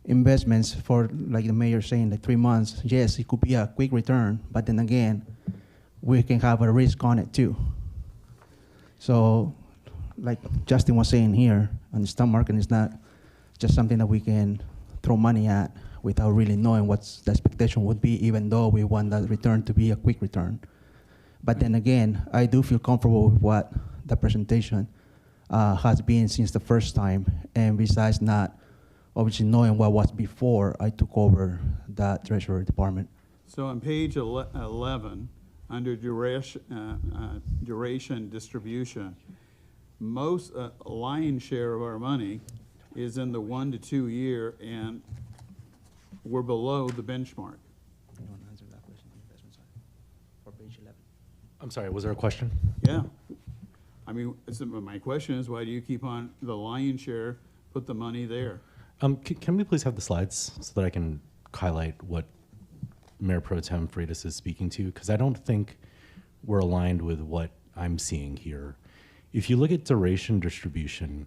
investments for, like the mayor saying, like 3 months. Yes, it could be a quick return, but then again, we can have a risk on it too. So, like Justin was saying here, on the stock market is not just something that we can throw money at without really knowing what the expectation would be, even though we want that return to be a quick return. But then again, I do feel comfortable with what the presentation has been since the first time, and besides not obviously knowing what was before I took over that treasury department. So on page 11, under duration distribution, most lion's share of our money is in the 1 to 2 year, and we're below the benchmark. You want to answer that question on the investment side for page 11? I'm sorry, was there a question? Yeah. I mean, my question is, why do you keep on the lion's share, put the money there? Can we please have the slides so that I can highlight what Mayor Pro Tem Freitas is speaking to? Because I don't think we're aligned with what I'm seeing here. If you look at duration distribution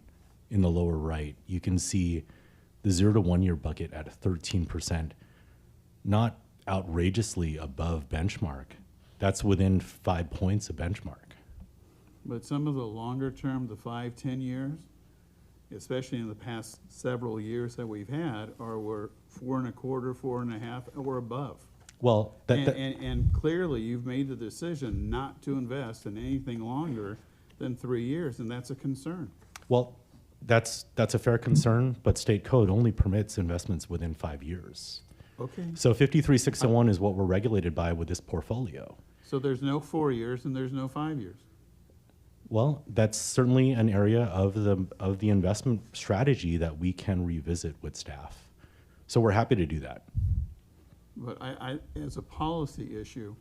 in the lower right, you can see the 0 to 1 year bucket at 13%, not outrageously above benchmark. That's within 5 points of benchmark. But some of the longer term, the 5, 10 years, especially in the past several years that we've had, we're 4.25, 4.5, or above. Well, and clearly you've made the decision not to invest in anything longer than 3 years, and that's a concern. Well, that's a fair concern, but state code only permits investments within 5 years. Okay. So 53601 is what we're regulated by with this portfolio. So there's no 4 years and there's no 5 years. Well, that's certainly an area of the investment strategy that we can revisit with staff. So we're happy to do that. But I as a policy issue,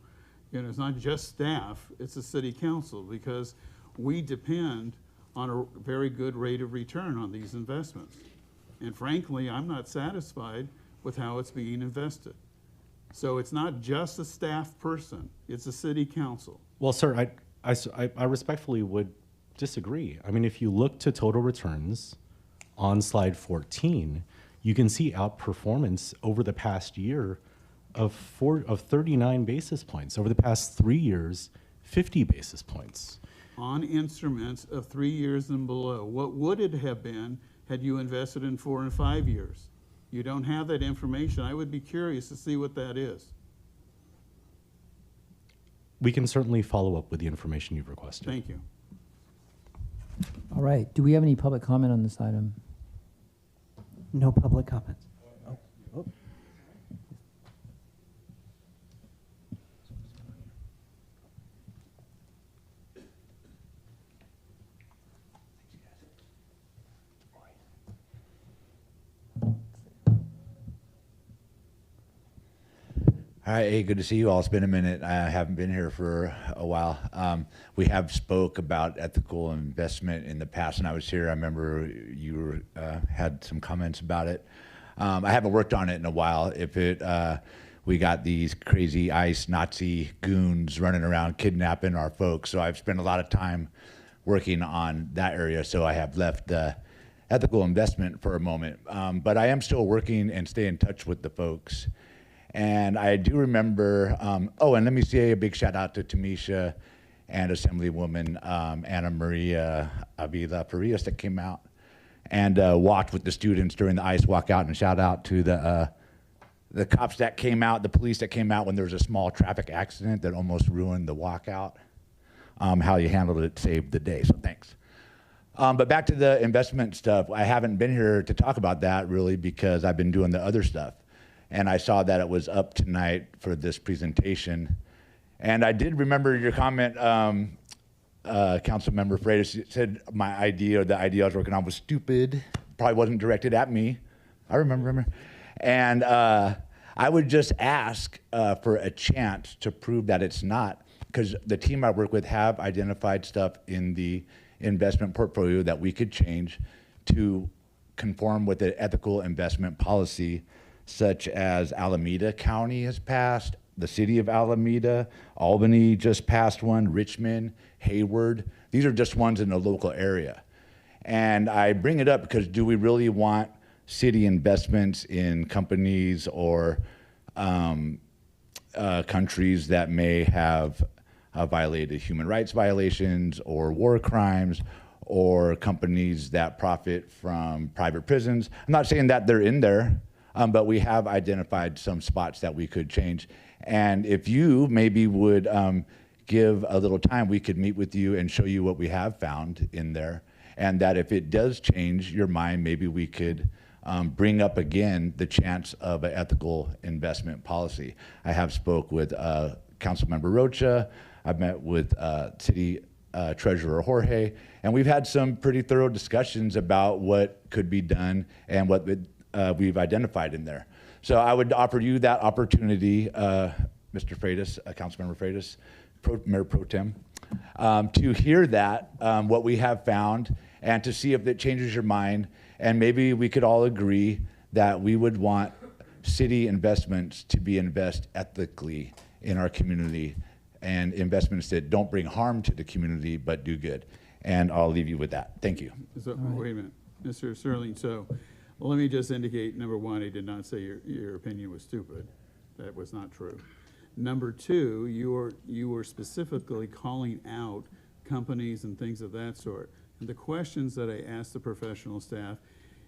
you know, it's not just staff, it's the city council, because we depend on a very good rate of return on these investments. And frankly, I'm not satisfied with how it's being invested. So it's not just a staff person, it's a city council. Well, sir, I respectfully would disagree. I mean, if you look to total returns on slide 14, you can see outperformance over the past year of 39 basis points. Over the past 3 years, 50 basis points. On instruments of 3 years and below. What would it have been had you invested in 4 and 5 years? You don't have that information. I would be curious to see what that is. We can certainly follow up with the information you've requested. Thank you. All right. Do we have any public comment on this item? No public comments. Hi, hey, good to see you all. It's been a minute. I haven't been here for a while. We have spoke about ethical investment in the past, and I was here. I remember you had some comments about it. I haven't worked on it in a while. We got these crazy ICE Nazi goons running around kidnapping our folks, so I've spent a lot of time working on that area, so I have left the ethical investment for a moment. But I am still working and stay in touch with the folks. And I do remember, and let me say a big shout out to Tamisha and Assemblywoman Anna Maria Avila Farias that came out and walked with the students during the ICE walkout, and shout out to the cops that came out, the police that came out when there was a small traffic accident that almost ruined the walkout. How you handled it saved the day, so thanks. But back to the investment stuff, I haven't been here to talk about that really because I've been doing the other stuff. And I saw that it was up tonight for this presentation. And I did remember your comment, Councilmember Freitas said my idea, or the idea I was working on was stupid. Probably wasn't directed at me. I remember. And I would just ask for a chance to prove that it's not, because the team I work with have identified stuff in the investment portfolio that we could change to conform with the ethical investment policy, such as Alameda County has passed, the city of Alameda, Albany just passed one, Richmond, Hayward. These are just ones in the local area. And I bring it up because do we really want city investments in companies or countries that may have violated human rights violations or war crimes, or companies that profit from private prisons? I'm not saying that they're in there, but we have identified some spots that we could change. And if you maybe would give a little time, we could meet with you and show you what we have found in there. And that if it does change your mind, maybe we could bring up again the chance of an ethical investment policy. I have spoke with Councilmember Rocha. I've met with City Treasurer Jorge, and we've had some pretty thorough discussions about what could be done and what we've identified in there. So I would offer you that opportunity, Mr. Freitas, Councilmember Freitas, Mayor Pro Tem, to hear that, what we have found, and to see if it changes your mind. And maybe we could all agree that we would want city investments to be invest ethically in our community, and investments that don't bring harm to the community but do good. And I'll leave you with that. Thank you. So, wait a minute, Mr. Sterling. So let me just indicate, number one, I did not say your opinion was stupid. That was not true. Number two, you were specifically calling out companies and things of that sort. And the questions that I asked the professional staff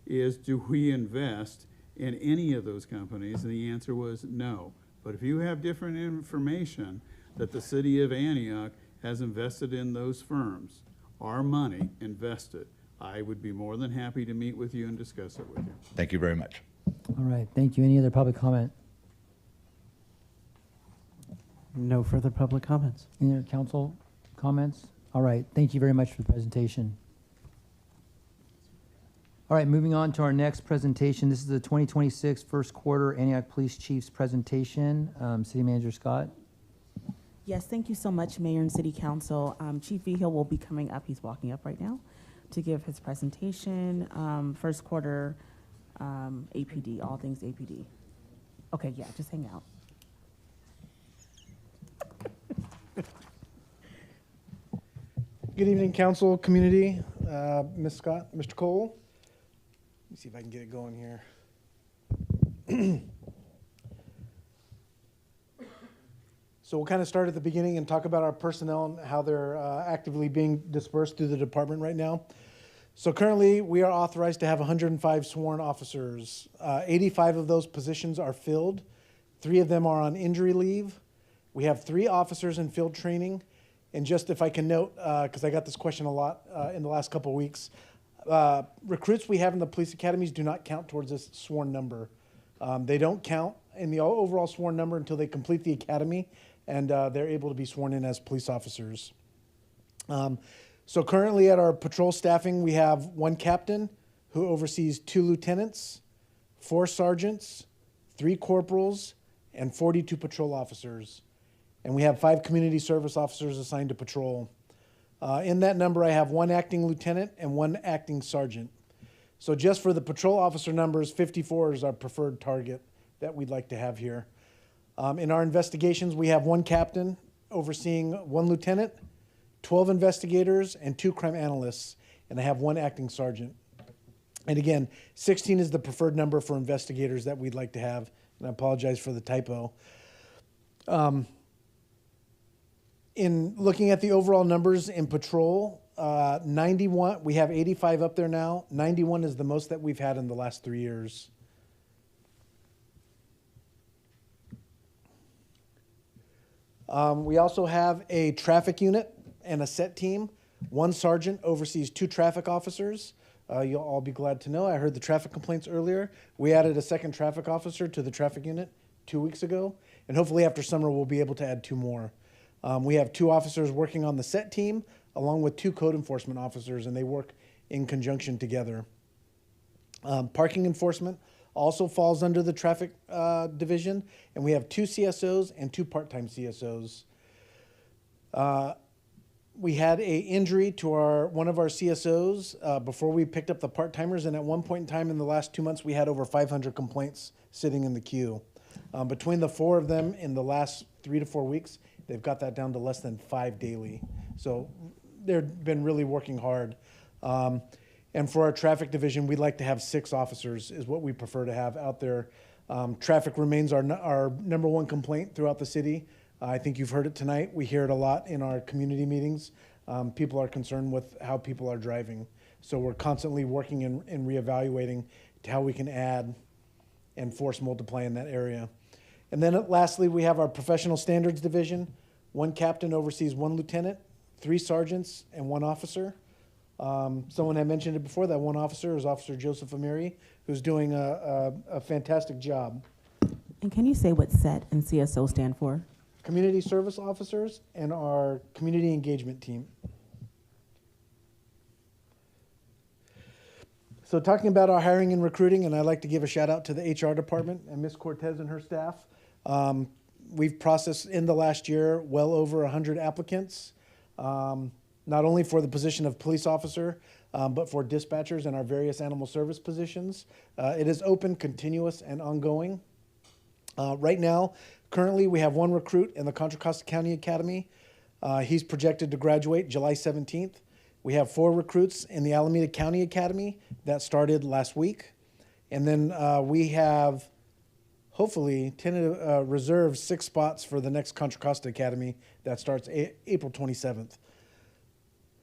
is, do we invest in any of those companies? And the answer was no. But if you have different information that the city of Antioch has invested in those firms, our money invested, I would be more than happy to meet with you and discuss it with you. Thank you very much. All right, thank you. Any other public comment? No further public comments. Any other council comments? All right, thank you very much for the presentation. All right, moving on to our next presentation. This is the 2026 first quarter Antioch Police Chief's presentation. City Manager Scott. Yes, thank you so much, Mayor and City Council. Chief Vigil will be coming up. He's walking up right now. to give his presentation, first quarter APD, all things APD. Okay, yeah, just hang out. Good evening, council, community, Ms. Scott, Mr. Cole. Let me see if I can get it going here. So we'll kind of start at the beginning and talk about our personnel and how they're actively being dispersed through the department right now. So currently, we are authorized to have 105 sworn officers. 85 of those positions are filled. 3 of them are on injury leave. We have 3 officers in field training. And just if I can note, because I got this question a lot in the last couple of weeks, recruits we have in the police academies do not count towards this sworn number. They don't count in the overall sworn number until they complete the academy, and they're able to be sworn in as police officers. So currently at our patrol staffing, we have 1 captain who oversees 2 lieutenants, 4 sergeants, 3 corporals, and 42 patrol officers. And we have 5 community service officers assigned to patrol. In that number, I have 1 acting lieutenant and 1 acting sergeant. So just for the patrol officer numbers, 54 is our preferred target that we'd like to have here. In our investigations, we have 1 captain overseeing 1 lieutenant, 12 investigators, and 2 crime analysts, and I have 1 acting sergeant. And again, 16 is the preferred number for investigators that we'd like to have, and I apologize for the typo. In looking at the overall numbers in patrol, 91, we have 85 up there now. 91 is the most that we've had in the last 3 years. We also have a traffic unit and a set team. 1 sergeant oversees 2 traffic officers. You'll all be glad to know, I heard the traffic complaints earlier. We added a 2nd traffic officer to the traffic unit 2 weeks ago, and hopefully after summer we'll be able to add 2 more. We have 2 officers working on the set team, along with 2 code enforcement officers, and they work in conjunction together. Parking enforcement also falls under the traffic division, and we have 2 CSOs and 2 part-time CSOs. We had an injury to one of our CSOs before we picked up the part-timers, and at one point in time in the last 2 months, we had over 500 complaints sitting in the queue. Between the 4 of them in the last 3 to 4 weeks, they've got that down to less than 5 daily. So they've been really working hard. And for our traffic division, we'd like to have 6 officers is what we prefer to have out there. Traffic remains our number 1 complaint throughout the city. I think you've heard it tonight. We hear it a lot in our community meetings. People are concerned with how people are driving. So we're constantly working and reevaluating to how we can add and force multiply in that area. And then lastly, we have our professional standards division. 1 captain oversees 1 lieutenant, 3 sergeants, and 1 officer. Someone had mentioned it before, that 1 officer is Officer Joseph Amiri, who's doing a fantastic job. And can you say what SET and CSO stand for? Community service officers and our community engagement team. So talking about our hiring and recruiting, and I'd like to give a shout out to the HR department and Ms. Cortez and her staff. We've processed in the last year well over 100 applicants, not only for the position of police officer, but for dispatchers and our various animal service positions. It is open, continuous, and ongoing. Right now, currently we have 1 recruit in the Contra Costa County Academy. He's projected to graduate July 17th. We have 4 recruits in the Alameda County Academy that started last week. And then we have hopefully reserved 6 spots for the next Contra Costa Academy that starts April 27th.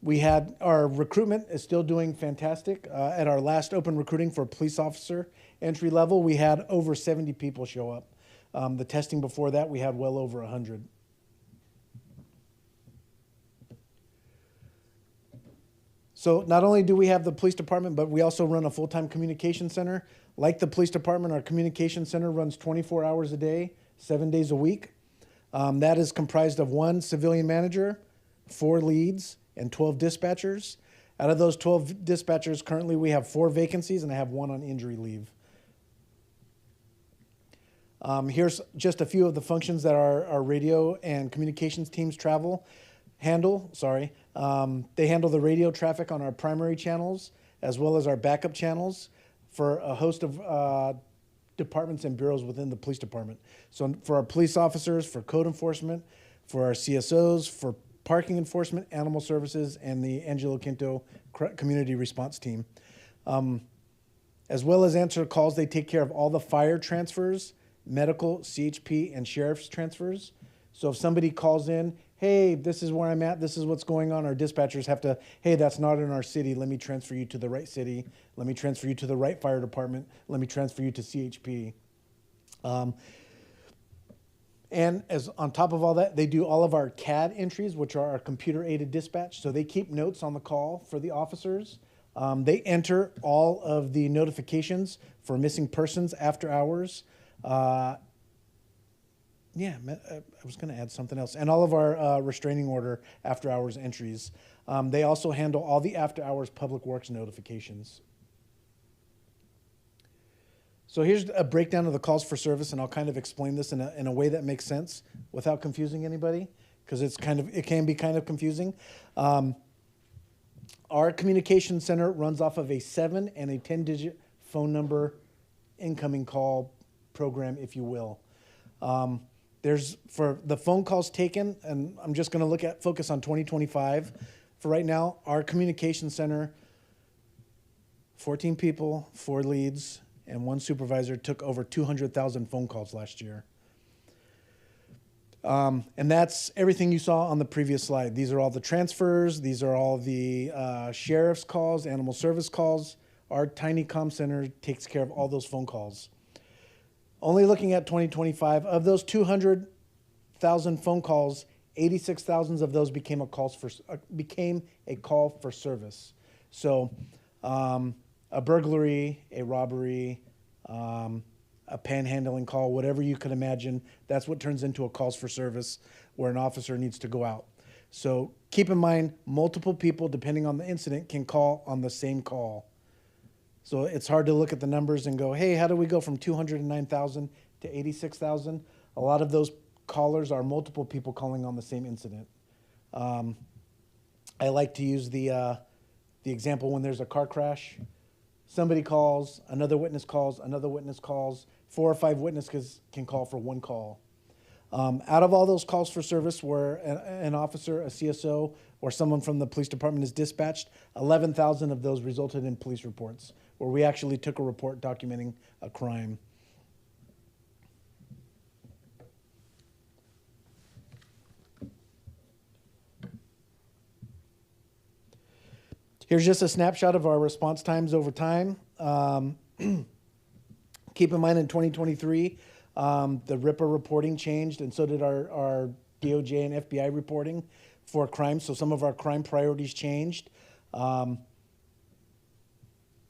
We had our recruitment is still doing fantastic. At our last open recruiting for police officer entry level, we had over 70 people show up. The testing before that, we had well over 100. So not only do we have the police department, but we also run a full-time communication center. Like the police department, our communication center runs 24 hours a day, 7 days a week. That is comprised of 1 civilian manager, 4 leads, and 12 dispatchers. Out of those 12 dispatchers, currently we have 4 vacancies, and I have 1 on injury leave. Here's just a few of the functions that our radio and communications teams travel. They handle the radio traffic on our primary channels as well as our backup channels for a host of departments and bureaus within the police department. So for our police officers, for code enforcement, for our CSOs, for parking enforcement, animal services, and the Angelo Quinto community response team. As well as answer calls, they take care of all the fire transfers, medical, CHP, and sheriff's transfers. So if somebody calls in, hey, this is where I'm at, this is what's going on, our dispatchers have to, hey, that's not in our city, let me transfer you to the right city, let me transfer you to the right fire department, let me transfer you to CHP. And as on top of all that, they do all of our CAD entries, which are our computer-aided dispatch. So they keep notes on the call for the officers. They enter all of the notifications for missing persons after hours. I was going to add something else. And all of our restraining order after hours entries. They also handle all the after hours public works notifications. So here's a breakdown of the calls for service, and I'll kind of explain this in a way that makes sense without confusing anybody, because it can be kind of confusing. Our communication center runs off of a 7 and a 10-digit phone number incoming call program, if you will. There's for the phone calls taken, and I'm just going to focus on 2025. For right now, our communication center, 14 people, 4 leads, and 1 supervisor took over 200,000 phone calls last year. And that's everything you saw on the previous slide. These are all the transfers. These are all the sheriff's calls, animal service calls. Our tiny comm center takes care of all those phone calls. Only looking at 2025, of those 200,000 phone calls, 86,000 of those became a call for service. So a burglary, a robbery, a panhandling call, whatever you can imagine, that's what turns into a calls for service where an officer needs to go out. So keep in mind, multiple people, depending on the incident, can call on the same call. So it's hard to look at the numbers and go, hey, how do we go from 209,000 to 86,000? A lot of those callers are multiple people calling on the same incident. I like to use the example when there's a car crash. Somebody calls, another witness calls, another witness calls. 4 or 5 witnesses can call for 1 call. Out of all those calls for service where an officer, a CSO, or someone from the police department is dispatched, 11,000 of those resulted in police reports, where we actually took a report documenting a crime. Here's just a snapshot of our response times over time. Keep in mind in 2023, the RIPA reporting changed, and so did our DOJ and FBI reporting for crime. So some of our crime priorities changed.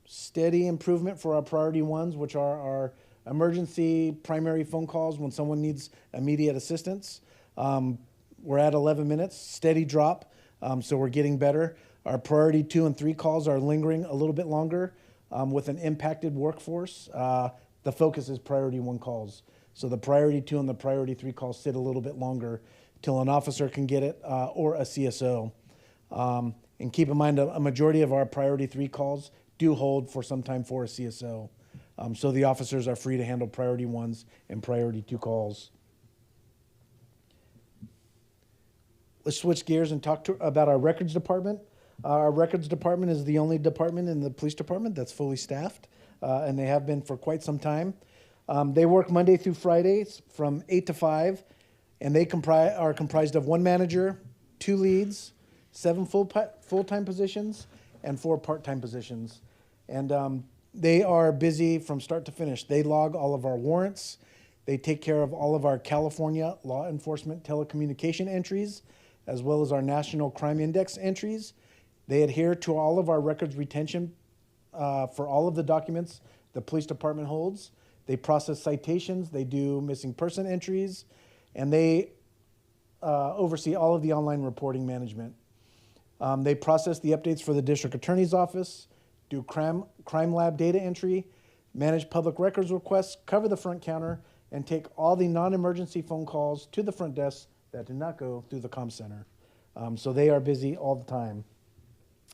Steady improvement for our priority ones, which are our emergency primary phone calls when someone needs immediate assistance. We're at 11 minutes, steady drop, so we're getting better. Our priority 2 and 3 calls are lingering a little bit longer with an impacted workforce. The focus is priority 1 calls. So the priority 2 and the priority 3 calls sit a little bit longer till an officer can get it or a CSO. And keep in mind, a majority of our priority 3 calls do hold for some time for a CSO. So the officers are free to handle priority 1s and priority 2 calls. Let's switch gears and talk about our records department. Our records department is the only department in the police department that's fully staffed, and they have been for quite some time. They work Monday through Fridays from 8 to 5, and they are comprised of 1 manager, 2 leads, 7 full-time positions, and 4 part-time positions. And they are busy from start to finish. They log all of our warrants. They take care of all of our California law enforcement telecommunication entries, as well as our National Crime Index entries. They adhere to all of our records retention for all of the documents the police department holds. They process citations, they do missing person entries, and they oversee all of the online reporting management. They process the updates for the district attorney's office, do crime lab data entry, manage public records requests, cover the front counter, and take all the non-emergency phone calls to the front desk that do not go through the comm center. So they are busy all the time.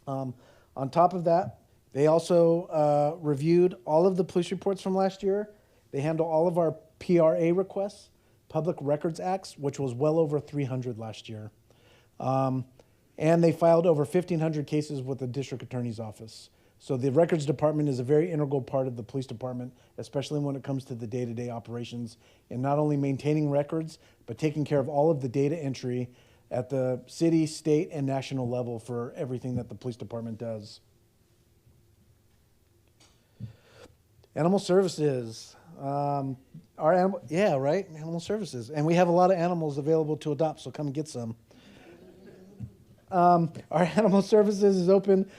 On top of that, they also reviewed all of the police reports from last year. They handle all of our PRA requests, Public Records Acts, which was well over 300 last year. And they filed over 1,500 cases with the district attorney's office. So the records department is a very integral part of the police department, especially when it comes to the day-to-day operations and not only maintaining records, but taking care of all of the data entry at the city, state, and national level for everything that the police department does. Animal services. Animal services. And we have a lot of animals available to adopt, so come and get some. Our animal services is open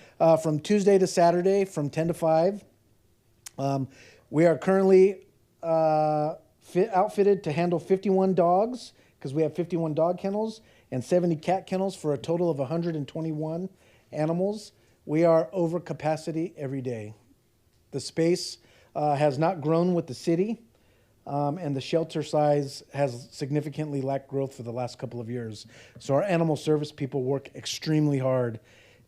from Tuesday to Saturday from 10 to 5. We are currently outfitted to handle 51 dogs because we have 51 dog kennels and 70 cat kennels for a total of 121 animals. We are over capacity every day. The space has not grown with the city, and the shelter size has significantly lacked growth for the last couple of years. So our animal service people work extremely hard.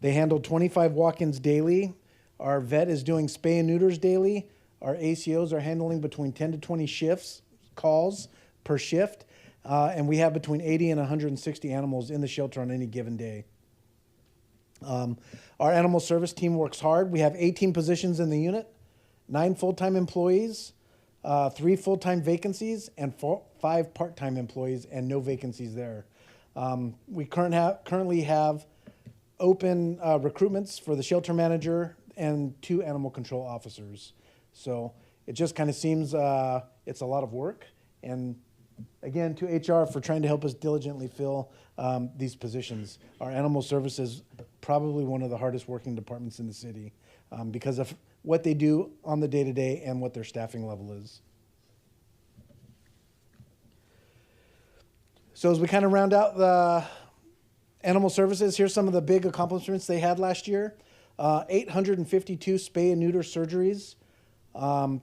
They handle 25 walk-ins daily. Our vet is doing spay and neuters daily. Our ACOs are handling between 10 to 20 calls per shift. And we have between 80 and 160 animals in the shelter on any given day. Our animal service team works hard. We have 18 positions in the unit, 9 full-time employees, 3 full-time vacancies, and 5 part-time employees, and no vacancies there. We currently have open recruitments for the shelter manager and 2 animal control officers. So it just kind of seems it's a lot of work. And again, to HR for trying to help us diligently fill these positions. Our animal service is probably one of the hardest working departments in the city because of what they do on the day-to-day and what their staffing level is. So as we kind of round out the animal services, here's some of the big accomplishments they had last year. 852 spay and neuter surgeries.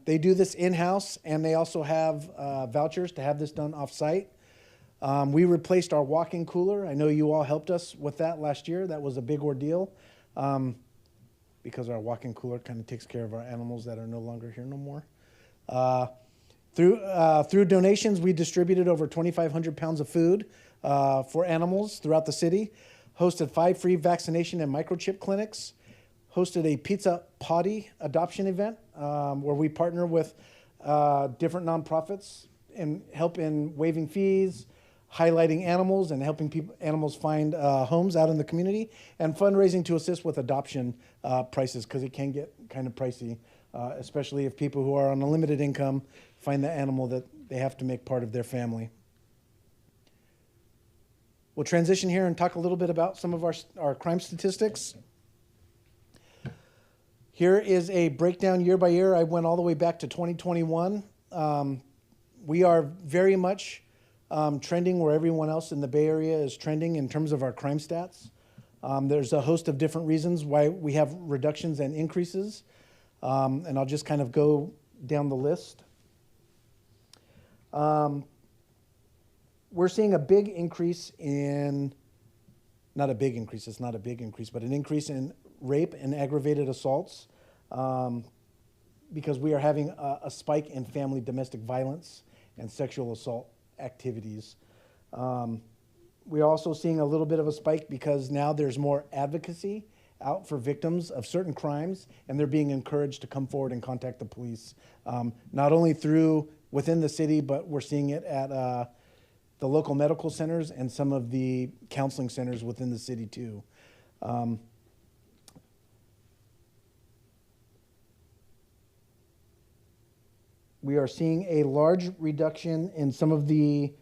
They do this in-house, and they also have vouchers to have this done off-site. We replaced our walk-in cooler. I know you all helped us with that last year. That was a big ordeal because our walk-in cooler kind of takes care of our animals that are no longer here no more. Through donations, we distributed over 2,500 pounds of food for animals throughout the city, hosted 5 free vaccination and microchip clinics, hosted a pizza potty adoption event where we partner with different nonprofits and help in waiving fees, highlighting animals and helping animals find homes out in the community, and fundraising to assist with adoption prices because it can get kind of pricey, especially if people who are on a limited income find the animal that they have to make part of their family. We'll transition here and talk a little bit about some of our crime statistics. Here is a breakdown year by year. I went all the way back to 2021. We are very much trending where everyone else in the Bay Area is trending in terms of our crime stats. There's a host of different reasons why we have reductions and increases, and I'll just kind of go down the list. We're seeing a big increase in, not a big increase, it's not a big increase, but an increase in rape and aggravated assaults because we are having a spike in family domestic violence and sexual assault activities. We're also seeing a little bit of a spike because now there's more advocacy out for victims of certain crimes, and they're being encouraged to come forward and contact the police, not only through within the city, but we're seeing it at the local medical centers and some of the counseling centers within the city too. We are seeing a large reduction in some of the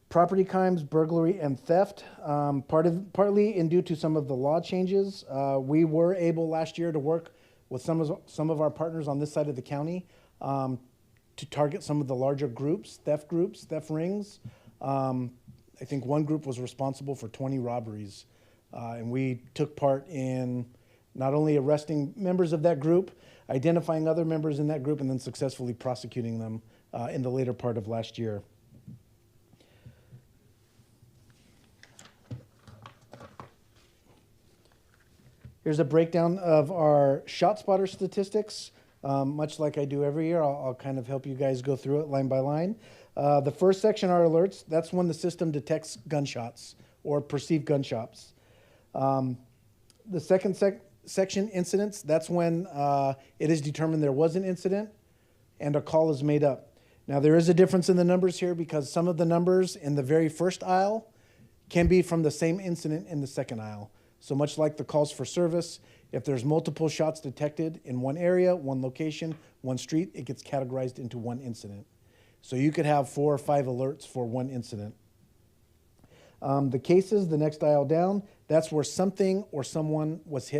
property crimes, burglary, and theft, partly due to some of the law changes. We were able last year to work with some of our partners on this side of the county to target some of the larger groups, theft rings. I think one group was responsible for 20 robberies, and we took part in not only arresting members of that group, identifying other members in that group, and then successfully prosecuting them in the later part of last year. Here's a breakdown of our shot spotter statistics. Much like I do every year, I'll kind of help you guys go through it line by line. The first section are alerts. That's when the system detects gunshots or perceived gunshots. The second section, incidents, that's when it is determined there was an incident and a call is made up. Now, there is a difference in the numbers here because some of the numbers in the very first aisle can be from the same incident in the second aisle. So much like the calls for service, if there's multiple shots detected in one area, one location, one street, it gets categorized into one incident. So you could have 4 or 5 alerts for one incident. The cases, the next aisle down, that's where something or someone was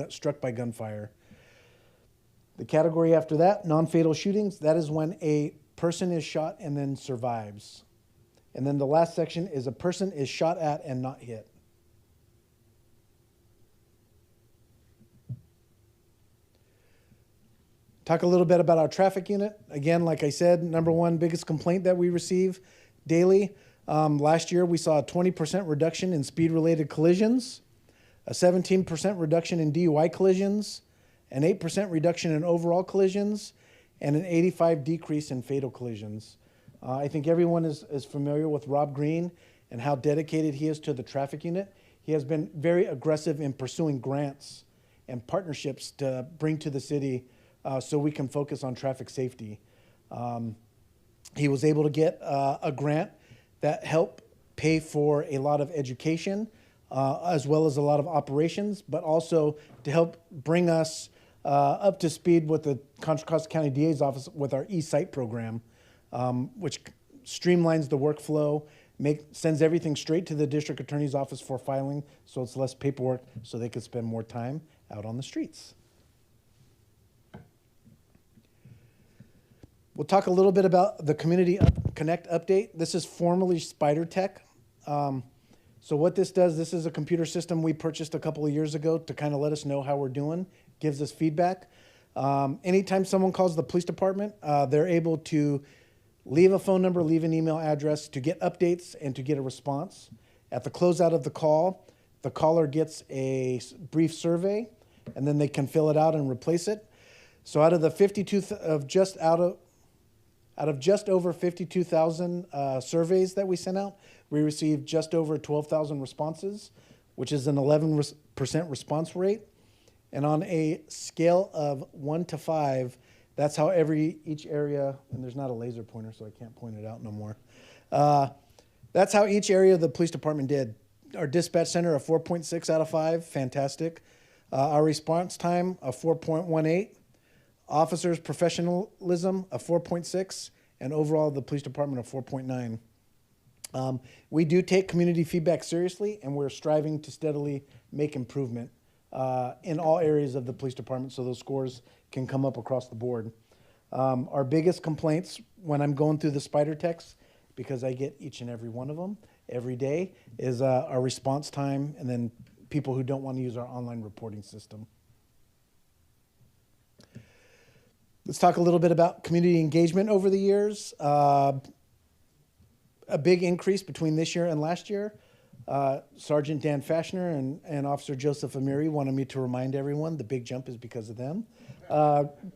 struck by gunfire. The category after that, non-fatal shootings, that is when a person is shot and then survives. And then the last section is a person is shot at and not hit. Talk a little bit about our traffic unit. Again, like I said, number one biggest complaint that we receive daily. Last year, we saw a 20% reduction in speed-related collisions, a 17% reduction in DUI collisions, an 8% reduction in overall collisions, and an 85% decrease in fatal collisions. I think everyone is familiar with Rob Green and how dedicated he is to the traffic unit. He has been very aggressive in pursuing grants and partnerships to bring to the city so we can focus on traffic safety. He was able to get a grant that helped pay for a lot of education as well as a lot of operations, but also to help bring us up to speed with the Contra Costa County DA's office with our e-site program, which streamlines the workflow, sends everything straight to the district attorney's office for filing, so it's less paperwork, so they could spend more time out on the streets. We'll talk a little bit about the Community Connect update. This is formerly Spider Tech. So what this does, this is a computer system we purchased a couple of years ago to kind of let us know how we're doing, gives us feedback. Anytime someone calls the police department, they're able to leave a phone number, leave an email address to get updates and to get a response. At the closeout of the call, the caller gets a brief survey, and then they can fill it out and replace it. So out of the out of just over 52,000 surveys that we sent out, we received just over 12,000 responses, which is an 11% response rate. And on a scale of 1 to 5, that's how each area, and there's not a laser pointer, so I can't point it out no more. That's how each area of the police department did. Our dispatch center, a 4.6 out of 5, fantastic. Our response time, a 4.18. Officers' professionalism, a 4.6, and overall the police department, a 4.9. We do take community feedback seriously, and we're striving to steadily make improvement in all areas of the police department so those scores can come up across the board. Our biggest complaints when I'm going through the Spider Techs, because I get each and every one of them every day, is our response time and then people who don't want to use our online reporting system. Let's talk a little bit about community engagement over the years. A big increase between this year and last year. Sergeant Dan Fashner and Officer Joseph Amiri wanted me to remind everyone the big jump is because of them.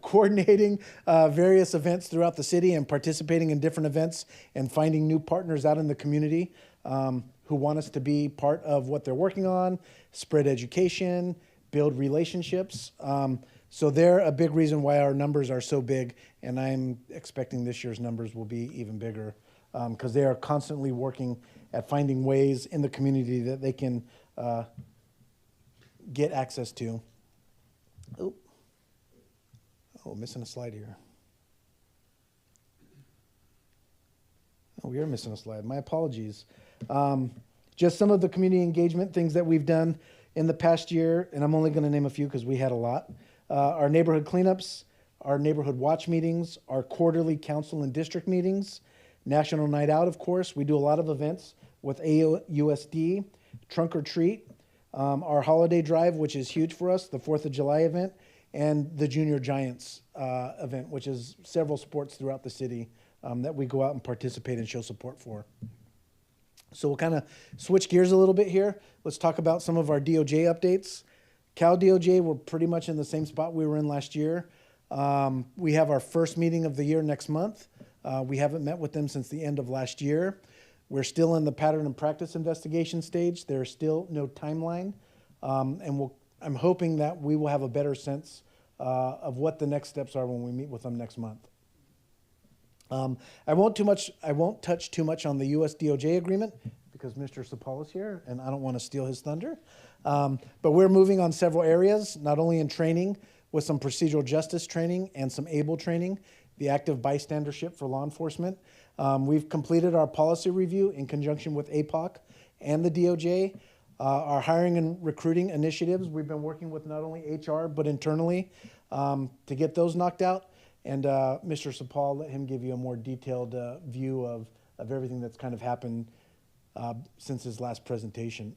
Coordinating various events throughout the city and participating in different events and finding new partners out in the community who want us to be part of what they're working on, spread education, build relationships. So they're a big reason why our numbers are so big, and I'm expecting this year's numbers will be even bigger because they are constantly working at finding ways in the community that they can get access to. Oh, missing a slide here. Oh, we are missing a slide. My apologies. Just some of the community engagement things that we've done in the past year, and I'm only going to name a few because we had a lot. Our neighborhood cleanups, our neighborhood watch meetings, our quarterly council and district meetings, National Night Out, of course. We do a lot of events with AUSD, Trunk or Treat, our holiday drive, which is huge for us, the 4th of July event, and the Junior Giants event, which is several sports throughout the city that we go out and participate and show support for. So we'll kind of switch gears a little bit here. Let's talk about some of our DOJ updates. Cal DOJ, we're pretty much in the same spot we were in last year. We have our first meeting of the year next month. We haven't met with them since the end of last year. We're still in the pattern and practice investigation stage. There's still no timeline. I'm hoping that we will have a better sense of what the next steps are when we meet with them next month. I won't touch too much on the US DOJ agreement because Mr. Sapal is here and I don't want to steal his thunder. But we're moving on several areas, not only in training with some procedural justice training and some ABLE training, the active bystandership for law enforcement. We've completed our policy review in conjunction with APOC and the DOJ. Our hiring and recruiting initiatives, we've been working with not only HR, but internally to get those knocked out. And Mr. Sapal, let him give you a more detailed view of everything that's kind of happened since his last presentation.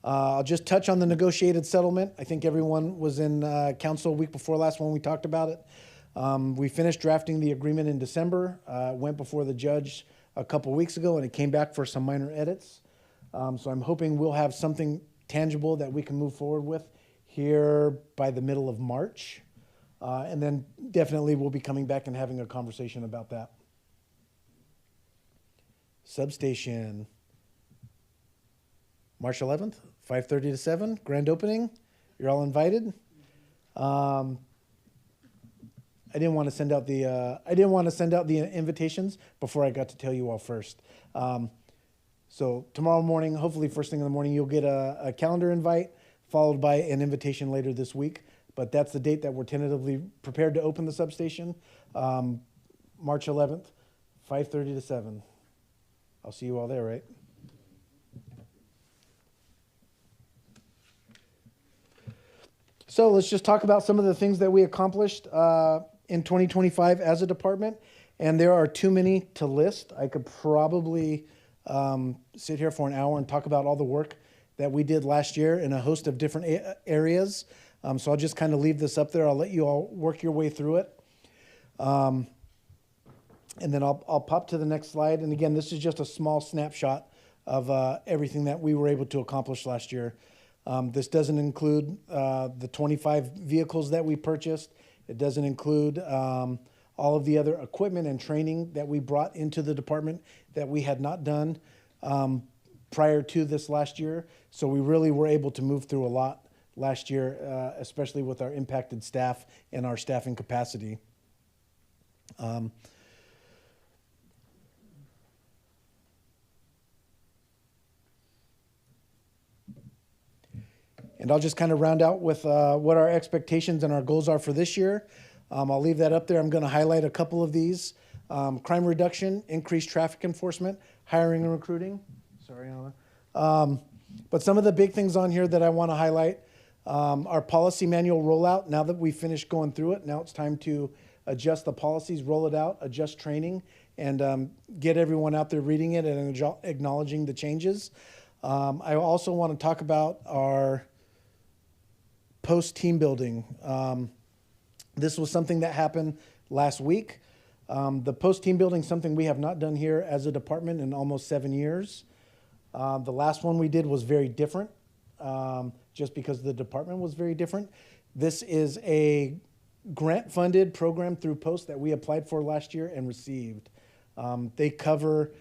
I'll just touch on the negotiated settlement. I think everyone was in council a week before last when we talked about it. We finished drafting the agreement in December, went before the judge a couple weeks ago, and it came back for some minor edits. So I'm hoping we'll have something tangible that we can move forward with here by the middle of March. And then definitely we'll be coming back and having a conversation about that. Substation, March 11th, 5:30 to 7, grand opening. You're all invited. I didn't want to send out the invitations before I got to tell you all first. So tomorrow morning, hopefully first thing in the morning, you'll get a calendar invite followed by an invitation later this week. But that's the date that we're tentatively prepared to open the substation, March 11th, 5:30 to 7. I'll see you all there, right? So let's just talk about some of the things that we accomplished in 2025 as a department. And there are too many to list. I could probably sit here for an hour and talk about all the work that we did last year in a host of different areas. So I'll just kind of leave this up there. I'll let you all work your way through it. And then I'll pop to the next slide. And again, this is just a small snapshot of everything that we were able to accomplish last year. This doesn't include the 25 vehicles that we purchased. It doesn't include all of the other equipment and training that we brought into the department that we had not done prior to this last year. So we really were able to move through a lot last year, especially with our impacted staff and our staffing capacity. And I'll just kind of round out with what our expectations and our goals are for this year. I'll leave that up there. I'm going to highlight a couple of these. Crime reduction, increased traffic enforcement, hiring and recruiting. Sorry, Anna. But some of the big things on here that I want to highlight, our policy manual rollout. Now that we've finished going through it, now it's time to adjust the policies, roll it out, adjust training, and get everyone out there reading it and acknowledging the changes. I also want to talk about our post-team building. This was something that happened last week. The post-team building is something we have not done here as a department in almost 7 years. The last one we did was very different, just because the department was very different. This is a grant-funded program through Post that we applied for last year and received. They cover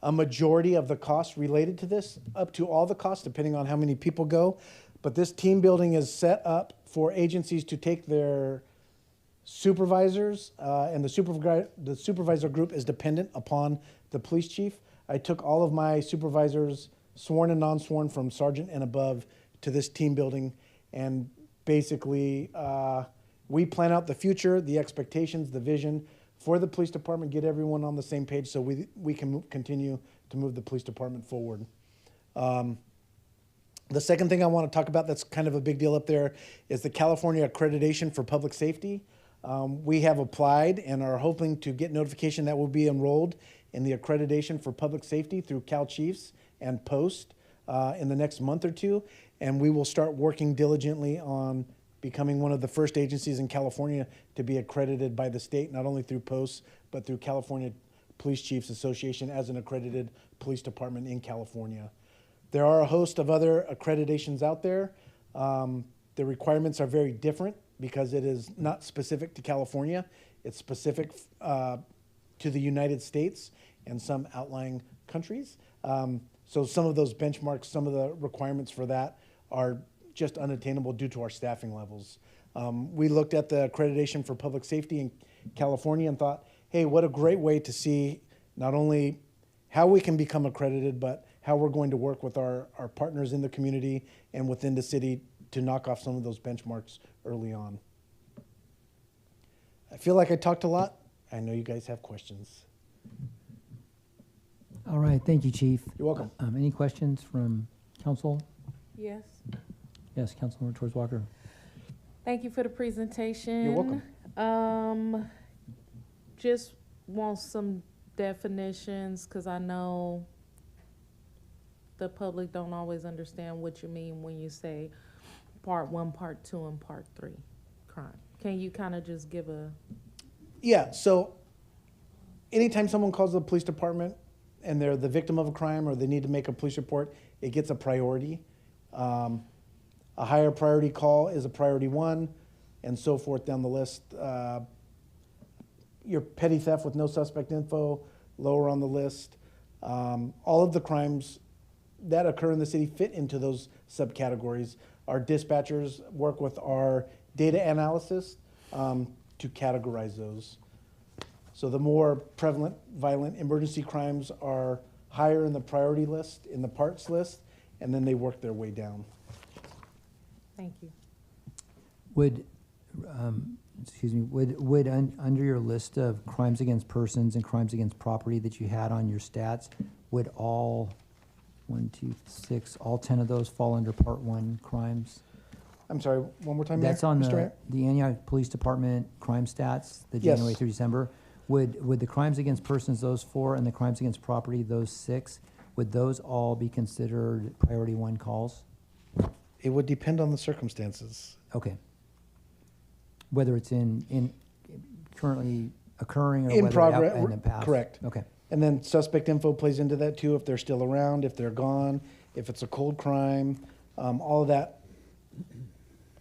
a majority of the costs related to this, up to all the costs, depending on how many people go. But this team building is set up for agencies to take their supervisors, and the supervisor group is dependent upon the police chief. I took all of my supervisors, sworn and non-sworn, from sergeant and above to this team building, and basically we plan out the future, the expectations, the vision for the police department, get everyone on the same page so we can continue to move the police department forward. The second thing I want to talk about that's kind of a big deal up there is the California Accreditation for Public Safety. We have applied and are hoping to get notification that we'll be enrolled in the accreditation for public safety through Cal Chiefs and Post in the next month or two. And we will start working diligently on becoming one of the first agencies in California to be accredited by the state, not only through Post, but through California Police Chiefs Association as an accredited police department in California. There are a host of other accreditations out there. The requirements are very different because it is not specific to California. It's specific to the United States and some outlying countries. So some of those benchmarks, some of the requirements for that are just unattainable due to our staffing levels. We looked at the accreditation for public safety in California and thought, hey, what a great way to see not only how we can become accredited, but how we're going to work with our partners in the community and within the city to knock off some of those benchmarks early on. I feel like I talked a lot. I know you guys have questions. All right, thank you, Chief. You're welcome. Any questions from council? Yes. Yes, Councilmember Torres Walker. Thank you for the presentation. You're welcome. Just want some definitions, because I know the public don't always understand what you mean when you say part 1, part 2, and part 3 crime. Can you kind of just give a... Yeah, so anytime someone calls the police department and they're the victim of a crime or they need to make a police report, it gets a priority. A higher priority call is a priority 1, and so forth down the list. Your petty theft with no suspect info, lower on the list. All of the crimes that occur in the city fit into those subcategories. Our dispatchers work with our data analysis to categorize those. So the more prevalent violent emergency crimes are higher in the priority list, in the parts list, and then they work their way down. Thank you. Would, under your list of crimes against persons and crimes against property that you had on your stats, would all all 10 of those fall under Part 1 crimes? I'm sorry, one more time, Mayor? That's on Mr. Mayor? the Antioch Police Department crime stats, the Yes. January through December. Would the crimes against persons, those 4, and the crimes against property, those 6, would those all be considered priority 1 calls? It would depend on the circumstances. Okay. Whether it's in currently occurring or In whether progress, in the past? correct. Okay. And then suspect info plays into that too, if they're still around, if they're gone, if it's a cold crime, all of that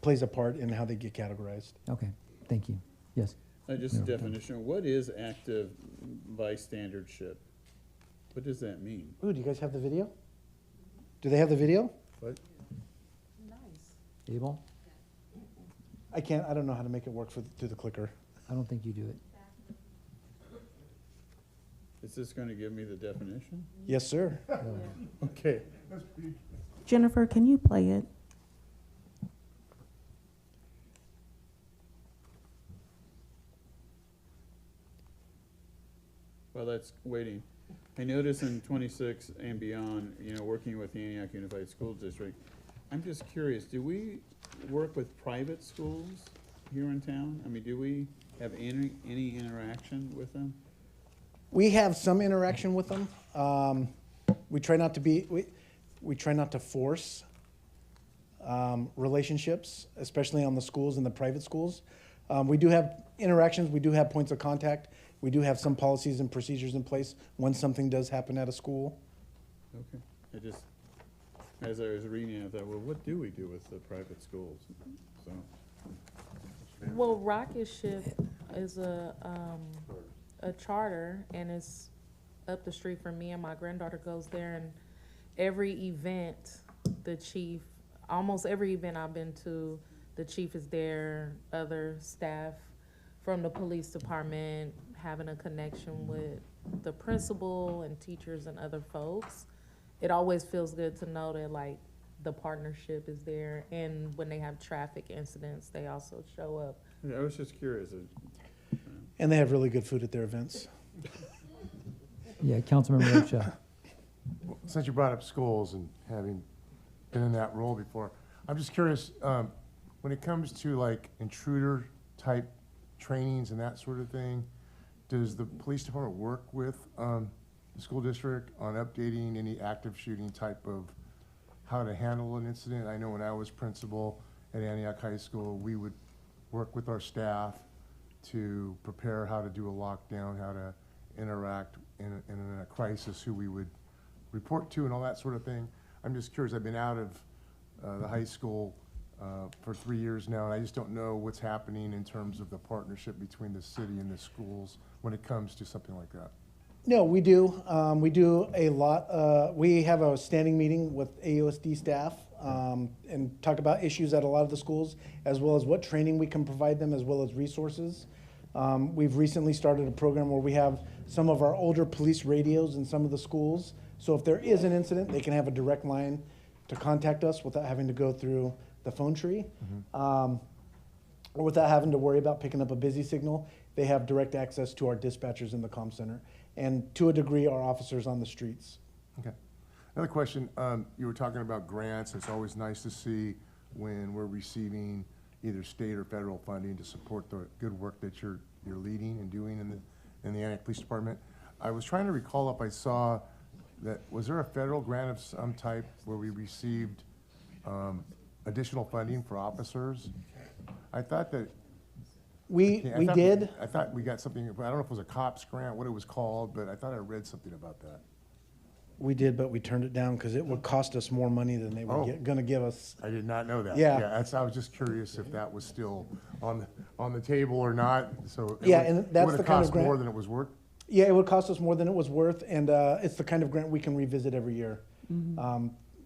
plays a part in how they get categorized. Okay, thank you. Yes. Just a definition, what is active bystandership? What does that mean? Ooh, do you guys have the video? Do they have the video? What? Abel? I don't know how to make it work through the clicker. I don't think you do it. Is this going to give me the definition? Yes, sir. Okay. Jennifer, can you play it? While that's waiting, I notice in 26 and beyond, working with the Antioch Unified School District, I'm just curious, do we work with private schools here in town? I mean, do we have any interaction with them? We have some interaction with them. We try not to we try not to force relationships, especially on the schools and the private schools. We do have interactions. We do have points of contact. We do have some policies and procedures in place when something does happen at a school. Okay. As I was reading, I thought, well, what do we do with the private schools? So. Well, Rocket Ship is a charter, and it's up the street from me, and my granddaughter goes there, and every event, the chief, almost every event I've been to, the chief is there, other staff from the police department, having a connection with the principal and teachers and other folks. It always feels good to know that, like, the partnership is there, and when they have traffic incidents, they also show up. Yeah, I was just curious. And they have really good food at their events. Yeah, Councilmember Rocha. Since you brought up schools and having been in that role before, I'm just curious, when it comes to like intruder type trainings and that sort of thing, does the police department work with the school district on updating any active shooting type of how to handle an incident? I know when I was principal at Antioch High School, we would work with our staff to prepare how to do a lockdown, how to interact in a crisis, who we would report to and all that sort of thing. I'm just curious, I've been out of the high school for 3 years now, and I just don't know what's happening in terms of the partnership between the city and the schools when it comes to something like that. No, we do. We do a lot. We have a standing meeting with AUSD staff and talk about issues at a lot of the schools, as well as what training we can provide them, as well as resources. We've recently started a program where we have some of our older police radios in some of the schools. So if there is an incident, they can have a direct line to contact us without having to go through the phone tree, or without having to worry about picking up a busy signal. They have direct access to our dispatchers in the comm center, and to a degree, our officers on the streets. Okay. Another question, you were talking about grants. It's always nice to see when we're receiving either state or federal funding to support the good work that you're leading and doing in the Antioch Police Department. I was trying to recall if I saw that, was there a federal grant of some type where we received additional funding for officers? I thought that we did. I thought we got something, I don't know if it was a COPS grant, what it was called, but I thought I read something about that. We did, but we turned it down because it would cost us more money than they were going to give us. I did not know that. Yeah. I was just curious if that was still on the table or not. So Yeah, and that's the kind of cost grant. more than it was worth. Yeah, it would cost us more than it was worth, and it's the kind of grant we can revisit every year.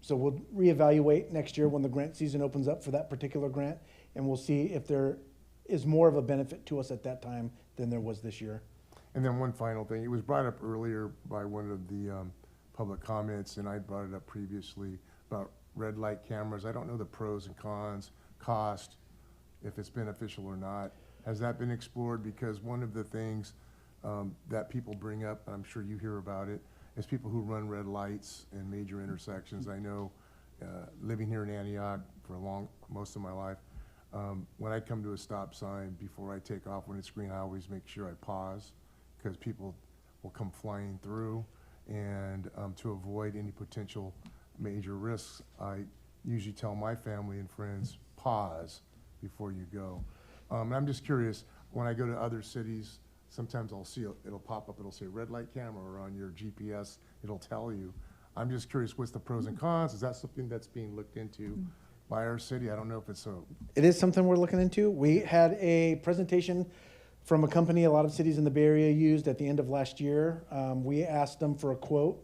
So we'll reevaluate next year when the grant season opens up for that particular grant, and we'll see if there is more of a benefit to us at that time than there was this year. And then one final thing, it was brought up earlier by one of the public comments, and I brought it up previously about red light cameras. I don't know the pros and cons, cost, if it's beneficial or not. Has that been explored? Because one of the things that people bring up, and I'm sure you hear about it, is people who run red lights in major intersections. I know, living here in Antioch for most of my life, when I come to a stop sign, before I take off when it's green, I always make sure I pause, because people will come flying through. And to avoid any potential major risks, I usually tell my family and friends, pause before you go. And I'm just curious, when I go to other cities, sometimes I'll see, it'll pop up, it'll say red light camera, or on your GPS, it'll tell you. I'm just curious, what's the pros and cons? Is that something that's being looked into by our city? I don't know if it's so. It is something we're looking into. We had a presentation from a company a lot of cities in the Bay Area used at the end of last year. We asked them for a quote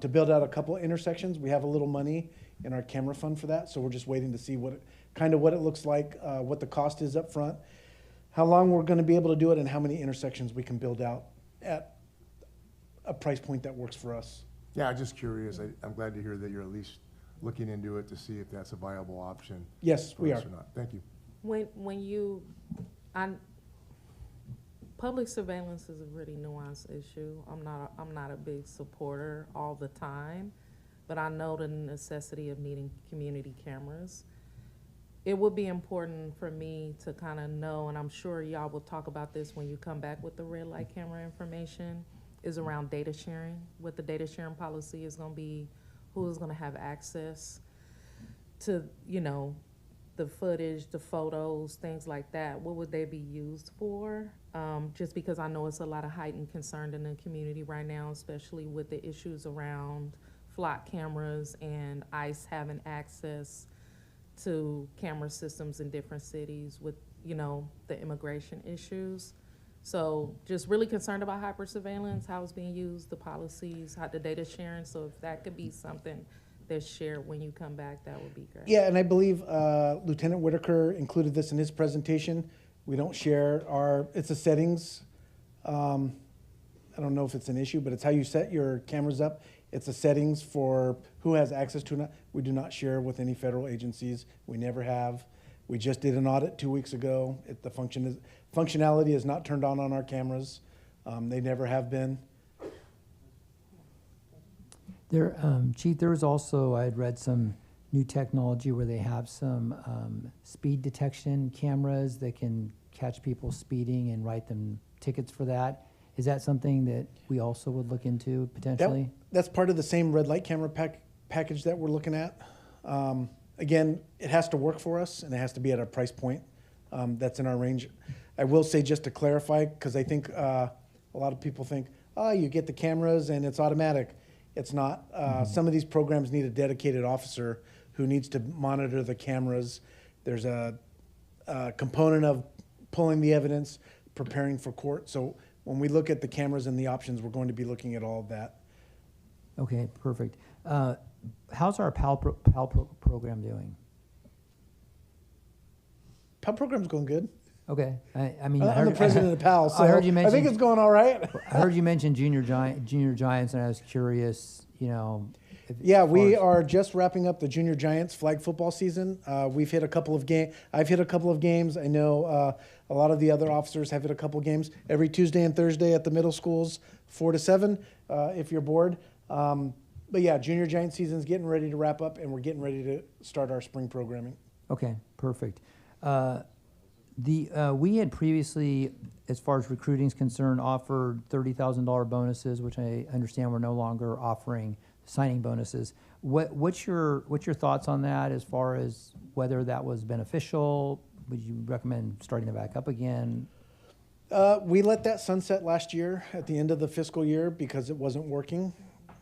to build out a couple of intersections. We have a little money in our camera fund for that, so we're just waiting to see what it looks like, what the cost is up front, how long we're going to be able to do it, and how many intersections we can build out at a price point that works for us. Yeah, I'm just curious. I'm glad to hear that you're at least looking into it to see if that's a viable option. Yes, we are. Or not. Thank you. Public surveillance is a really nuanced issue. I'm not a big supporter all the time, but I know the necessity of needing community cameras. It would be important for me to kind of know, and I'm sure y'all will talk about this when you come back with the red light camera information, is around data sharing. What the data sharing policy is going to be, who is going to have access to, the footage, the photos, things like that. What would they be used for? Just because I know it's a lot of heightened concern in the community right now, especially with the issues around flock cameras and ICE having access to camera systems in different cities with, the immigration issues. So just really concerned about hypersurveillance, how it's being used, the policies, how the data sharing. So if that could be something that's shared when you come back, that would be great. Yeah, and I believe Lieutenant Whitaker included this in his presentation. We don't share it's a settings. I don't know if it's an issue, but it's how you set your cameras up. It's a settings for who has access to it. We do not share with any federal agencies. We never have. We just did an audit 2 weeks ago. The functionality is not turned on our cameras. They never have been. Chief, there was also, I had read some new technology where they have some speed detection cameras that can catch people speeding and write them tickets for that. Is that something that we also would look into potentially? That's part of the same red light camera package that we're looking at. Again, it has to work for us, and it has to be at a price point that's in our range. I will say, just to clarify, because I think a lot of people think, oh, you get the cameras and it's automatic. It's not. Some of these programs need a dedicated officer who needs to monitor the cameras. There's a component of pulling the evidence, preparing for court. So when we look at the cameras and the options, we're going to be looking at all of that. Okay, perfect. How's our PAL program doing? PAL program's going good. Okay, I mean, I'm the president of PAL, so I heard you mention, I think it's going all right. I heard you mention junior giants, and I was curious, you know. Yeah, we are just wrapping up the Junior Giants flag football season. We've hit a couple of games. I've hit a couple of games. I know a lot of the other officers have hit a couple of games every Tuesday and Thursday at the middle schools, 4 to 7, if you're bored. But yeah, Junior Giant season's getting ready to wrap up, and we're getting ready to start our spring programming. Okay, perfect. We had previously, as far as recruiting is concerned, offered $30,000 bonuses, which I understand we're no longer offering signing bonuses. What's your thoughts on that as far as whether that was beneficial? Would you recommend starting it back up again? We let that sunset last year at the end of the fiscal year because it wasn't working.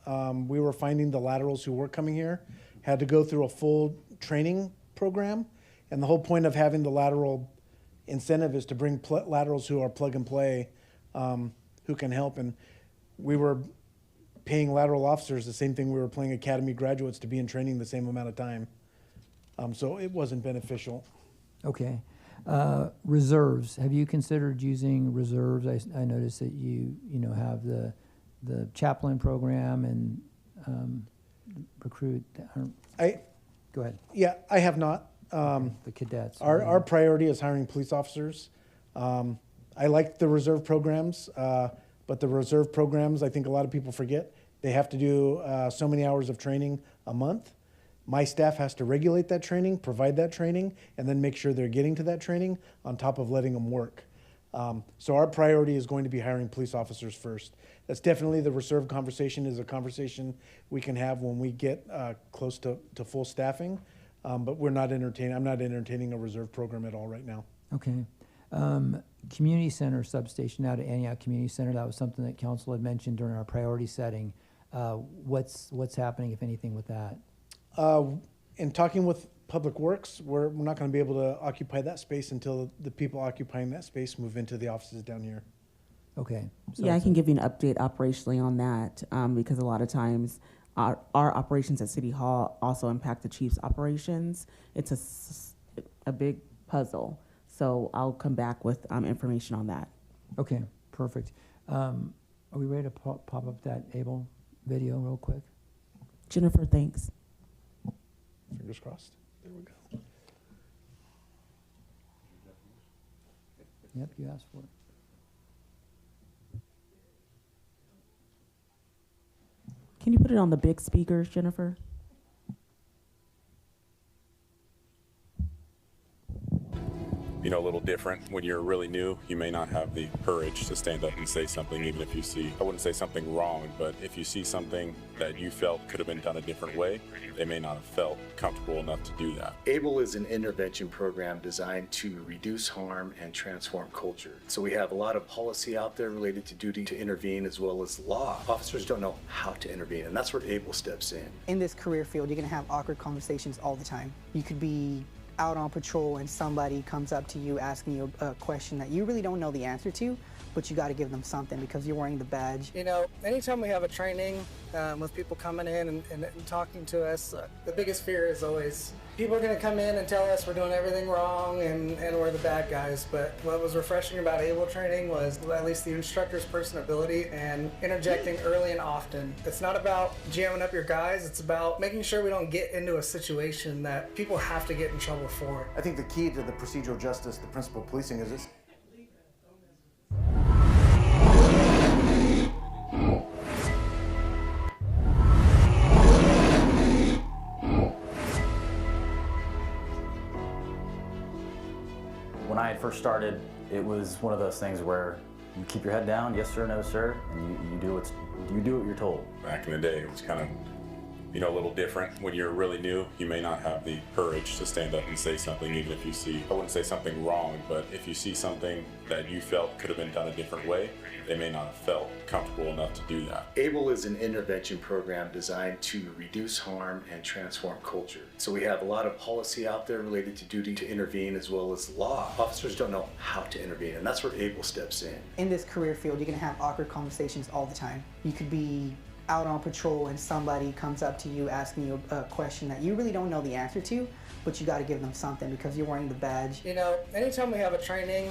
We were finding the laterals who were coming here had to go through a full training program, and the whole point of having the lateral incentive is to bring laterals who are plug and play, who can help. And we were paying lateral officers the same thing we were paying academy graduates to be in training the same amount of time. So it wasn't beneficial. Okay. Reserves. Have you considered using reserves? I noticed that you have the chaplain program and recruit. Go ahead. Yeah, I have not. The cadets. Our priority is hiring police officers. I like the reserve programs, but the reserve programs, I think a lot of people forget, they have to do so many hours of training a month. My staff has to regulate that training, provide that training, and then make sure they're getting to that training on top of letting them work. So our priority is going to be hiring police officers first. That's definitely the reserve conversation is a conversation we can have when we get close to full staffing. But I'm not entertaining a reserve program at all right now. Okay. Community center substation out at Antioch Community Center, that was something that council had mentioned during our priority setting. What's happening, if anything, with that? In talking with Public Works, we're not going to be able to occupy that space until the people occupying that space move into the offices down here. Okay. So Yeah, I can give you an update operationally on that because a lot of times our operations at City Hall also impact the chief's operations. It's a big puzzle. So I'll come back with information on that. Okay, perfect. Are we ready to pop up that ABLE video real quick? Jennifer, thanks. Fingers crossed. There we go. Yep, you asked for it. Can you put it on the big speakers, Jennifer? A little different. When you're really new, you may not have the courage to stand up and say something, even if you see, I wouldn't say something wrong, but if you see something that you felt could have been done a different way, they may not have felt comfortable enough to do that. ABLE is an intervention program designed to reduce harm and transform culture. So we have a lot of policy out there related to duty to intervene as well as law. Officers don't know how to intervene, and that's where ABLE steps in. In this career field, you're gonna have awkward conversations all the time. You could be out on patrol and somebody comes up to you asking you a question that you really don't know the answer to, but you got to give them something because you're wearing the badge. Anytime we have a training with people coming in and talking to us, the biggest fear is always people are going to come in and tell us we're doing everything wrong and we're the bad guys. But what was refreshing about ABLE training was at least the instructor's personability and interjecting early and often. It's not about jamming up your guys. It's about making sure we don't get into a situation that people have to get in trouble for. I think the key to the procedural justice, the principle of policing is this. When I had first started, it was one of those things where you keep your head down, yes sir, no sir, and you do what you're told. Back in the day, it was kind of a little different. When you're really new, you may not have the courage to stand up and say something, even if you see, I wouldn't say something wrong, but if you see something that you felt could have been done a different way, they may not have felt comfortable enough to do that. ABLE is an intervention program designed to reduce harm and transform culture. So we have a lot of policy out there related to duty to intervene as well as law. Officers don't know how to intervene, and that's where ABLE steps in. In this career field, you're gonna have awkward conversations all the time. You could be out on patrol and somebody comes up to you asking you a question that you really don't know the answer to, but you gotta give them something because you're wearing the badge. You know, anytime we have a training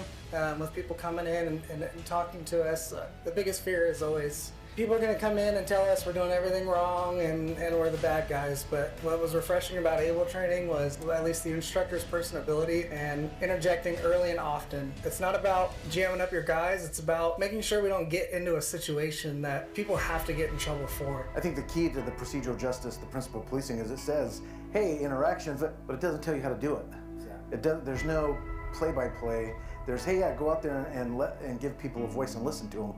with people coming in and talking to us, the biggest fear is always people are going to come in and tell us we're doing everything wrong and we're the bad guys. But what was refreshing about ABLE training was at least the instructor's personability and interjecting early and often. It's not about jamming up your guys, it's about making sure we don't get into a situation that people have to get in trouble for. I think the key to the procedural justice, the principle of policing, is it says, hey, interactions, but it doesn't tell you how to do it. There's no play-by-play. There's, hey, yeah, go out there and give people a voice and listen to them.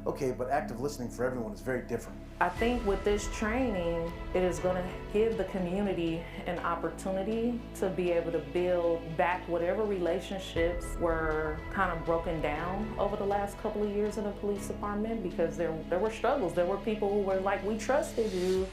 Okay, but active listening for everyone is very different. I think with this training, it is going to give the community an opportunity to be able to build back whatever relationships were kind of broken down over the last couple of years in the police department, because there were struggles. There were people who were like, we trusted you,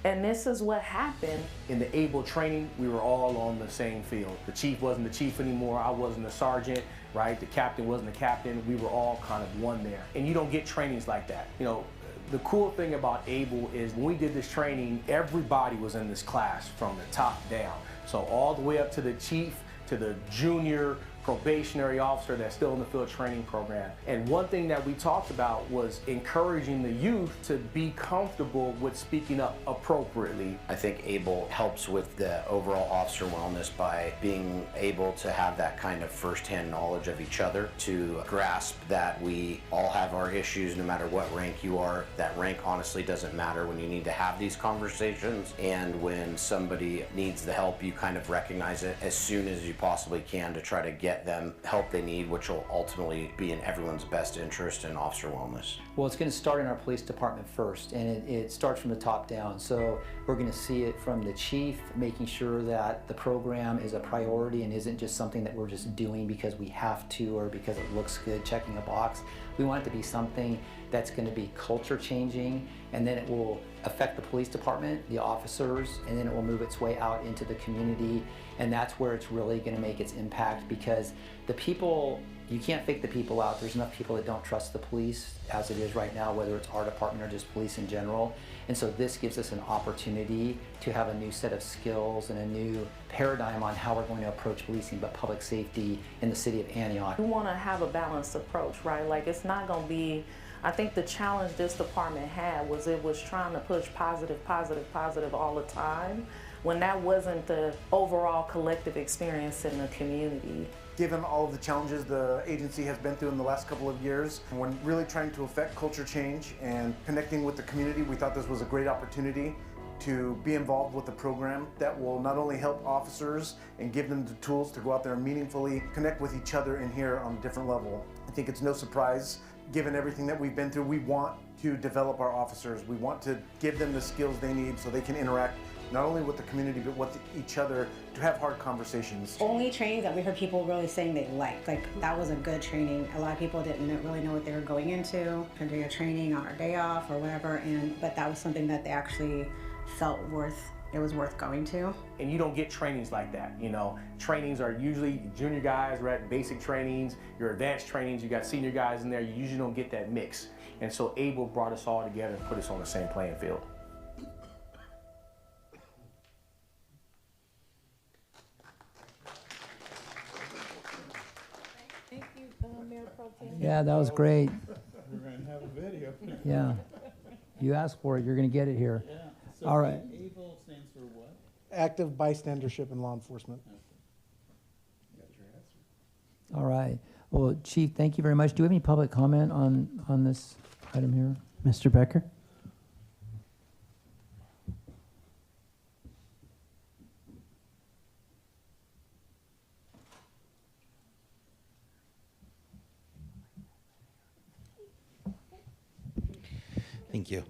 and this is what happened. In the ABLE training, we were all on the same field. The chief wasn't the chief anymore, I wasn't the sergeant, right? The captain wasn't the captain, we were all kind of one there. And you don't get trainings like that. You know, the cool thing about ABLE is when we did this training, everybody was in this class from the top down. So all the way up to the chief, to the junior probationary officer that's still in the field training program. And one thing that we talked about was encouraging the youth to be comfortable with speaking up appropriately. I think ABLE helps with the overall officer wellness by being able to have that kind of firsthand knowledge of each other, to grasp that we all have our issues no matter what rank you are. That rank honestly doesn't matter when you need to have these conversations, and when somebody needs the help, you kind of recognize it as soon as you possibly can to try to get them help they need, which will ultimately be in everyone's best interest in officer wellness. Well, it's going to start in our police department first, and it starts from the top down. So we're going to see it from the chief, making sure that the program is a priority and isn't just something that we're just doing because we have to or because it looks good, checking a box. We want it to be something that's going to be culture changing, and then it will affect the police department, the officers, and then it will move its way out into the community. And that's where it's really going to make its impact, because the people, you can't fake the people out. There's enough people that don't trust the police as it is right now, whether it's our department or just police in general. And so this gives us an opportunity to have a new set of skills and a new paradigm on how we're going to approach policing, but public safety in the city of Antioch. We want to have a balanced approach, right? Like, it's not going to be, I think the challenge this department had was it was trying to push positive, positive, positive all the time, when that wasn't the overall collective experience in the community. Given all of the challenges the agency has been through in the last couple of years, when really trying to affect culture change and connecting with the community, we thought this was a great opportunity to be involved with a program that will not only help officers and give them the tools to go out there and meaningfully connect with each other in here on a different level. I think it's no surprise, given everything that we've been through, we want to develop our officers. We want to give them the skills they need so they can interact not only with the community, but with each other to have hard conversations. Only trainings that we heard people really saying they liked. Like, that was a good training. A lot of people didn't really know what they were going into. Doing a training on our day off or whatever, but that was something that they actually felt it was worth going to. And you don't get trainings like that, you know. Trainings are usually junior guys are at basic trainings, your advanced trainings, you got senior guys in there, you usually don't get that mix. And so ABLE brought us all together and put us on the same playing field. Thank you, Mayor Pro Tem. Yeah, that was great. We're going to have a video. Yeah. You asked for it, you're going to get it here. Yeah. So All right. ABLE stands for what? Active bystandership in law enforcement. All right. Well, Chief, thank you very much. Do you have any public comment on this item here? Mr. Becker? Thank you.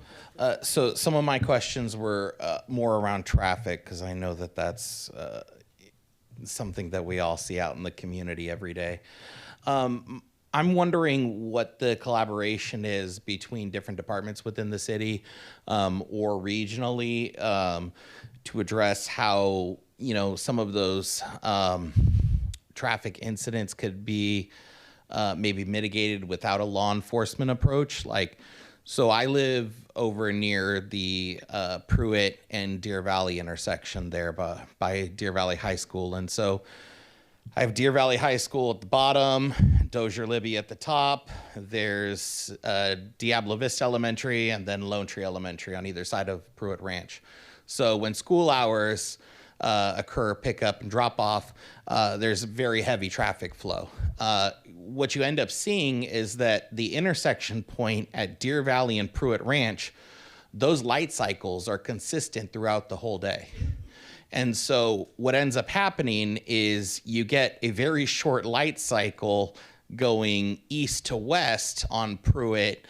So some of my questions were more around traffic, because I know that that's something that we all see out in the community every day. I'm wondering what the collaboration is between different departments within the city or regionally to address how, you know, some of those traffic incidents could be maybe mitigated without a law enforcement approach. Like, so I live over near the Pruitt and Deer Valley intersection there by Deer Valley High School. And so I have Deer Valley High School at the bottom, Dozier Libby at the top. There's Diablo Vista Elementary and then Lone Tree Elementary on either side of Pruitt Ranch. So when school hours occur, pick up and drop off, there's very heavy traffic flow. What you end up seeing is that the intersection point at Deer Valley and Pruitt Ranch, those light cycles are consistent throughout the whole day. And so what ends up happening is you get a very short light cycle going east to west on Pruitt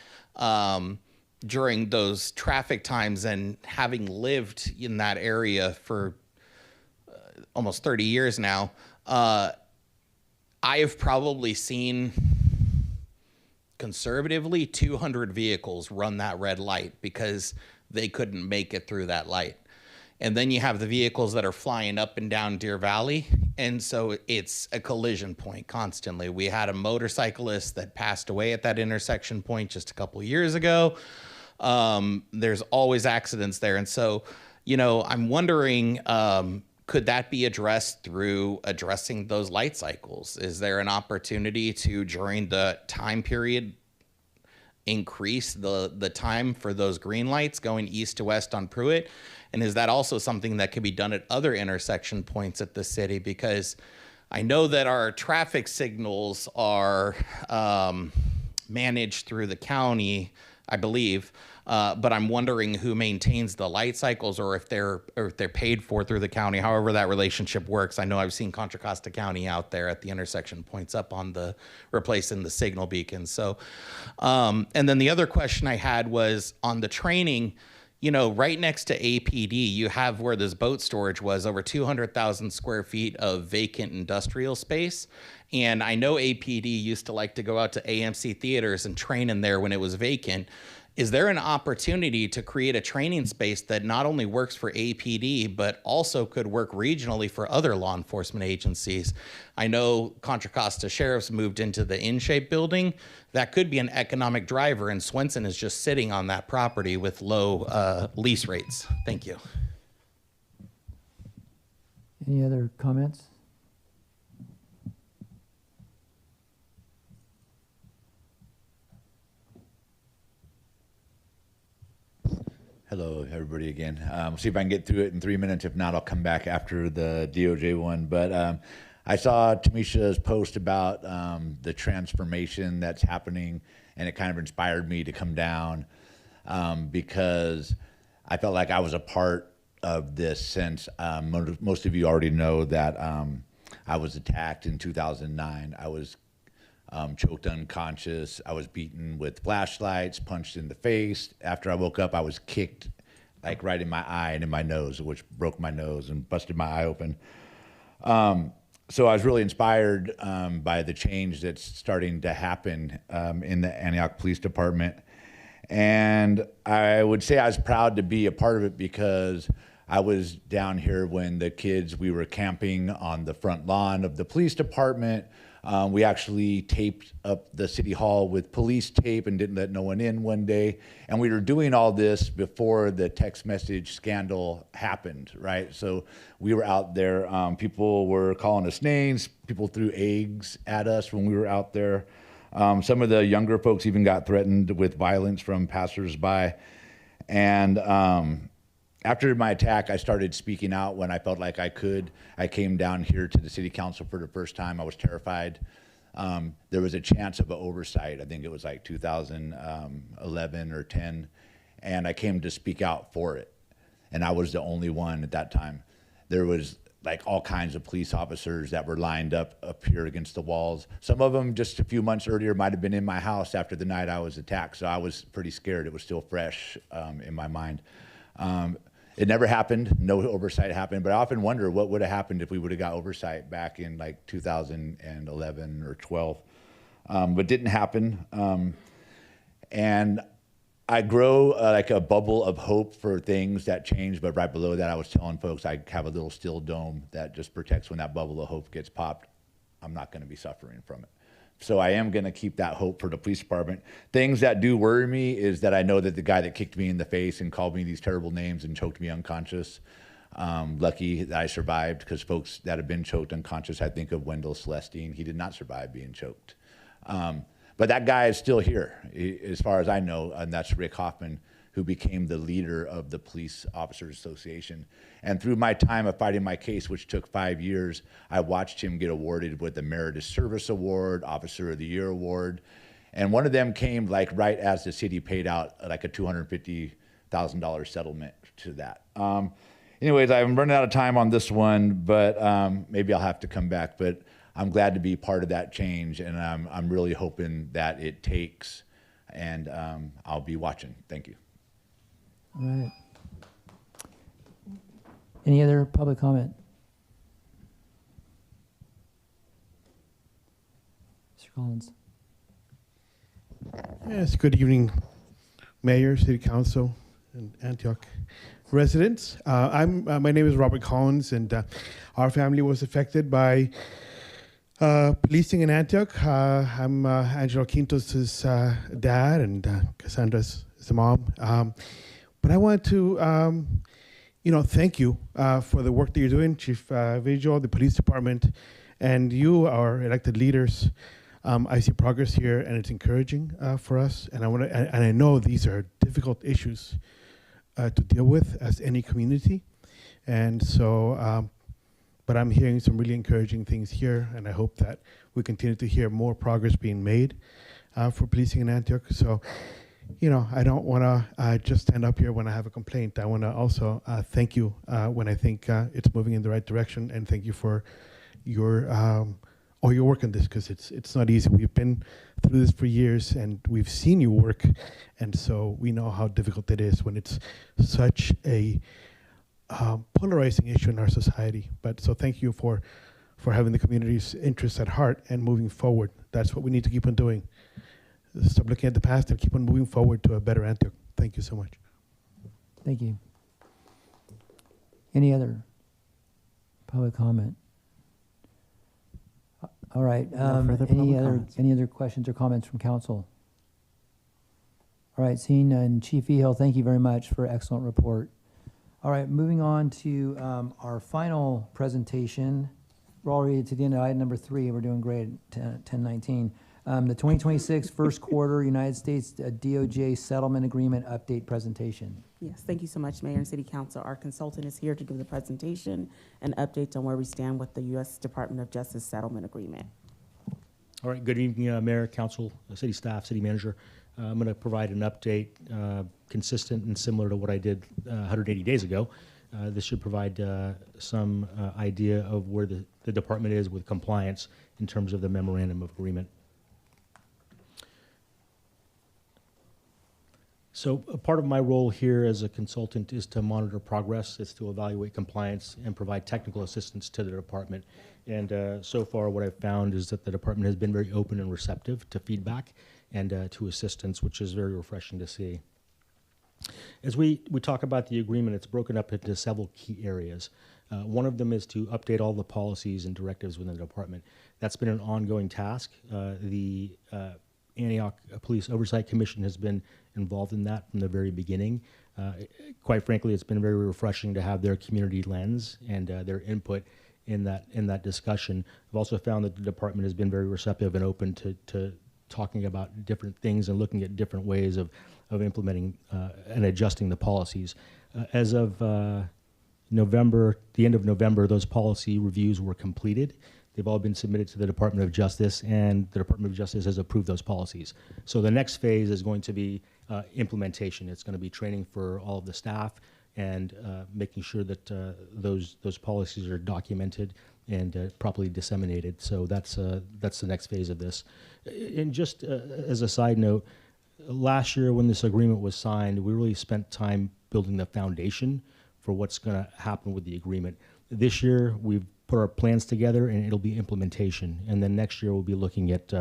during those traffic times. And having lived in that area for almost 30 years now, I have probably seen conservatively 200 vehicles run that red light because they couldn't make it through that light. And then you have the vehicles that are flying up and down Deer Valley. And so it's a collision point constantly. We had a motorcyclist that passed away at that intersection point just a couple of years ago. There's always accidents there. And so, you know, I'm wondering, could that be addressed through addressing those light cycles? Is there an opportunity to, during the time period, increase the time for those green lights going east to west on Pruitt? And is that also something that could be done at other intersection points at the city? Because I know that our traffic signals are managed through the county, I believe, but I'm wondering who maintains the light cycles, or if they're paid for through the county, however that relationship works. I know I've seen Contra Costa County out there at the intersection points up on the replacing the signal beacons. So, and then the other question I had was on the training. You know, right next to APD, you have where this boat storage was, over 200,000 square feet of vacant industrial space. And I know APD used to like to go out to AMC theaters and train in there when it was vacant. Is there an opportunity to create a training space that not only works for APD, but also could work regionally for other law enforcement agencies? I know Contra Costa Sheriff's moved into the InShape building. That could be an economic driver, and Swenson is just sitting on that property with low lease rates. Thank you. Any other comments? Hello, everybody again. See if I can get through it in 3 minutes. If not, I'll come back after the DOJ one. But I saw Tamisha's post about the transformation that's happening, and it kind of inspired me to come down because I felt like I was a part of this since most of you already know that I was attacked in 2009. I was choked unconscious. I was beaten with flashlights, punched in the face. After I woke up, I was kicked like right in my eye and in my nose, which broke my nose and busted my eye open. So I was really inspired by the change that's starting to happen in the Antioch Police Department. And I would say I was proud to be a part of it because I was down here when the kids, we were camping on the front lawn of the police department. We actually taped up the city hall with police tape and didn't let no one in one day. And we were doing all this before the text message scandal happened, right? So we were out there. People were calling us names. People threw eggs at us when we were out there. Some of the younger folks even got threatened with violence from passersby. And after my attack, I started speaking out when I felt like I could. I came down here to the city council for the first time. I was terrified. There was a chance of an oversight. I think it was like 2011 or 10. And I came to speak out for it. And I was the only one at that time. There was like all kinds of police officers that were lined up here against the walls. Some of them just a few months earlier might have been in my house after the night I was attacked, so I was pretty scared. It was still fresh in my mind. It never happened, no oversight happened, but I often wonder what would have happened if we would have got oversight back in like 2011 or 12, but didn't happen. And I grow like a bubble of hope for things that change, but right below that, I was telling folks I have a little steel dome that just protects when that bubble of hope gets popped. I'm not going to be suffering from it. So I am going to keep that hope for the police department. Things that do worry me is that I know that the guy that kicked me in the face and called me these terrible names and choked me unconscious, lucky that I survived, because folks that have been choked unconscious, I think of Wendell Celestine. He did not survive being choked. But that guy is still here, as far as I know, and that's Rick Hoffman, who became the leader of the Police Officers Association. And through my time of fighting my case, which took 5 years, I watched him get awarded with the Meritorious Service Award, Officer of the Year Award. And one of them came like right as the city paid out like a $250,000 settlement to that. Anyways, I'm running out of time on this one, but maybe I'll have to come back. But I'm glad to be part of that change, and I'm really hoping that it takes, and I'll be watching. Thank you. All right. Any other public comment? Mr. Collins. Yes, good evening, Mayor, City Council, and Antioch residents. My name is Robert Collins, and our family was affected by policing in Antioch. I'm Angelo Quintos' dad, and Cassandra's the mom. But I wanted to, thank you for the work that you're doing, Chief Vigil, the police department, and you, our elected leaders. I see progress here, and it's encouraging for us. And I know these are difficult issues to deal with as any community, and so. But I'm hearing some really encouraging things here, and I hope that we continue to hear more progress being made for policing in Antioch. So, I don't want to just stand up here when I have a complaint. I want to also thank you when I think it's moving in the right direction, and thank you for your all your work on this, because it's not easy. We've been through this for years, and we've seen you work, and so we know how difficult it is when it's such a polarizing issue in our society. But so thank you for having the community's interests at heart and moving forward. That's what we need to keep on doing. Stop looking at the past and keep on moving forward to a better Antioch. Thank you so much. Thank you. Any other public comment? All right. Any other questions or comments from council? All right. Seeing none, Chief Vigil, thank you very much for an excellent report. All right, moving on to our final presentation. We're already to the end of item number 3. We're doing great at 10:19. The 2026 first quarter United States DOJ settlement agreement update presentation. Yes, thank you so much, Mayor and City Council. Our consultant is here to give the presentation and updates on where we stand with the U.S. Department of Justice settlement agreement. All right, good evening, Mayor, Council, City staff, City Manager. I'm going to provide an update consistent and similar to what I did 180 days ago. This should provide some idea of where the department is with compliance in terms of the memorandum of agreement. So a part of my role here as a consultant is to monitor progress, it's to evaluate compliance and provide technical assistance to the department. And so far what I've found is that the department has been very open and receptive to feedback and to assistance, which is very refreshing to see. As we talk about the agreement, it's broken up into several key areas. One of them is to update all the policies and directives within the department. That's been an ongoing task. The Antioch Police Oversight Commission has been involved in that from the very beginning. Quite frankly, it's been very refreshing to have their community lens and their input in that discussion. I've also found that the department has been very receptive and open to talking about different things and looking at different ways of implementing and adjusting the policies. As of November, the end of November, those policy reviews were completed. They've all been submitted to the Department of Justice, and the Department of Justice has approved those policies. So the next phase is going to be implementation. It's going to be training for all of the staff and making sure that those policies are documented and properly disseminated. So that's the next phase of this. And just as a side note, last year when this agreement was signed, we really spent time building the foundation for what's going to happen with the agreement. This year we've put our plans together and it'll be implementation. And then next year we'll be looking at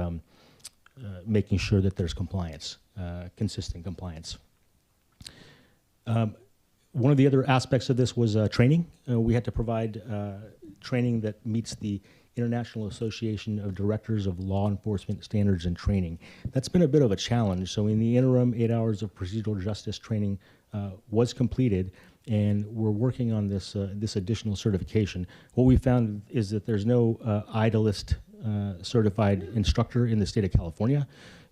making sure that there's compliance, consistent compliance. One of the other aspects of this was training. We had to provide training that meets the International Association of Directors of Law Enforcement Standards and Training. That's been a bit of a challenge. So in the interim, 8 hours of procedural justice training was completed, and we're working on this additional certification. What we found is that there's no IDALIST certified instructor in the state of California,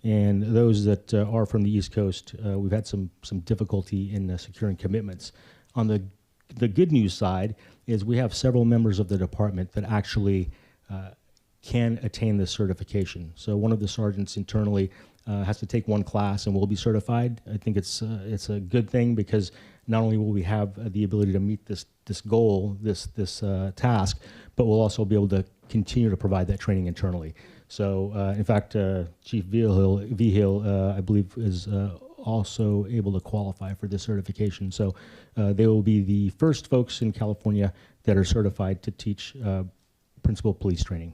and those that are from the East Coast, we've had some difficulty in securing commitments. On the good news side is we have several members of the department that actually can attain this certification. So one of the sergeants internally has to take one class and will be certified. I think it's a good thing because not only will we have the ability to meet this goal, this task, but we'll also be able to continue to provide that training internally. So in fact, Chief Vigil, I believe, is also able to qualify for this certification. So they will be the first folks in California that are certified to teach principal police training.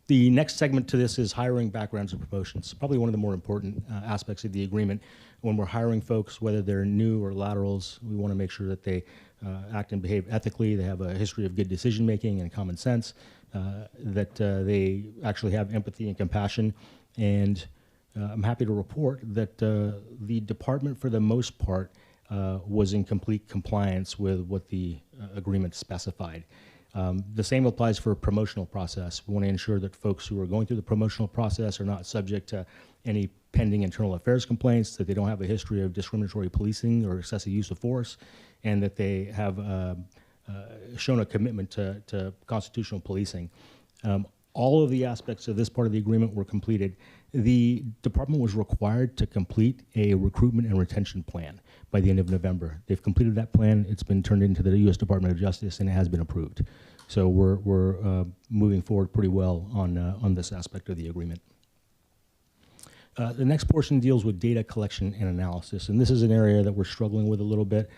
The next segment to this is hiring, backgrounds, and promotions. Probably one of the more important aspects of the agreement. When we're hiring folks, whether they're new or laterals, we want to make sure that they act and behave ethically, they have a history of good decision-making and common sense, that they actually have empathy and compassion. And I'm happy to report that the department, for the most part, was in complete compliance with what the agreement specified. The same applies for a promotional process. We want to ensure that folks who are going through the promotional process are not subject to any pending internal affairs complaints, that they don't have a history of discriminatory policing or excessive use of force, and that they have shown a commitment to constitutional policing. All of the aspects of this part of the agreement were completed. The department was required to complete a recruitment and retention plan by the end of November. They've completed that plan. It's been turned into the U.S. Department of Justice, and it has been approved. So we're moving forward pretty well on this aspect of the agreement. The next portion deals with data collection and analysis, and this is an area that we're struggling with a little bit,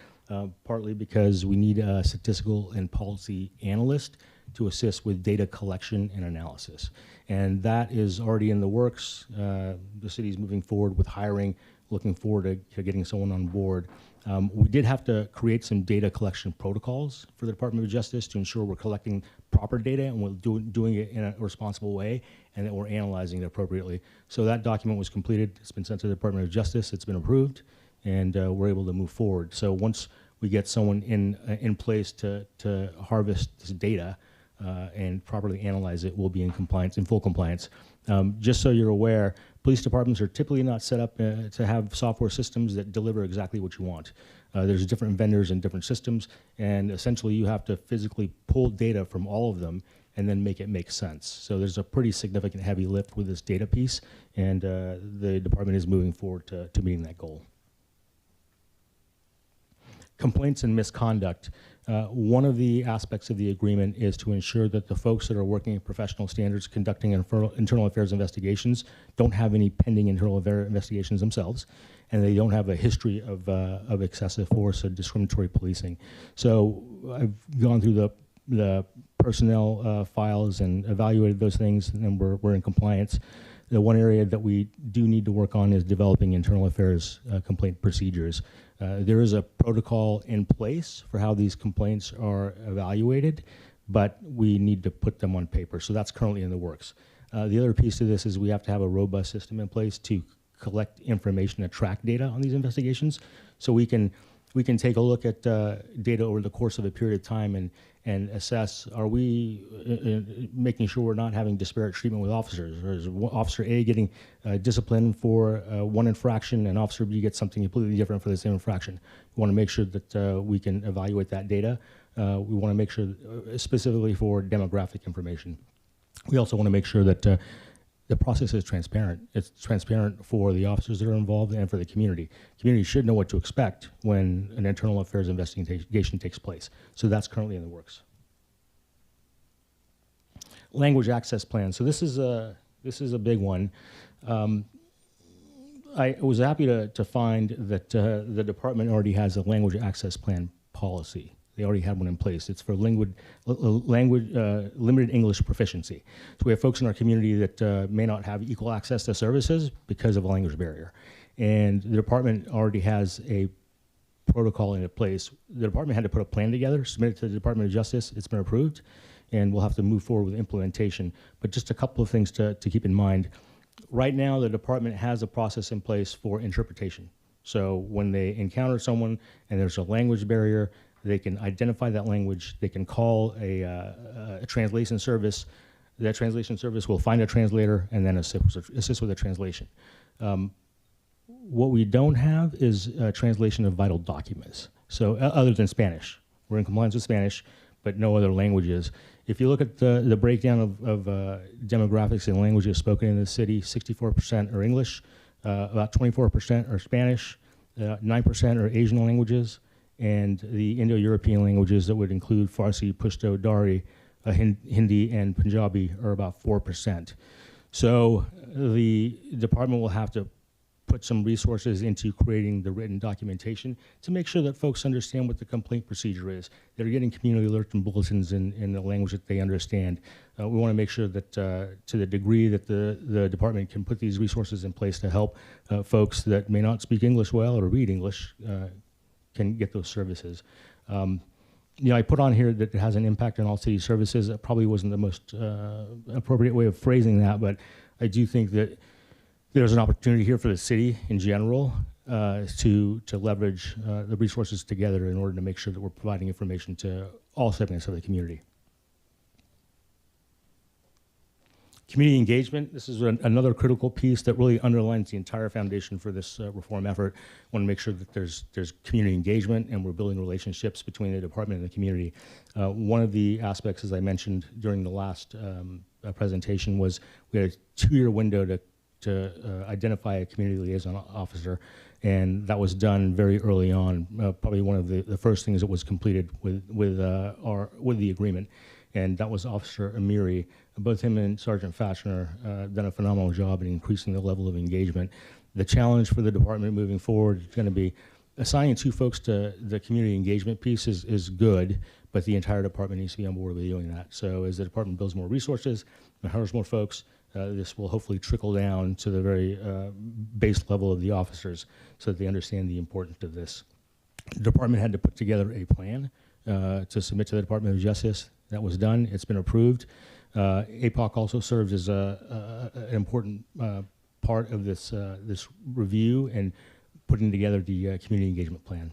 partly because we need a statistical and policy analyst to assist with data collection and analysis. And that is already in the works. The city's moving forward with hiring, looking forward to getting someone on board. We did have to create some data collection protocols for the Department of Justice to ensure we're collecting proper data and we're doing it in a responsible way and that we're analyzing it appropriately. So that document was completed. It's been sent to the Department of Justice. It's been approved, and we're able to move forward. So once we get someone in place to harvest this data and properly analyze it, we'll be in compliance, in full compliance. Just so you're aware, police departments are typically not set up to have software systems that deliver exactly what you want. There's different vendors and different systems, and essentially you have to physically pull data from all of them and then make it make sense. So there's a pretty significant heavy lift with this data piece, and the department is moving forward to meeting that goal. Complaints and misconduct. One of the aspects of the agreement is to ensure that the folks that are working in professional standards conducting internal affairs investigations don't have any pending internal affairs investigations themselves, and they don't have a history of excessive force or discriminatory policing. So I've gone through the personnel files and evaluated those things, and we're in compliance. The one area that we do need to work on is developing internal affairs complaint procedures. There is a protocol in place for how these complaints are evaluated, but we need to put them on paper. So that's currently in the works. The other piece of this is we have to have a robust system in place to collect information and track data on these investigations. So we can take a look at data over the course of a period of time and assess, are we making sure we're not having disparate treatment with officers? Or is Officer A getting disciplined for one infraction and Officer B gets something completely different for the same infraction? We want to make sure that we can evaluate that data. We want to make sure, specifically for demographic information. We also want to make sure that the process is transparent. It's transparent for the officers that are involved and for the community. Community should know what to expect when an internal affairs investigation takes place. So that's currently in the works. Language access plan. So this is a big one. I was happy to find that the department already has a language access plan policy. They already had one in place. It's for limited English proficiency. So we have folks in our community that may not have equal access to services because of a language barrier. And the department already has a protocol in place. The department had to put a plan together, submit it to the Department of Justice. It's been approved, and we'll have to move forward with implementation. But just a couple of things to keep in mind. Right now, the department has a process in place for interpretation. So when they encounter someone and there's a language barrier, they can identify that language. They can call a translation service. That translation service will find a translator and then assist with the translation. What we don't have is a translation of vital documents. So other than Spanish, we're in compliance with Spanish, but no other languages. If you look at the breakdown of demographics and languages spoken in the city, 64% are English, about 24% are Spanish, 9% are Asian languages, and the Indo-European languages that would include Farsi, Pashto, Dari, Hindi, and Punjabi are about 4%. So the department will have to put some resources into creating the written documentation to make sure that folks understand what the complaint procedure is. They're getting community alerts and bulletins in the language that they understand. We want to make sure that to the degree that the department can put these resources in place to help folks that may not speak English well or read English can get those services. I put on here that it has an impact on all city services. That probably wasn't the most appropriate way of phrasing that, but I do think that there's an opportunity here for the city in general to leverage the resources together in order to make sure that we're providing information to all segments of the community. Community engagement, this is another critical piece that really underlines the entire foundation for this reform effort. I want to make sure that there's community engagement and we're building relationships between the department and the community. One of the aspects, as I mentioned during the last presentation, was we had a 2-year window to identify a community liaison officer, and that was done very early on. Probably one of the first things that was completed with the agreement, and that was Officer Amiri. Both him and Sergeant Fashner done a phenomenal job in increasing the level of engagement. The challenge for the department moving forward is going to be assigning 2 folks to the community engagement piece is good, but the entire department needs to be on board with doing that. So as the department builds more resources and hires more folks, this will hopefully trickle down to the very base level of the officers so that they understand the importance of this. The department had to put together a plan to submit to the Department of Justice. That was done. It's been approved. APOC also serves as an important part of this review and putting together the community engagement plan.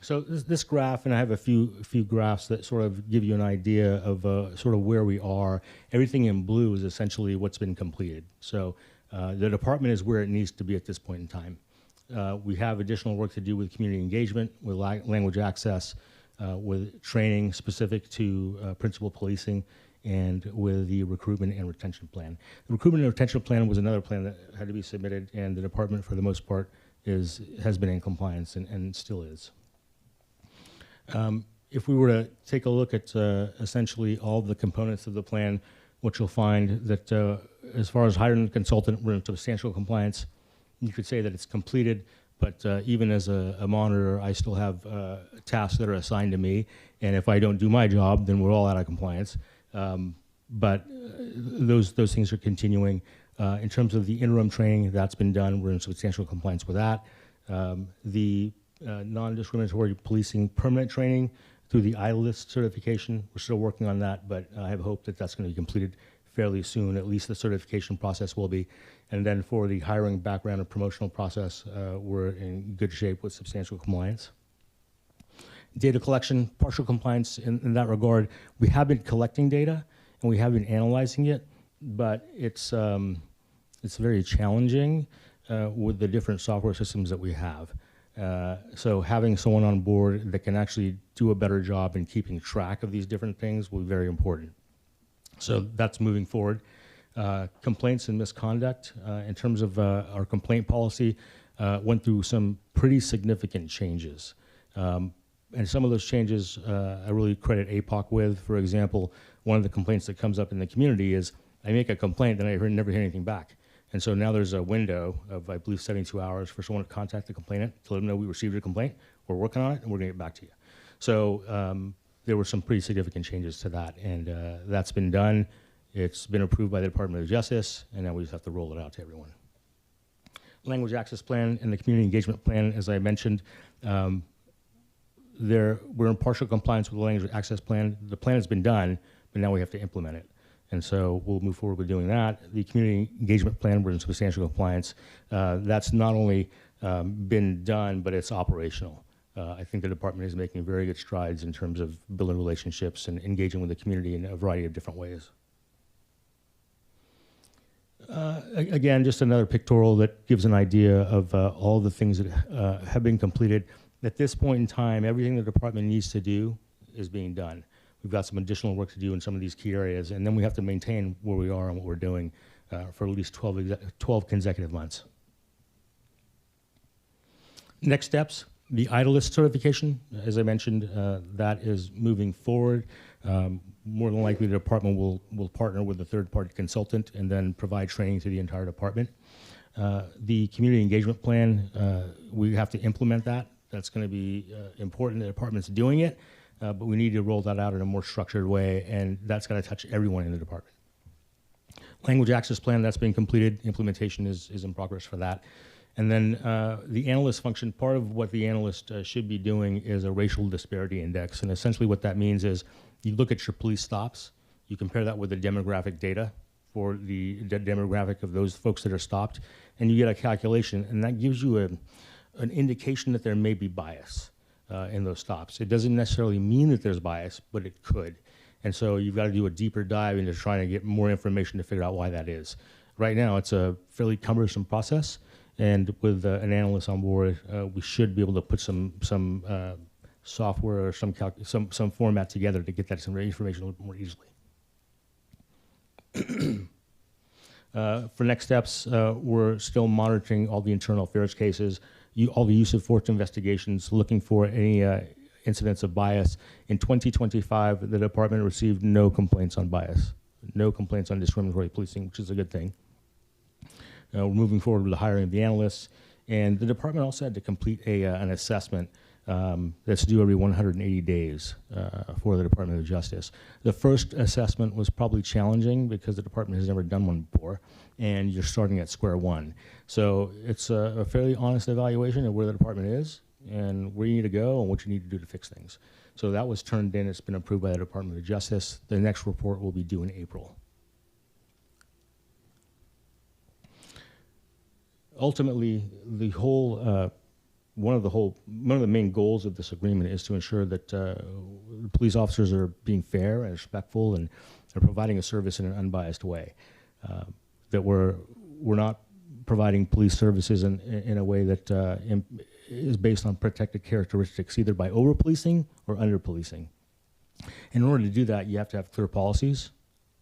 So this graph, and I have a few graphs that sort of give you an idea of sort of where we are. Everything in blue is essentially what's been completed. So the department is where it needs to be at this point in time. We have additional work to do with community engagement, with language access, with training specific to principal policing, and with the recruitment and retention plan. The recruitment and retention plan was another plan that had to be submitted, and the department, for the most part, has been in compliance and still is. If we were to take a look at essentially all the components of the plan, what you'll find that as far as hiring a consultant, we're in substantial compliance. You could say that it's completed, but even as a monitor, I still have tasks that are assigned to me, and if I don't do my job, then we're all out of compliance. But those things are continuing. In terms of the interim training, that's been done. We're in substantial compliance with that. The non-discriminatory policing permanent training through the ILIST certification, we're still working on that, but I have hope that that's going to be completed fairly soon. At least the certification process will be. And then for the hiring, background, and promotional process, we're in good shape with substantial compliance. Data collection, partial compliance in that regard. We have been collecting data and we have been analyzing it, but it's very challenging with the different software systems that we have. So having someone on board that can actually do a better job in keeping track of these different things will be very important. So that's moving forward. Complaints and misconduct, in terms of our complaint policy, went through some pretty significant changes. And some of those changes I really credit APOC with. For example, one of the complaints that comes up in the community is I make a complaint, then I never hear anything back. And so now there's a window of, I believe, 72 hours for someone to contact the complainant to let them know we received a complaint, we're working on it, and we're gonna get back to you. So there were some pretty significant changes to that, and that's been done. It's been approved by the Department of Justice, and now we just have to roll it out to everyone. Language access plan and the community engagement plan, as I mentioned, we're in partial compliance with the language access plan. The plan has been done, but now we have to implement it. And so we'll move forward with doing that. The community engagement plan, we're in substantial compliance. That's not only been done, but it's operational. I think the department is making very good strides in terms of building relationships and engaging with the community in a variety of different ways. Again, just another pictorial that gives an idea of all the things that have been completed. At this point in time, everything the department needs to do is being done. We've got some additional work to do in some of these key areas, and then we have to maintain where we are and what we're doing for at least 12 consecutive months. Next steps, the IDList certification. As I mentioned, that is moving forward. More than likely, the department will partner with a third-party consultant and then provide training to the entire department. The community engagement plan, we have to implement that. That's going to be important. The department's doing it, but we need to roll that out in a more structured way, and that's got to touch everyone in the department. Language access plan, that's been completed. Implementation is in progress for that. And then the analyst function, part of what the analyst should be doing is a racial disparity index. And essentially what that means is you look at your police stops, you compare that with the demographic data for the demographic of those folks that are stopped, and you get a calculation, and that gives you an indication that there may be bias in those stops. It doesn't necessarily mean that there's bias, but it could. And so you've got to do a deeper dive into trying to get more information to figure out why that is. Right now, it's a fairly cumbersome process, and with an analyst on board, we should be able to put some software or some format together to get that some information a little bit more easily. For next steps, we're still monitoring all the internal affairs cases, all the use of force investigations, looking for any incidents of bias. In 2025, the department received no complaints on bias, no complaints on discriminatory policing, which is a good thing. We're moving forward with the hiring of the analysts, and the department also had to complete an assessment that's due every 180 days for the Department of Justice. The first assessment was probably challenging because the department has never done one before, and you're starting at square one. So it's a fairly honest evaluation of where the department is and where you need to go and what you need to do to fix things. So that was turned in. It's been approved by the Department of Justice. The next report will be due in April. Ultimately, one of the main goals of this agreement is to ensure that police officers are being fair and respectful and are providing a service in an unbiased way. That we're not providing police services in a way that is based on protected characteristics, either by over-policing or under-policing. In order to do that, you have to have clear policies,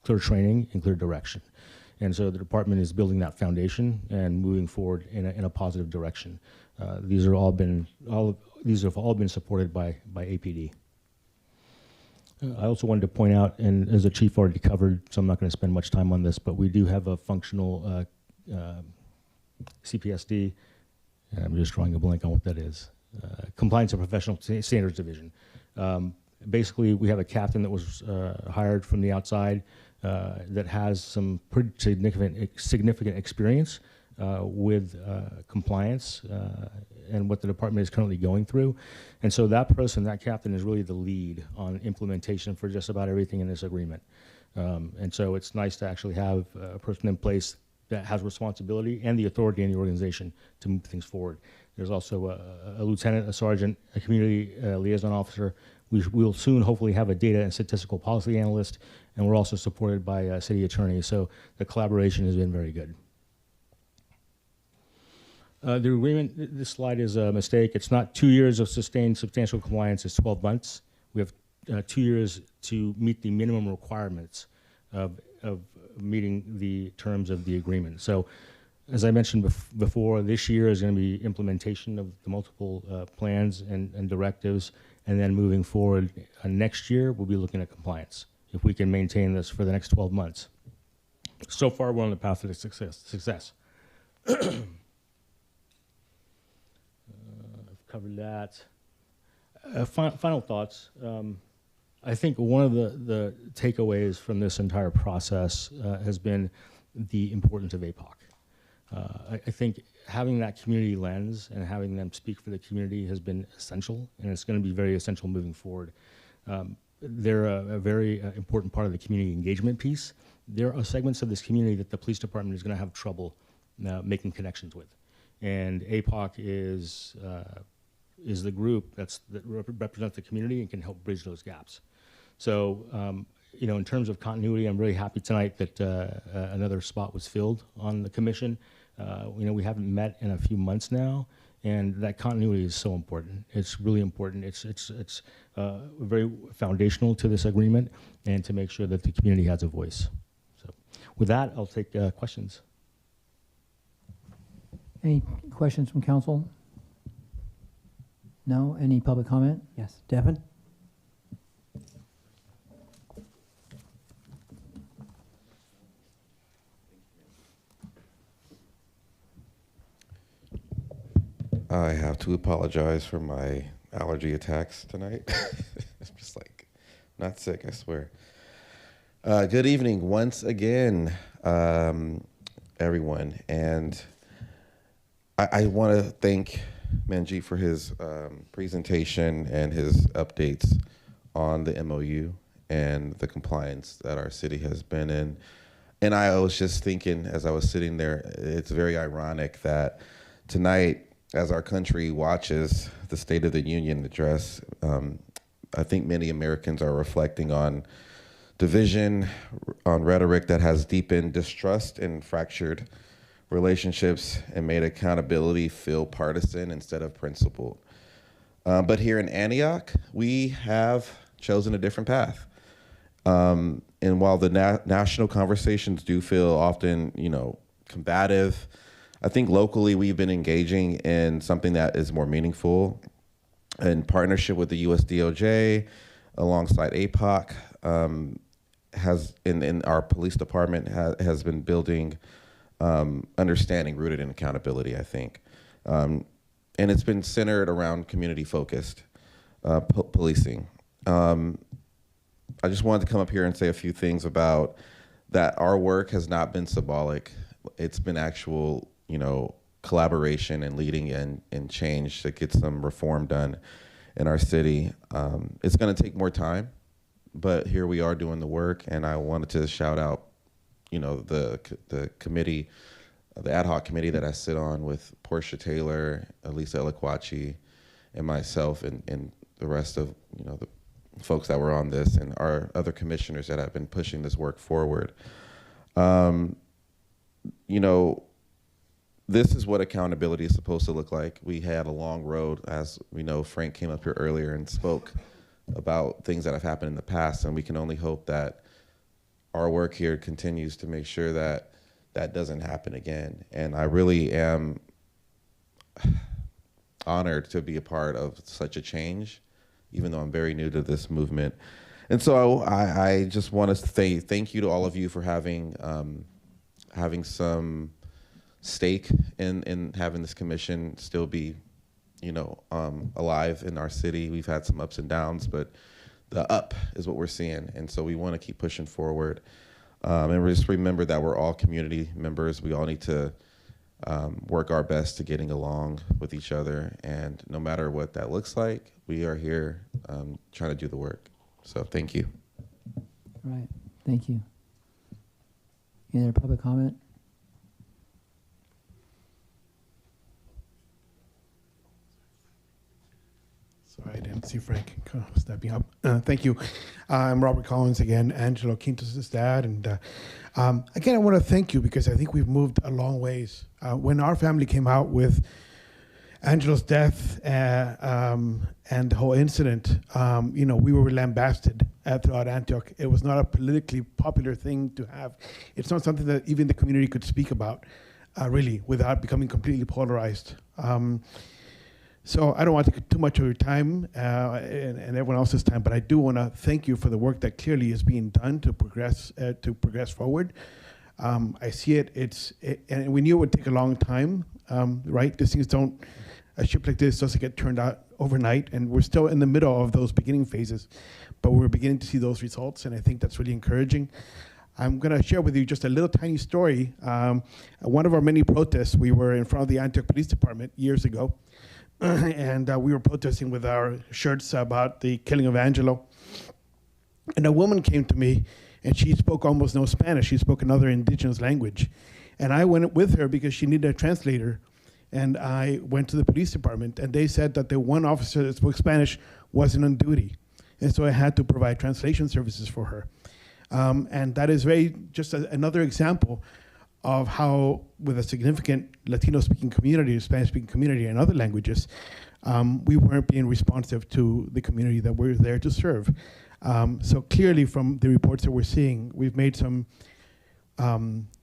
clear training, and clear direction. And so the department is building that foundation and moving forward in a positive direction. These have all been supported by APD. I also wanted to point out, and as the chief already covered, so I'm not going to spend much time on this, but we do have a functional CPSD. I'm just drawing a blank on what that is. Compliance and Professional Standards Division. Basically, we have a captain that was hired from the outside that has some pretty significant experience with compliance and what the department is currently going through. And so that person, that captain, is really the lead on implementation for just about everything in this agreement. And so it's nice to actually have a person in place that has responsibility and the authority in the organization to move things forward. There's also a lieutenant, a sergeant, a community liaison officer. We'll soon hopefully have a data and statistical policy analyst, and we're also supported by a city attorney. So the collaboration has been very good. The agreement, this slide is a mistake. It's not 2 years of sustained substantial compliance, it's 12 months. We have 2 years to meet the minimum requirements of meeting the terms of the agreement. So, as I mentioned before, this year is going to be implementation of the multiple plans and directives, and then moving forward next year, we'll be looking at compliance, if we can maintain this for the next 12 months. So far, we're on the path to success. I've covered that. Final thoughts. I think one of the takeaways from this entire process has been the importance of APOC. I think having that community lens and having them speak for the community has been essential, and it's going to be very essential moving forward. They're a very important part of the community engagement piece. There are segments of this community that the police department is going to have trouble making connections with, and APOC is the group that represents the community and can help bridge those gaps. So, in terms of continuity, I'm really happy tonight that another spot was filled on the commission. We haven't met in a few months now, and that continuity is so important. It's really important. It's very foundational to this agreement, and to make sure that the community has a voice. So, with that, I'll take questions. Any questions from council? No? Any public comment? Yes, Devin? I have to apologize for my allergy attacks tonight. I'm just like, not sick, I swear. Good evening once again, everyone. And I want to thank Manjeet for his presentation and his updates on the MOU and the compliance that our city has been in. And I was just thinking as I was sitting there, it's very ironic that tonight, as our country watches the State of the Union address, I think many Americans are reflecting on division, on rhetoric that has deepened distrust and fractured relationships and made accountability feel partisan instead of principled. But here in Antioch, we have chosen a different path. And while the national conversations do feel often, combative, I think locally we've been engaging in something that is more meaningful in partnership with the US DOJ, alongside APOC, has in our police department has been building understanding rooted in accountability, I think. And it's been centered around community-focused policing. I just wanted to come up here and say a few things about that. Our work has not been symbolic. It's been actual, collaboration and leading and change to get some reform done in our city. It's going to take more time, but here we are doing the work. And I wanted to shout out, the committee, the ad hoc committee that I sit on with Portia Taylor, Elisa Eloquaci, and myself, and the rest of, the folks that were on this, and our other commissioners that have been pushing this work forward. This is what accountability is supposed to look like. We had a long road, as we know. Frank came up here earlier and spoke about things that have happened in the past, and we can only hope that our work here continues to make sure that that doesn't happen again. And I really am honored to be a part of such a change, even though I'm very new to this movement. And so I just want to say thank you to all of you for having some stake in having this commission still be, alive in our city. We've had some ups and downs, but the up is what we're seeing. And so we want to keep pushing forward. And just remember that we're all community members. We all need to work our best to getting along with each other. And no matter what that looks like, we are here trying to do the work. So thank you. All right, thank you. Any other public comment? Sorry, I didn't see Frank stepping up. Thank you. I'm Robert Collins again, Angelo Quintos' dad. And again, I want to thank you because I think we've moved a long ways. When our family came out with Angelo's death and the whole incident, we were lambasted throughout Antioch. It was not a politically popular thing to have. It's not something that even the community could speak about, really, without becoming completely polarized. So I don't want to take too much of your time and everyone else's time, but I do want to thank you for the work that clearly is being done to progress forward. I see it. And we knew it would take a long time, right? These things don't. A ship like this doesn't get turned out overnight, and we're still in the middle of those beginning phases, but we're beginning to see those results, and I think that's really encouraging. I'm going to share with you just a little tiny story. One of our many protests, we were in front of the Antioch Police Department years ago, and we were protesting with our shirts about the killing of Angelo. And a woman came to me, and she spoke almost no Spanish. She spoke another indigenous language. And I went with her because she needed a translator. And I went to the police department, and they said that the one officer that spoke Spanish wasn't on duty. And so I had to provide translation services for her. And that is just another example of how, with a significant Latino-speaking community, Spanish-speaking community, and other languages, we weren't being responsive to the community that we're there to serve. So clearly, from the reports that we're seeing, we've made some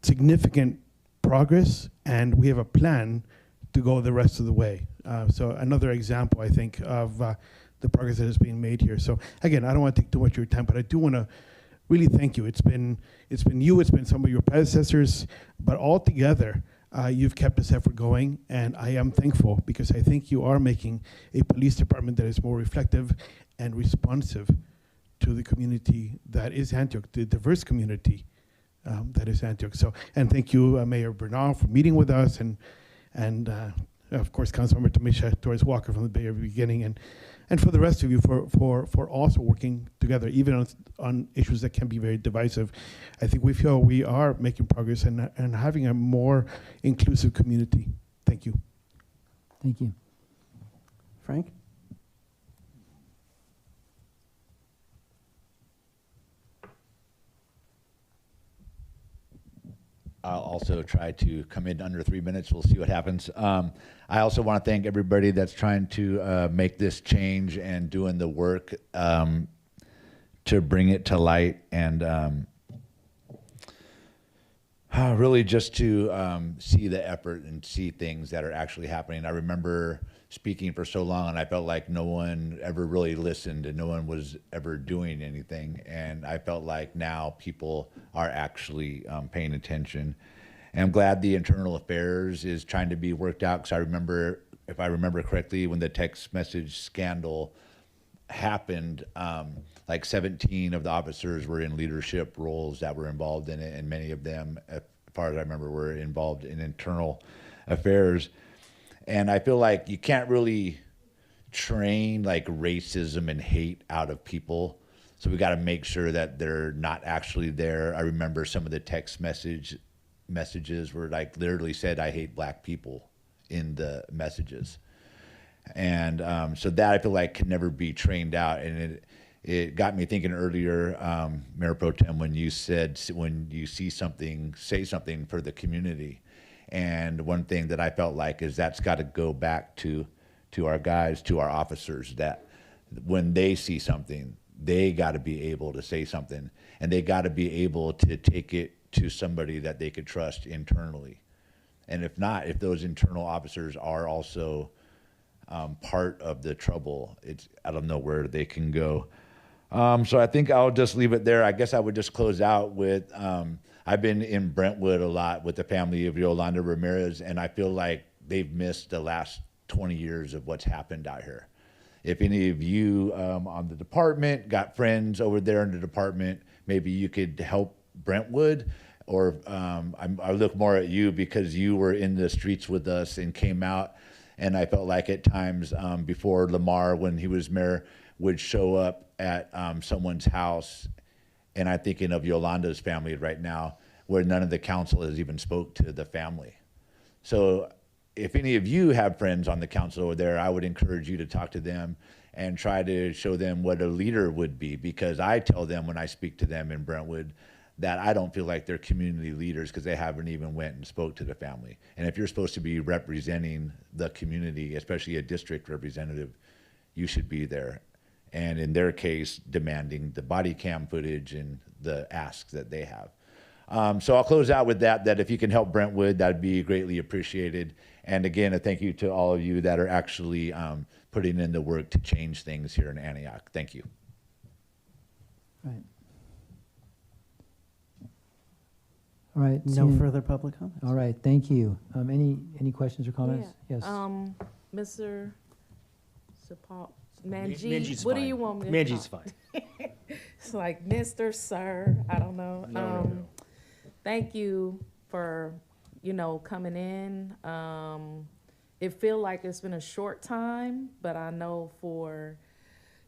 significant progress, and we have a plan to go the rest of the way. So another example, I think, of the progress that is being made here. So again, I don't want to take too much of your time, but I do want to really thank you. It's been you, it's been some of your predecessors, but all together, you've kept this effort going, and I am thankful because I think you are making a police department that is more reflective and responsive to the community that is Antioch, the diverse community that is Antioch. So, and thank you, Mayor Bernal, for meeting with us, and of course, Councilmember Tamisha Torres Walker from the very beginning, and for the rest of you for also working together, even on issues that can be very divisive. I think we feel we are making progress and having a more inclusive community. Thank you. Thank you. Frank? I'll also try to come in under 3 minutes. We'll see what happens. I also want to thank everybody that's trying to make this change and doing the work to bring it to light, and really just to see the effort and see things that are actually happening. I remember speaking for so long, and I felt like no one ever really listened and no one was ever doing anything. And I felt like now people are actually paying attention. And I'm glad the internal affairs is trying to be worked out, because I remember, if I remember correctly, when the text message scandal happened, like 17 of the officers were in leadership roles that were involved in it, and many of them, as far as I remember, were involved in internal affairs. And I feel like you can't really train like racism and hate out of people. So we got to make sure that they're not actually there. I remember some of the text messages were like literally said, "I hate black people" in the messages. And so that I feel like can never be trained out. And it got me thinking earlier, Mayor Pro Tem, when you said, when you see something, say something for the community. And one thing that I felt like is that's got to go back to our guys, to our officers, that when they see something, they got to be able to say something, and they got to be able to take it to somebody that they could trust internally. And if not, if those internal officers are also part of the trouble, I don't know where they can go. So I think I'll just leave it there. I guess I would just close out with, I've been in Brentwood a lot with the family of Yolanda Ramirez, and I feel like they've missed the last 20 years of what's happened out here. If any of you on the department got friends over there in the department, maybe you could help Brentwood, or I look more at you because you were in the streets with us and came out, and I felt like at times before Lamar, when he was mayor, would show up at someone's house. And I'm thinking of Yolanda's family right now, where none of the council has even spoke to the family. So if any of you have friends on the council over there, I would encourage you to talk to them and try to show them what a leader would be, because I tell them when I speak to them in Brentwood that I don't feel like they're community leaders because they haven't even went and spoke to the family. And if you're supposed to be representing the community, especially a district representative, you should be there. And in their case, demanding the body cam footage and the asks that they have. So I'll close out with that if you can help Brentwood, that'd be greatly appreciated. And again, a thank you to all of you that are actually putting in the work to change things here in Antioch. Thank you. Right. All right. No further public comments. All right. Thank you. Any questions or comments? Yeah. Yes. Mr. Manjeet, Manjeet's what fine. do you want me to Manjeet's call? fine. It's like Mr. Sir, I don't know. No. Thank you for, coming in. It feel like it's been a short time, but I know for,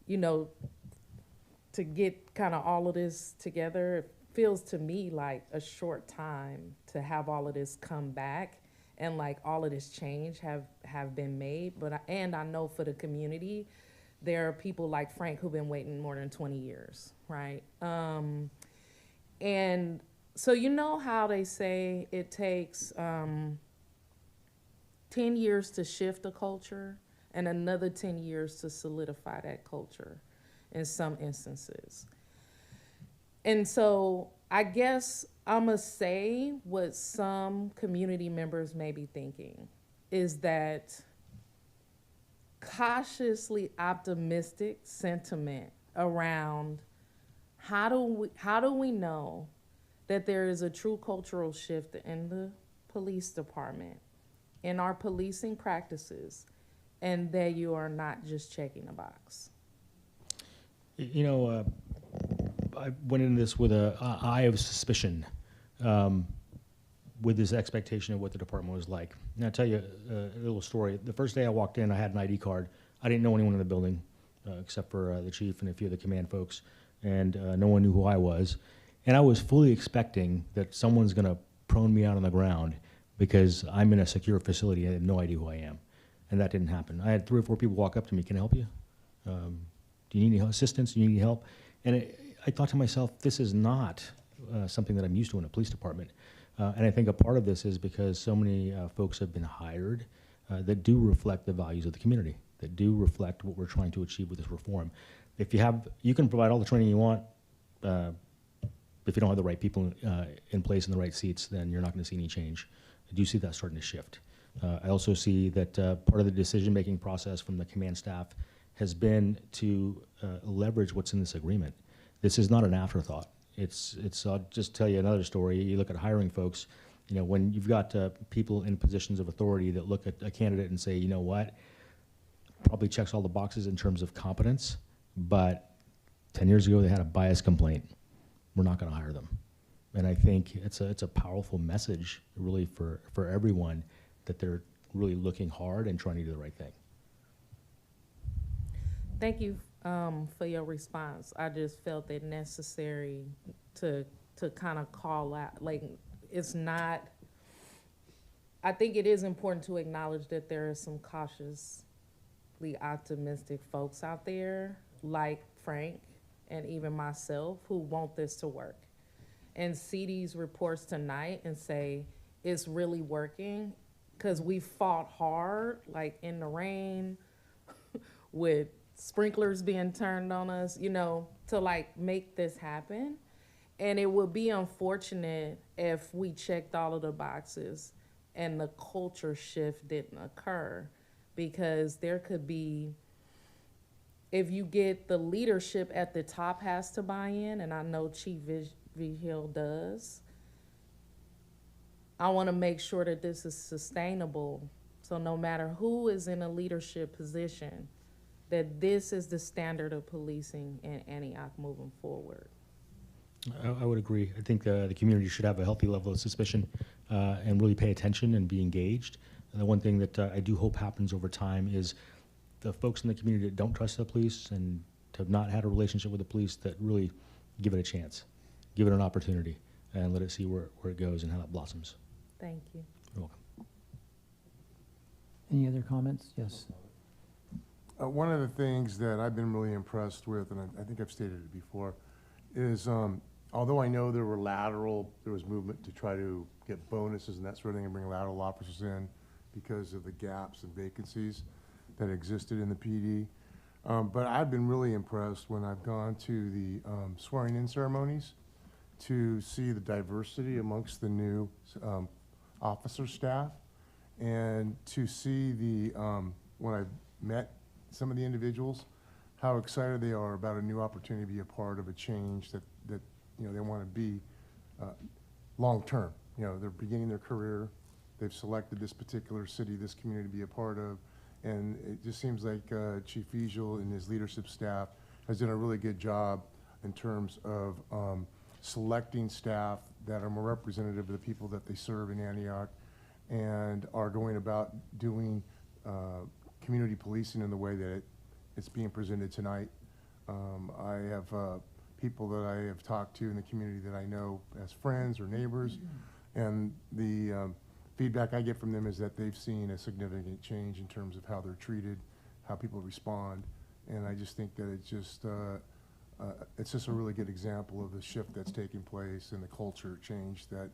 to get kind of all of this together, it feels to me like a short time to have all of this come back and like all of this change have been made. And I know for the community, there are people like Frank who've been waiting more than 20 years, right? And so you know how they say it takes 10 years to shift a culture and another 10 years to solidify that culture in some instances. And so I guess I'm gonna say what some community members may be thinking is that cautiously optimistic sentiment around how do we know that there is a true cultural shift in the police department, in our policing practices, and that you are not just checking a box. I went into this with an eye of suspicion, with this expectation of what the department was like. And I'll tell you a little story. The first day I walked in, I had an ID card. I didn't know anyone in the building except for the chief and a few of the command folks, and no one knew who I was. And I was fully expecting that someone's going to prone me out on the ground because I'm in a secure facility and I have no idea who I am. And that didn't happen. I had 3 or 4 people walk up to me, "Can I help you? Do you need any assistance? Do you need any help?" And I thought to myself, this is not something that I'm used to in a police department. And I think a part of this is because so many folks have been hired that do reflect the values of the community, that do reflect what we're trying to achieve with this reform. You can provide all the training you want. If you don't have the right people in place in the right seats, then you're not going to see any change. I do see that starting to shift. I also see that part of the decision-making process from the command staff has been to leverage what's in this agreement. This is not an afterthought. I'll just tell you another story. You look at hiring folks, when you've got people in positions of authority that look at a candidate and say, you know what, probably checks all the boxes in terms of competence, but 10 years ago they had a bias complaint. We're not going to hire them. And I think it's a powerful message really for everyone that they're really looking hard and trying to do the right thing. Thank you for your response. I just felt it necessary to kind of call out, like, it's not, I think it is important to acknowledge that there are some cautiously optimistic folks out there, like Frank and even myself, who want this to work and see these reports tonight and say, it's really working, because we fought hard, like in the rain, with sprinklers being turned on us, to like make this happen. And it would be unfortunate if we checked all of the boxes and the culture shift didn't occur, because there could be, if you get the leadership at the top has to buy in, and I know Chief Vigil does, I want to make sure that this is sustainable. So no matter who is in a leadership position, that this is the standard of policing in Antioch moving forward. I would agree. I think the community should have a healthy level of suspicion and really pay attention and be engaged. And the one thing that I do hope happens over time is the folks in the community that don't trust the police and have not had a relationship with the police, that really give it a chance, give it an opportunity, and let it see where it goes and how it blossoms. Thank you. You're welcome. Any other comments? Yes. One of the things that I've been really impressed with, and I think I've stated it before, is although I know there was movement to try to get bonuses and that sort of thing and bring lateral officers in because of the gaps and vacancies that existed in the PD. But I've been really impressed when I've gone to the swearing-in ceremonies to see the diversity amongst the new officer staff, and to see when I've met some of the individuals, how excited they are about a new opportunity to be a part of a change that they want to be long-term. They're beginning their career, they've selected this particular city, this community to be a part of, and it just seems like Chief Vigil and his leadership staff has done a really good job in terms of selecting staff that are more representative of the people that they serve in Antioch, and are going about doing community policing in the way that it's being presented tonight. I have people that I have talked to in the community that I know as friends or neighbors, and the feedback I get from them is that they've seen a significant change in terms of how they're treated, how people respond, and I just think that it's just a really good example of the shift that's taking place and the culture change that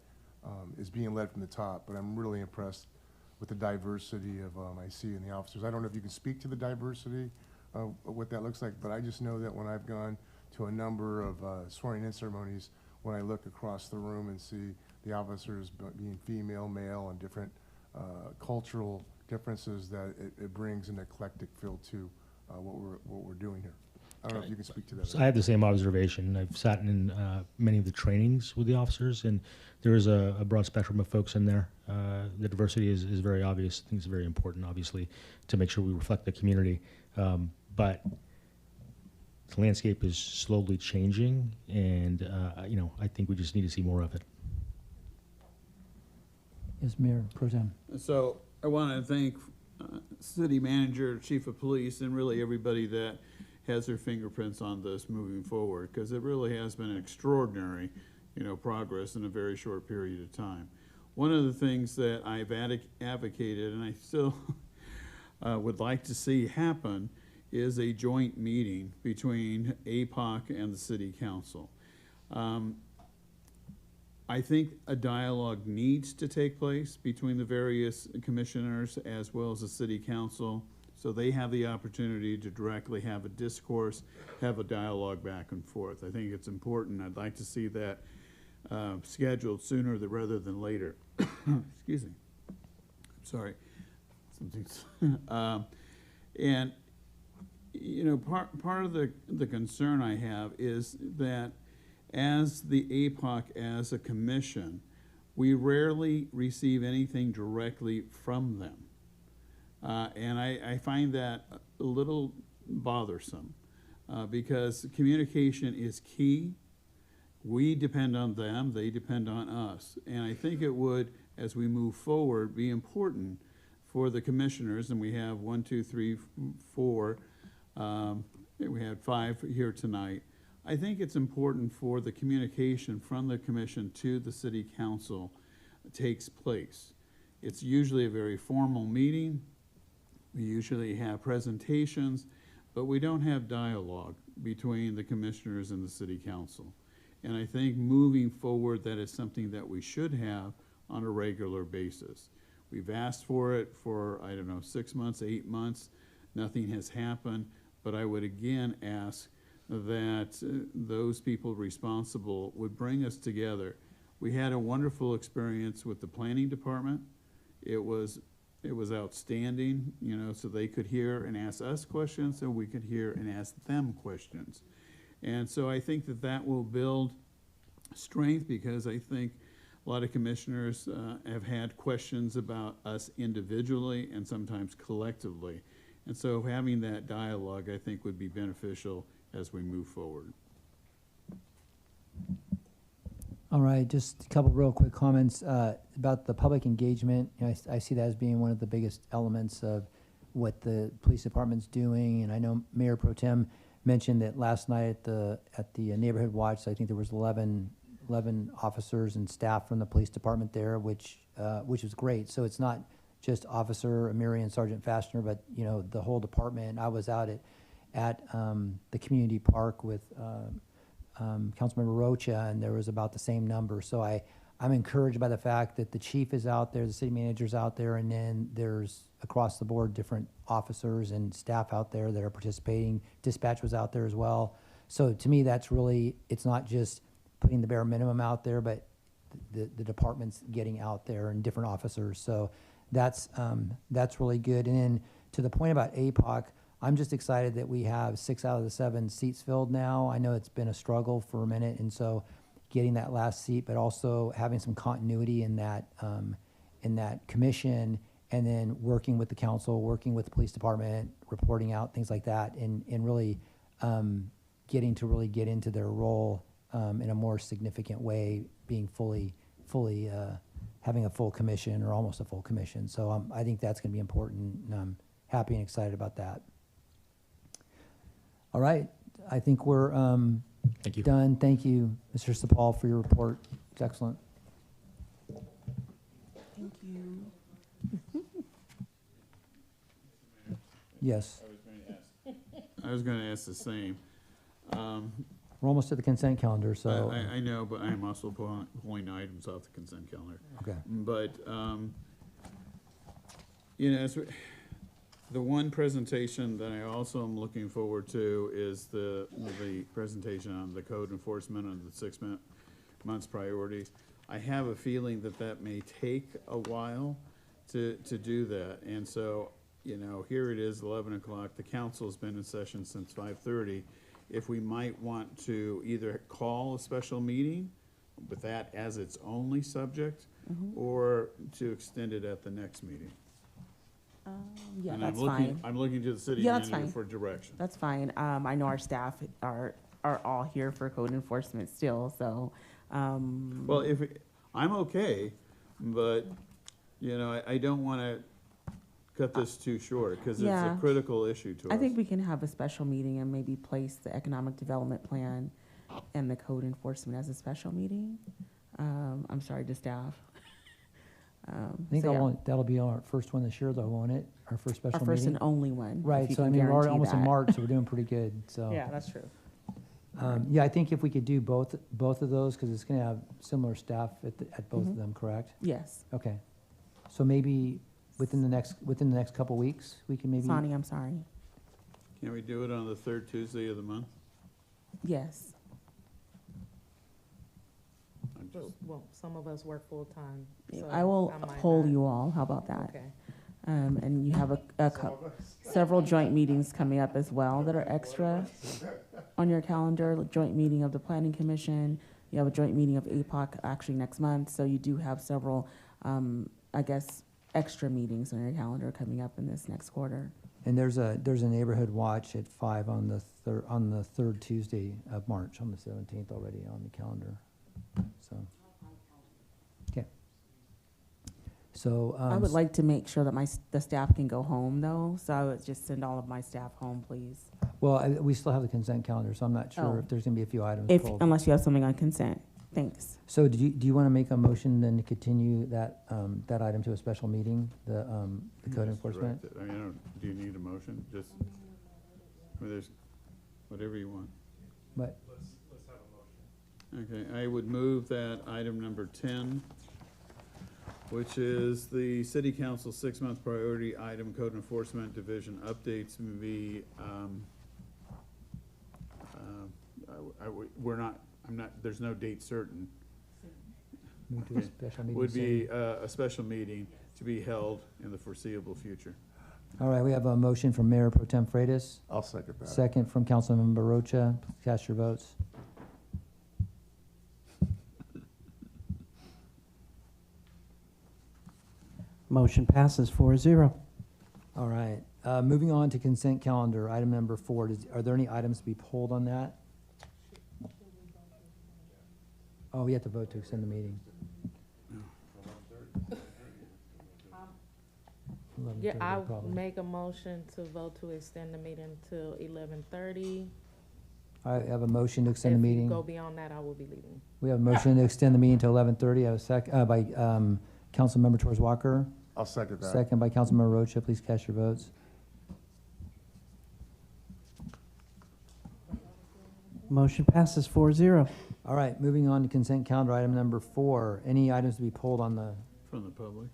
is being led from the top. But I'm really impressed with the diversity of I see in the officers. I don't know if you can speak to the diversity of what that looks like, but I just know that when I've gone to a number of swearing-in ceremonies, when I look across the room and see the officers being female, male, and different cultural differences, that it brings an eclectic feel to what we're doing here. I don't know if you can speak to that. So I have the same observation. I've sat in many of the trainings with the officers, and there is a broad spectrum of folks in there. The diversity is very obvious. I think it's very important, obviously, to make sure we reflect the community. But the landscape is slowly changing, and I think we just need to see more of it. Yes, Mayor Pro Tem. So I want to thank City Manager, Chief of Police, and really everybody that has their fingerprints on this moving forward, because it really has been extraordinary, progress in a very short period of time. One of the things that I've advocated, and I still would like to see happen, is a joint meeting between APOC and the City Council. I think a dialogue needs to take place between the various commissioners as well as the City Council, so they have the opportunity to directly have a discourse, have a dialogue back and forth. I think it's important. I'd like to see that scheduled sooner rather than later. Excuse me. I'm sorry. Something's and part of the concern I have is that as the APOC, as a commission, we rarely receive anything directly from them. And I find that a little bothersome because communication is key. We depend on them, they depend on us. And I think it would, as we move forward, be important for the commissioners, and we have 1, 2, 3, 4, we had 5 here tonight. I think it's important for the communication from the commission to the City Council takes place. It's usually a very formal meeting. We usually have presentations, but we don't have dialogue between the commissioners and the City Council. And I think moving forward, that is something that we should have on a regular basis. We've asked for it for, 6 months, 8 months. Nothing has happened, but I would again ask that those people responsible would bring us together. We had a wonderful experience with the planning department. It was outstanding, so they could hear and ask us questions, and we could hear and ask them questions. And so I think that will build strength, because I think a lot of commissioners have had questions about us individually and sometimes collectively. And so having that dialogue, I think, would be beneficial as we move forward. All right, just a couple real quick comments about the public engagement. I see that as being one of the biggest elements of what the police department's doing. And I know Mayor Pro Tem mentioned that last night at the neighborhood watch, I think there was 11 officers and staff from the police department there, which was great. So it's not just Officer Amiri and Sergeant Fastner, but the whole department. I was out at the community park with Councilmember Rocha, and there was about the same number. So I'm encouraged by the fact that the chief is out there, the city manager's out there, and then there's across the board different officers and staff out there that are participating. Dispatch was out there as well. So to me, that's really, it's not just putting the bare minimum out there, but the department's getting out there and different officers. So that's really good. And then to the point about APOC, I'm just excited that we have 6 out of the 7 seats filled now. I know it's been a struggle for a minute, and so getting that last seat, but also having some continuity in that commission, and then working with the council, working with the police department, reporting out, things like that, and really getting to really get into their role in a more significant way, being fully having a full commission or almost a full commission. So I think that's going to be important, and I'm happy and excited about that. All right, I think we're Thank you. done. Thank you, Mr. Sapal, for your report. It's excellent. Thank you. Yes. I was going to ask the same. We're almost at the consent calendar, so. I know, but I'm also pulling items off the consent calendar. Okay. But, you know, the one presentation that I also am looking forward to is the presentation on the code enforcement and the 6 months priorities. I have a feeling that may take a while to do that. And so, you know, here it is, 11 o'clock. The council's been in session since 5:30. If we might want to either call a special meeting with that as its only subject, or to extend it at the next meeting. Yeah, And that's I'm looking, fine. I'm looking to the city Yeah, that's manager fine. for direction. That's fine. I know our staff are all here for code enforcement still, so. Well, I'm okay, but, you know, I don't want to cut this too short, because it's Yeah. a critical issue to us. I think we can have a special meeting and maybe place the economic development plan and the code enforcement as a special meeting. I'm sorry to staff. I think So, yeah. that'll be our first one this year, though, won't it? Our first special Our meeting? first and only one. if Right, you so I can mean, we're already guarantee almost in that. March, so we're doing pretty good, so. Yeah, that's true. Yeah, I think if we could do both of those, because it's going to have similar staff at both of them, correct? Yes. Okay. So maybe within the next couple weeks, we can maybe. Sonny, I'm sorry. Can we do it on the 3rd Tuesday of the month? Yes. Well, some of us work full-time. so I will might poll not. you all. How about that? Okay. And you have several joint meetings coming up as well that are extra on your calendar. Joint meeting of the Planning Commission. You have a joint meeting of APOC actually next month. So you do have several, I guess, extra meetings on your calendar coming up in this next quarter. And there's a neighborhood watch at 5 on the third Tuesday of March, on the 17th already on the calendar. So. Okay. So. I would like to make sure that the staff can go home though. So I would just send all of my staff home, please. Well, we still have the consent calendar, so I'm not sure Oh. if there's gonna be a few items pulled. Unless you have something on consent. Thanks. So do you want to make a motion then to continue that item to a special meeting, the code Just enforcement? direct it. I mean, do you need a motion? Just, I mean, there's, whatever you want. But Okay, I would move that item number 10, which is the city council 6-month priority item, code enforcement division updates, there's no date certain. move to a special meeting Would be soon. a special meeting to be held in the foreseeable future. All right, we have a motion from Mayor Pro Tem Freitas. I'll second that. Second from Councilmember Rocha. Please cast your votes. Motion passes 4-0. All right, moving on to consent calendar, item number 4. Are there any items to be pulled on that? Oh, we have to vote to extend the meeting. Yeah, 11:30 I probably. make a motion to vote to extend the meeting till 11:30. I have a motion to extend the If meeting. you go beyond that, I will be leaving. We have a motion to extend the meeting to 11:30. I have a second by Councilmember Torres Walker. I'll second that. Second by Councilmember Rocha. Please cast your votes. Motion passes 4-0. All right, moving on to consent calendar item number 4. Any items to be pulled on the, From the public.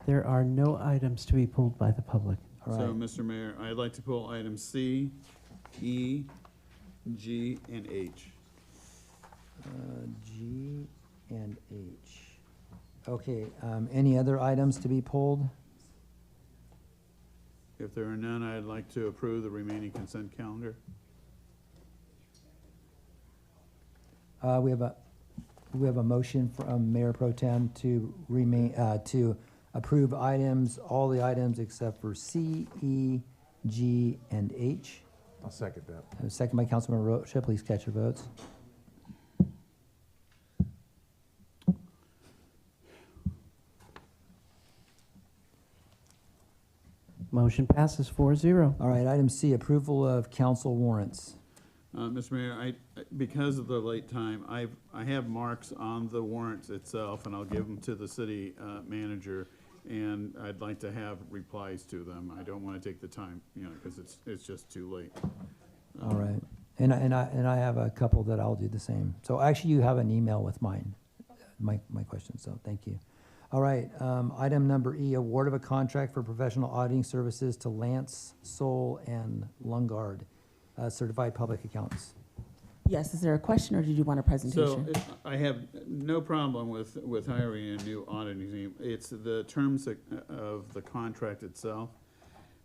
There are no items to be pulled by the public. all So, right. Mr. Mayor, I'd like to pull items C, E, G, and H. G and H. Okay, any other items to be pulled? If there are none, I'd like to approve the remaining consent calendar. We have a motion from Mayor Pro Tem to to approve items, all the items except for C, E, G, and H. I'll second that. Second by Councilmember Rocha. Please catch your votes. Motion passes 4-0. All right, item C, approval of council warrants. Mr. Mayor, because of the late time, I have marks on the warrants itself, and I'll give them to the city manager, and I'd like to have replies to them. I don't want to take the time, because it's just too late. All right, and I have a couple that I'll do the same. So actually, you have an email with my question, so thank you. All right, item number E, award of a contract for professional auditing services to Lance, Soul, and Lungard, certified public accountants. Yes, is there a question or did you want a presentation? So I have no problem with hiring a new auditing team. It's the terms of the contract itself.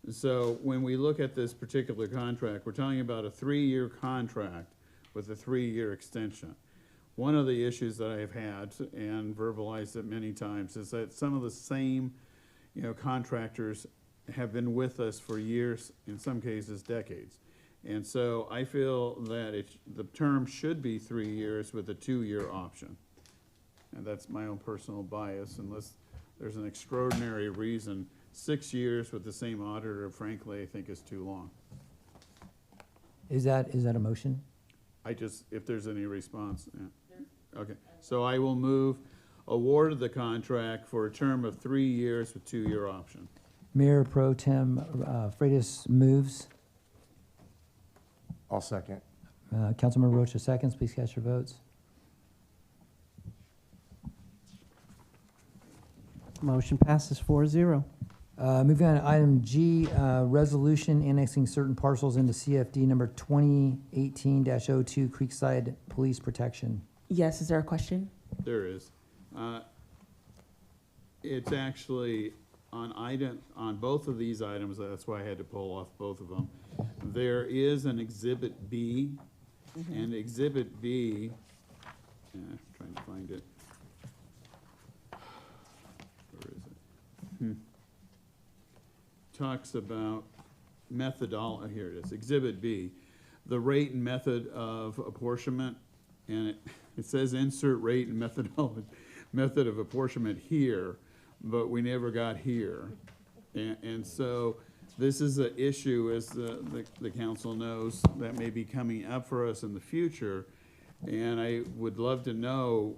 So when we look at this particular contract, we're talking about a 3-year contract with a 3-year extension. One of the issues that I've had, and verbalized it many times, is that some of the same, contractors have been with us for years, in some cases decades. And so I feel that the term should be 3 years with a 2-year option. And that's my own personal bias, unless there's an extraordinary reason. 6 years with the same auditor, frankly, I think is too long. Is that a motion? If there's any response, yeah. Okay, so I will move award of the contract for a term of 3 years with 2-year option. Mayor Pro Tem Freitas moves. I'll second. Councilmember Rocha seconds. Please cast your votes. Motion passes 4-0. Moving on to item G, resolution annexing certain parcels into CFD number 2018-02 Creekside Police Protection. Yes, is there a question? There is. It's actually on both of these items, that's why I had to pull off both of them. There is an Exhibit B, and Exhibit B, trying to find it. Where is it? Talks about methodology. Here it is, Exhibit B, the rate and method of apportionment, and it says insert rate and method of apportionment here, but we never got here. And so this is an issue, as the council knows, that may be coming up for us in the future. And I would love to know,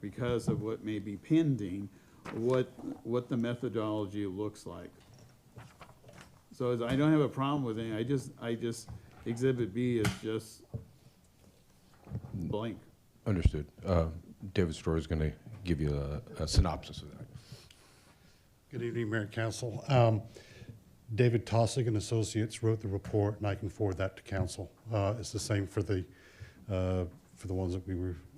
because of what may be pending, what the methodology looks like. So I don't have a problem with it. I just Exhibit B is just blank. Understood. David Storer is going to give you a synopsis of that. Good evening, Mayor and Council. David Tossick and Associates wrote the report, and I can forward that to Council. It's the same for the ones that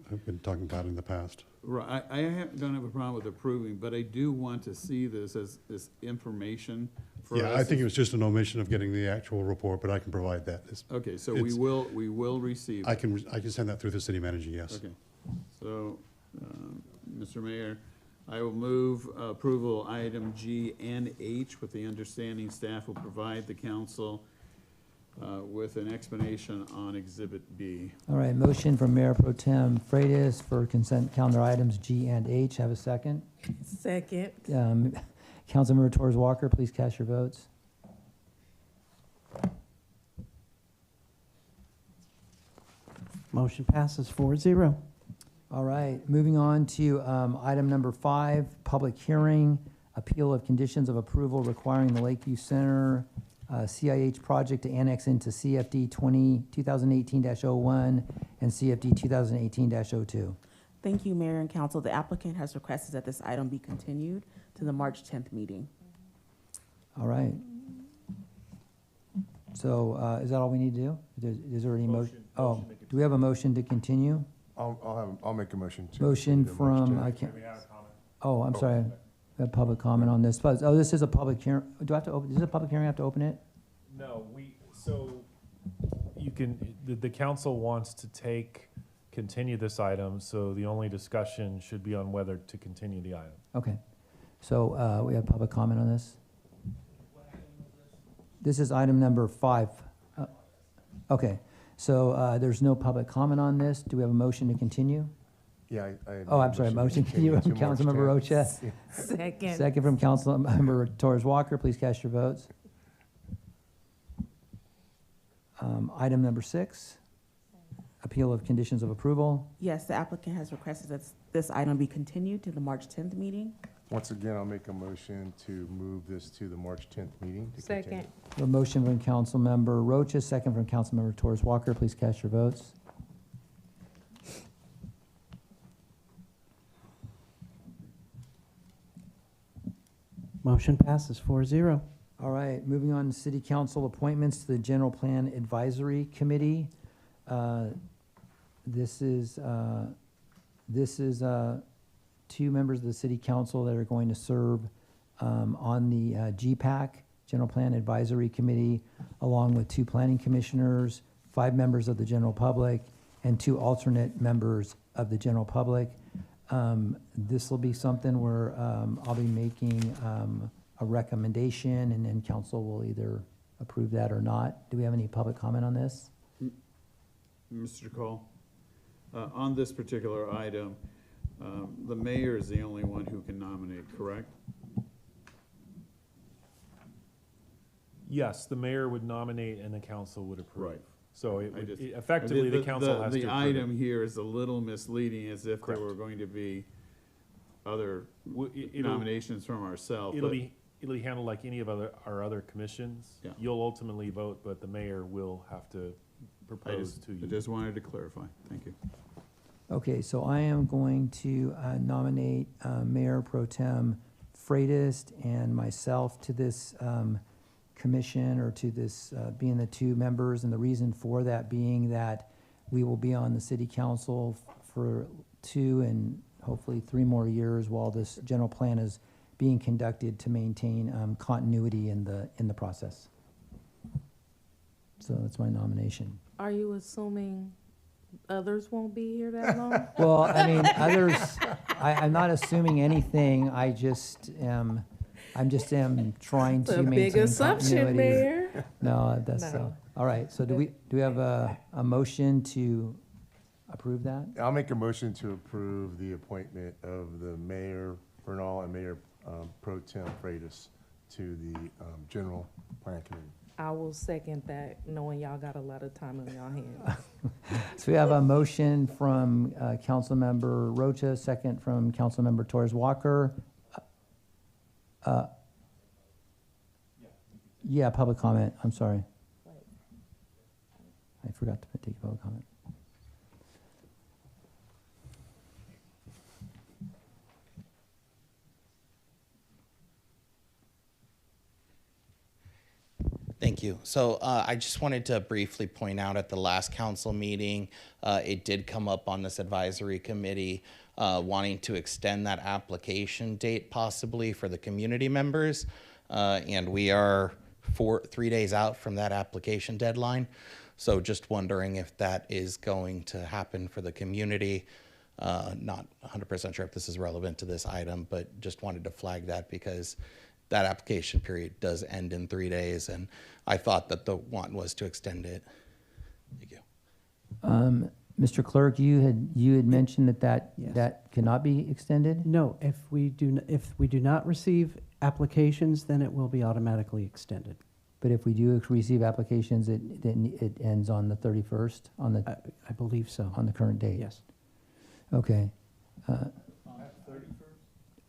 have been talking about in the past. Right. I don't have a problem with approving, but I do want to see this as information for us. Yeah, I think it was just an omission of getting the actual report, but I can provide that. Okay, so we will receive. I can send that through the city manager. Yes. Okay. So, Mr. Mayor, I will move approval item G and H with the understanding staff will provide the council with an explanation on Exhibit B. All right, motion from Mayor Pro Tem Freitas for consent calendar items G and H. Have a second. Second. Councilmember Torres Walker, please cast your votes. Motion passes 4-0. All right, moving on to item number 5, public hearing, appeal of conditions of approval requiring the Lakeview Center CIH project to annex into CFD 2018-01 and CFD 2018-02. Thank you, Mayor and Council. The applicant has requested that this item be continued to the March 10th meeting. All right. So is that all we need to do? Is there any motion? Oh, do we have a motion to continue? I'll make a motion to. Motion to March from, 10th. I can't. Oh, I'm sorry. We have public comment on this. Oh, this is a public hearing. Do I have to open, is this a public hearing? I have to open it? No, you can, the council wants to continue this item, so the only discussion should be on whether to continue the item. Okay. So we have public comment on this? This is item number 5. Okay. So there's no public comment on this. Do we have a motion to continue? Yeah, I Oh, I'm sorry, motion to continue from to March Councilmember 10th. Rocha. Second. Second from Councilmember Torres Walker. Please cast your votes. Item number 6, appeal of conditions of approval. Yes, the applicant has requested that this item be continued to the March 10th meeting. Once again, I'll make a motion to move this to the March 10th meeting. To Second. A motion from Councilmember Rocha, second from Councilmember Torres Walker. Please cast your votes. Motion passes 4-0. All right, moving on to city council appointments to the General Plan Advisory Committee. This is 2 members of the city council that are going to serve on the GPAC, General Plan Advisory Committee, along with 2 planning commissioners, 5 members of the general public, and 2 alternate members of the general public. This will be something where I'll be making a recommendation, and then council will either approve that or not. Do we have any public comment on this? Mr. Cole, on this particular item, the mayor is the only one who can nominate, correct? Yes, the mayor would nominate and the council would approve. Right. So effectively, the council has to approve The it. item here is a little misleading, as if there were going to be other nominations from ourselves. It'll be handled like any of our other commissions. Yeah. You'll ultimately vote, but the mayor will have to propose to you. I just wanted to clarify. Thank you. Okay, so I am going to nominate Mayor Pro Tem Freitas and myself to this commission, or to this being the 2 members, and the reason for that being that we will be on the city council for 2 and hopefully 3 more years while this general plan is being conducted to maintain continuity in the process. So that's my nomination. Are you assuming others won't be here that long? Well, I mean, others, I'm not assuming anything. I'm just trying to It's a maintain big assumption, continuity. Mayor. No, that's No. so. All right, so do we have a motion to approve that? I'll make a motion to approve the appointment of the Mayor Bernal and Mayor Pro Tem Freitas to the General Plan Committee. I will second that, knowing y'all got a lot of time on y'all hands. So we have a motion from Councilmember Rocha, second from Councilmember Torres Walker. Yeah, public comment, I'm sorry. I forgot to take a public comment. Thank you. So I just wanted to briefly point out at the last council meeting, it did come up on this advisory committee wanting to extend that application date possibly for the community members. And we are 3 days out from that application deadline. So just wondering if that is going to happen for the community. Not 100% sure if this is relevant to this item, but just wanted to flag that because that application period does end in 3 days, and I thought that the want was to extend it. Thank you. Mr. Clerk, you had mentioned that Yes. that cannot be extended? No, if we do not receive applications, then it will be automatically extended. But if we do receive applications, it ends on the 31st, on the, I believe so. on the current date? Yes. Okay.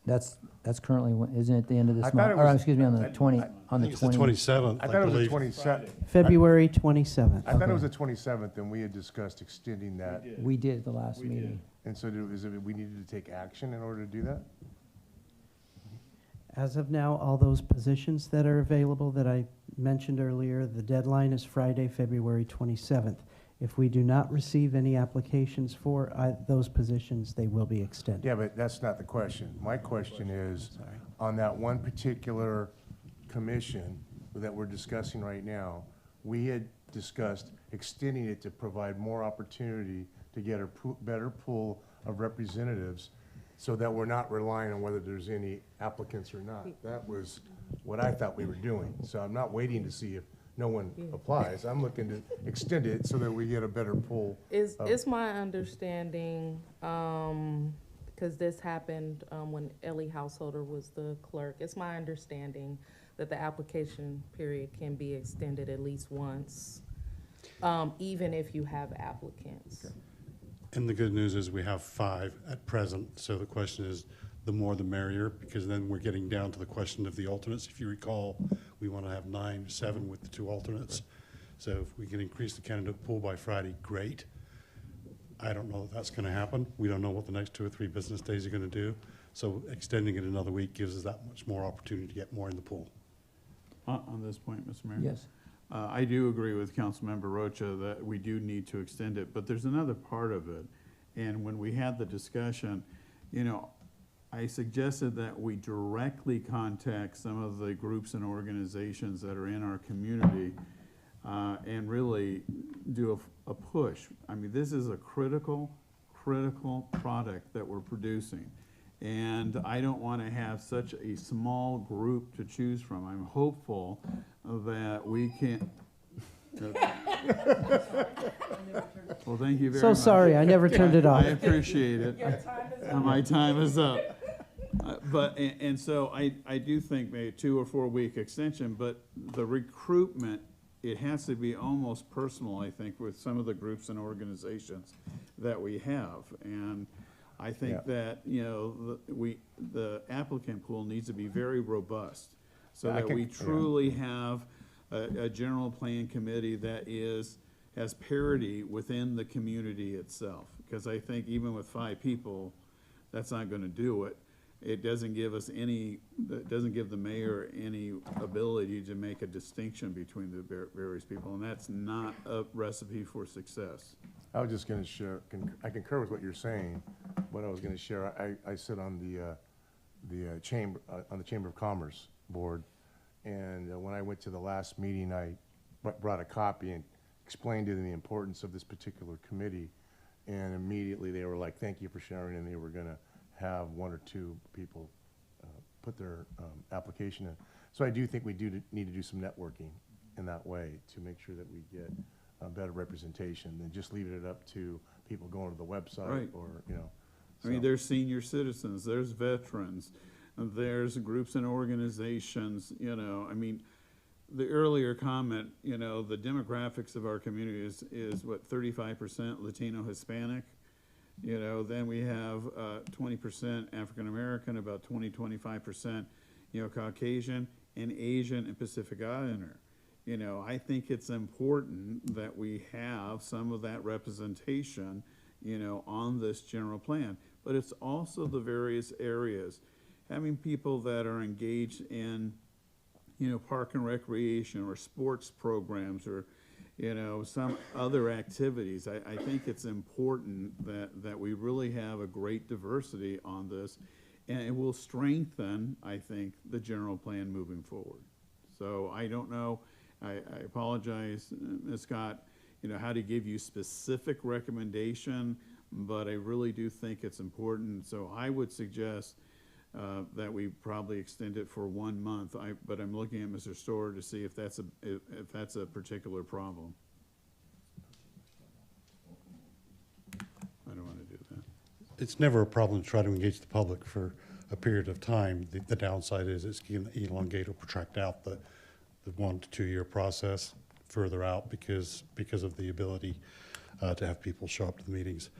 That's currently, isn't it the end of this I thought month? it Or, was- excuse me, on the 20, on the think it's the 20. 27th, I thought it was the believe. 27th. February 27th. I thought it was the 27th, and we had discussed extending that. We did at the last meeting. And so is it, we needed to take action in order to do that? As of now, all those positions that are available that I mentioned earlier, the deadline is Friday, February 27th. If we do not receive any applications for those positions, they will be extended. Yeah, but that's not the question. My question is, on that one particular commission that we're discussing right now, we had discussed extending it to provide more opportunity to get a better pool of representatives so that we're not relying on whether there's any applicants or not. That was what I thought we were doing. So I'm not waiting to see if no one applies. I'm looking to extend it so that we get a better pool. It's my understanding, because this happened when Ellie Householder was the clerk, it's my understanding that the application period can be extended at least once, even if you have applicants. Okay. And the good news is we have 5 at present, so the question is, the more the merrier, because then we're getting down to the question of the alternates. If you recall, we want to have 9, 7 with the 2 alternates. So if we can increase the candidate pool by Friday, great. I don't know that that's going to happen. We don't know what the next 2 or 3 business days are going to do. So extending it another week gives us that much more opportunity to get more in the pool. On this point, Mr. Mayor? Yes. I do agree with Councilmember Rocha that we do need to extend it, but there's another part of it. And when we had the discussion, you know, I suggested that we directly contact some of the groups and organizations that are in our community and really do a push. I mean, this is a critical product that we're producing. And I don't want to have such a small group to choose from. I'm hopeful that we can. Well, thank you very much. So sorry, I never turned it off. I appreciate it. My time is up. And so I do think maybe a 2 or 4 week extension, but the recruitment, it has to be almost personal, I think, with some of the groups and organizations that we have. And I think that, you know, the applicant pool needs to be very robust so that we truly have a general plan committee that has parity within the community itself. Because I think even with 5 people, that's not going to do it. It doesn't give us it doesn't give the mayor any ability to make a distinction between the various people, and that's not a recipe for success. I was just going to share, I concur with what you're saying. What I was going to share, I sit on the Chamber of Commerce board, and when I went to the last meeting, I brought a copy and explained to them the importance of this particular committee, and immediately they were like, thank you for sharing, and they were going to have 1 or 2 people put their application in. So I do think we do need to do some networking in that way to make sure that we get a better representation than just leaving it up to people going to the website. Right. Or, you know. I mean, there's senior citizens, there's veterans, there's groups and organizations, you know. I mean, the earlier comment, you know, the demographics of our community is what, 35% Latino Hispanic? You know, then we have 20% African American, about 25%, you know, Caucasian, and Asian and Pacific Islander. You know, I think it's important that we have some of that representation, you know, on this general plan. But it's also the various areas. Having people that are engaged in, you know, park and recreation or sports programs or, you know, some other activities. I think it's important that we really have a great diversity on this, and it will strengthen, I think, the general plan moving forward. So I don't know, I apologize, Ms. Scott, you know, how to give you specific recommendation, but I really do think it's important. So I would suggest that we probably extend it for 1 month. But I'm looking at Mr. Storer to see if that's a particular problem. I don't want to do that. It's never a problem to try to engage the public for a period of time. The downside is it's going to elongate or protract out the 1 to 2 year process further out because of the ability to have people show up to the meetings.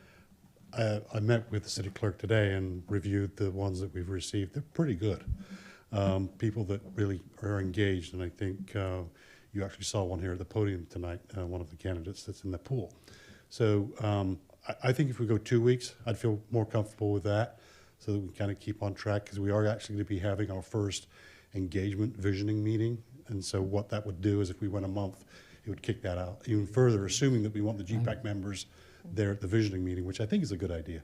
I met with the city clerk today and reviewed the ones that we've received. They're pretty good. People that really are engaged, and I think you actually saw one here at the podium tonight, one of the candidates that's in the pool. So I think if we go 2 weeks, I'd feel more comfortable with that, so that we kind of keep on track, because we are actually going to be having our first engagement visioning meeting. And so what that would do is if we went a month, it would kick that out even further, assuming that we want the GPAC members there at the visioning meeting, which I think is a good idea.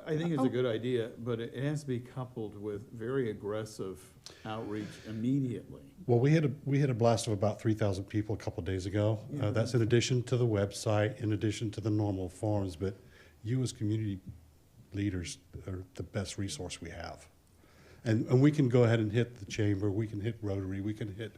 I think it's a good idea, but it has to be coupled with very aggressive outreach immediately. Well, we had a blast of about 3,000 people a couple of days ago. Yeah. That's in addition to the website, in addition to the normal forums, but you as community leaders are the best resource we have. And we can go ahead and hit the chamber, we can hit Rotary, we can hit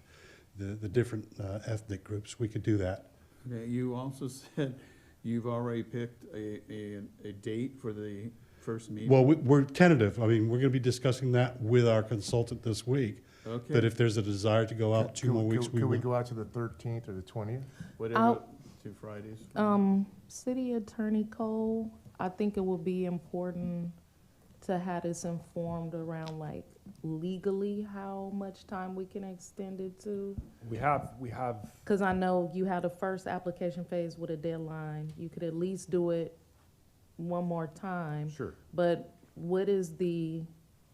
the different ethnic groups, we could do that. Okay, you also said you've already picked a date for the first meeting? Well, we're tentative. I mean, we're gonna be discussing that with our consultant this week. Okay. But if there's a desire to go out 2 more weeks, we Could we will. go out to the 13th or the 20th? Whatever, 2 Fridays. City Attorney Cole, I think it will be important to have this informed around, like, legally how much time we can extend it to. We have, Because I know you had the first application phase with a deadline. You could at least do it one more time. Sure. But what is the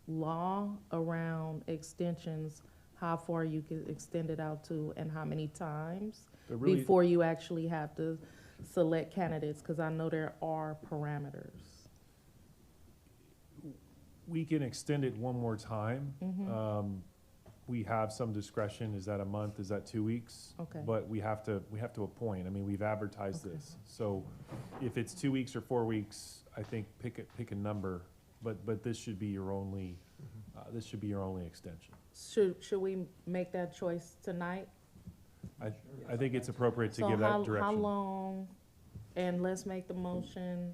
law around extensions, how far you can extend it out to, and how many times before you actually have to select candidates? Because I know there are parameters. we can extend it one more time. We have some discretion. Is that a month? Is that 2 weeks? Okay. But we have to appoint. I mean, we've advertised this. So if it's 2 weeks or 4 weeks, I think pick a number. But this should be your only, this should be your only extension. Should we make that choice tonight? I think it's appropriate to So give that direction. how long, and let's make the motion,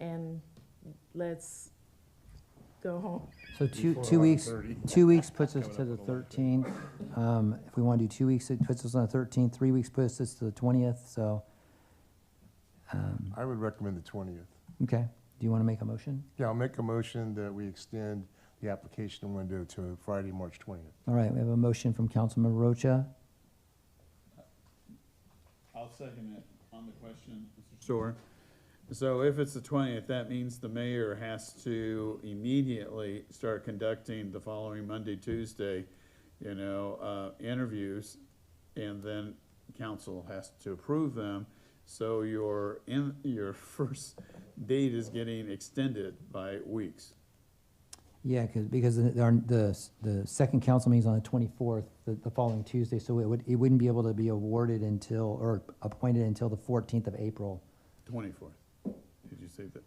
and let's go home. So two weeks, 2 weeks puts us to the 13th. If we want to do 2 weeks, it puts us on the 13th. 3 weeks puts us to the 20th, so. I would recommend the 20th. Okay, do you want to make a motion? Yeah, I'll make a motion that we extend the application window to Friday, March 20th. All right, we have a motion from Councilmember Rocha. I'll second it on the question, Mr. Store. So if it's the 20th, that means the mayor has to immediately start conducting the following Monday, Tuesday, interviews, and then council has to approve them. So your first date is getting extended by weeks. Yeah, because the second council meeting is on the 24th, the following Tuesday, so it wouldn't be able to be awarded until, or appointed until the 14th of April. 24th. Did you say that?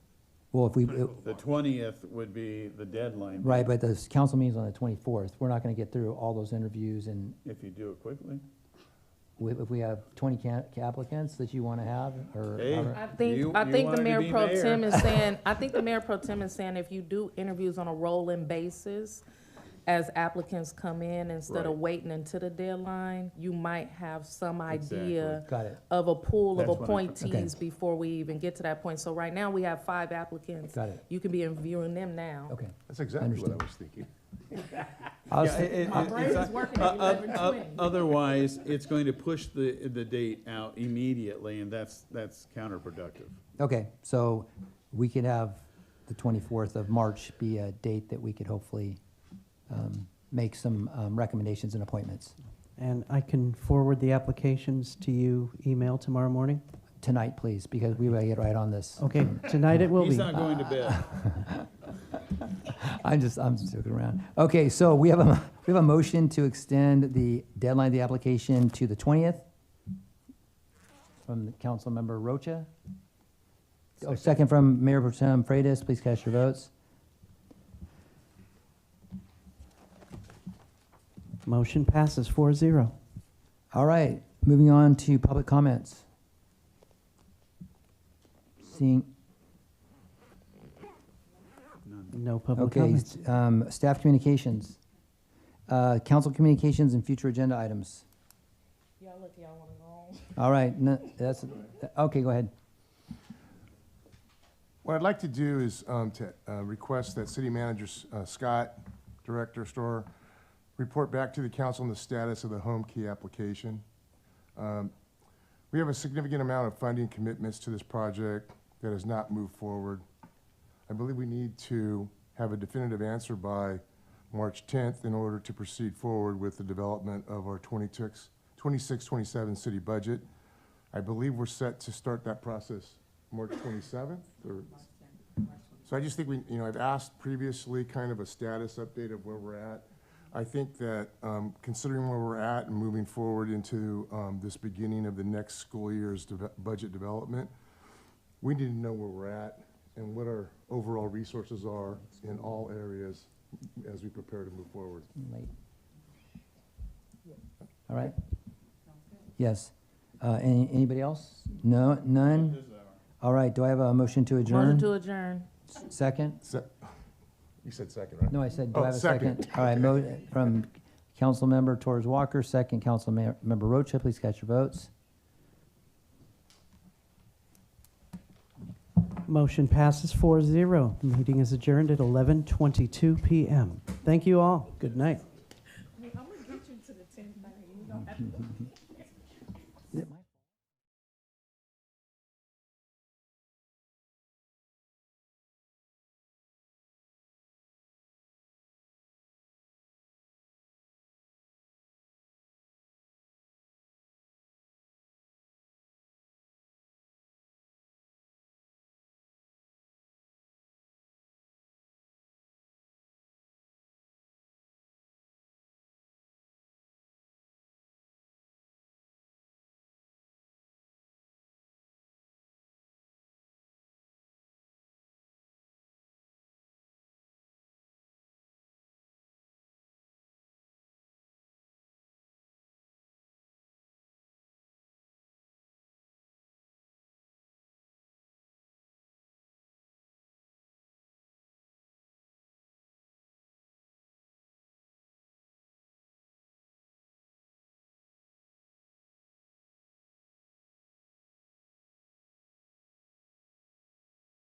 Well, if we, The 20th would be the deadline. right, but the council meeting's on the 24th. We're not gonna get through all those interviews, and If you do it quickly. if we have 20 applicants that you wanna have, or. Hey. I think You the wanted to mayor be pro mayor. tem is saying, I think the mayor pro tem is saying if you do interviews on a rolling basis, as applicants come in, instead of Right. waiting until the deadline, you might have some idea Got it. of a pool of That's what I- appointees before we even get to that point. So right now, we have 5 applicants. Got it. You can be interviewing them now. Okay. That's exactly what I Understood. was thinking. I was Yeah, thi- My brain is working at 11:20. Otherwise, it's going to push the date out immediately, and that's counterproductive. Okay, so we could have the 24th of March be a date that we could hopefully make some recommendations and appointments. And I can forward the applications to you email tomorrow morning? Tonight, please, because we gotta get right on this. Okay, tonight it will be. He's not going to bed. I'm just joking around. Okay, so we have a motion to extend the deadline of the application to the 20th from Councilmember Rocha. Oh, second from Mayor Pro Tem Freitas. Please cast your votes. Motion passes 4-0. All right, moving on to public comments. Seeing, No public okay, comments. staff communications. Council communications and future agenda items. Y'all look, y'all wanna go home? All right, okay, go ahead. What I'd like to do is to request that City Manager Scott, Director Store, report back to the council on the status of the home key application. We have a significant amount of funding commitments to this project that has not moved forward. I believe we need to have a definitive answer by March 10th in order to proceed forward with the development of our 26-27 city budget. I believe we're set to start that process March 27th. So I just think I've asked previously kind of a status update of where we're at. I think that considering where we're at and moving forward into this beginning of the next school year's budget development, we need to know where we're at and what our overall resources are in all areas as we prepare to move forward. All right. Yes. Anybody else? No, none? All right, do I have a motion to adjourn? Motion to adjourn. Second? You said second, right? No, I said, do I have a second? All right, from Councilmember Torres Walker, second Councilmember Rocha, please cast your votes. Motion passes 4-0. The meeting is adjourned at 11:22 p.m. Thank you all. Good night. I'm gonna get you to the 10:30. You don't have to.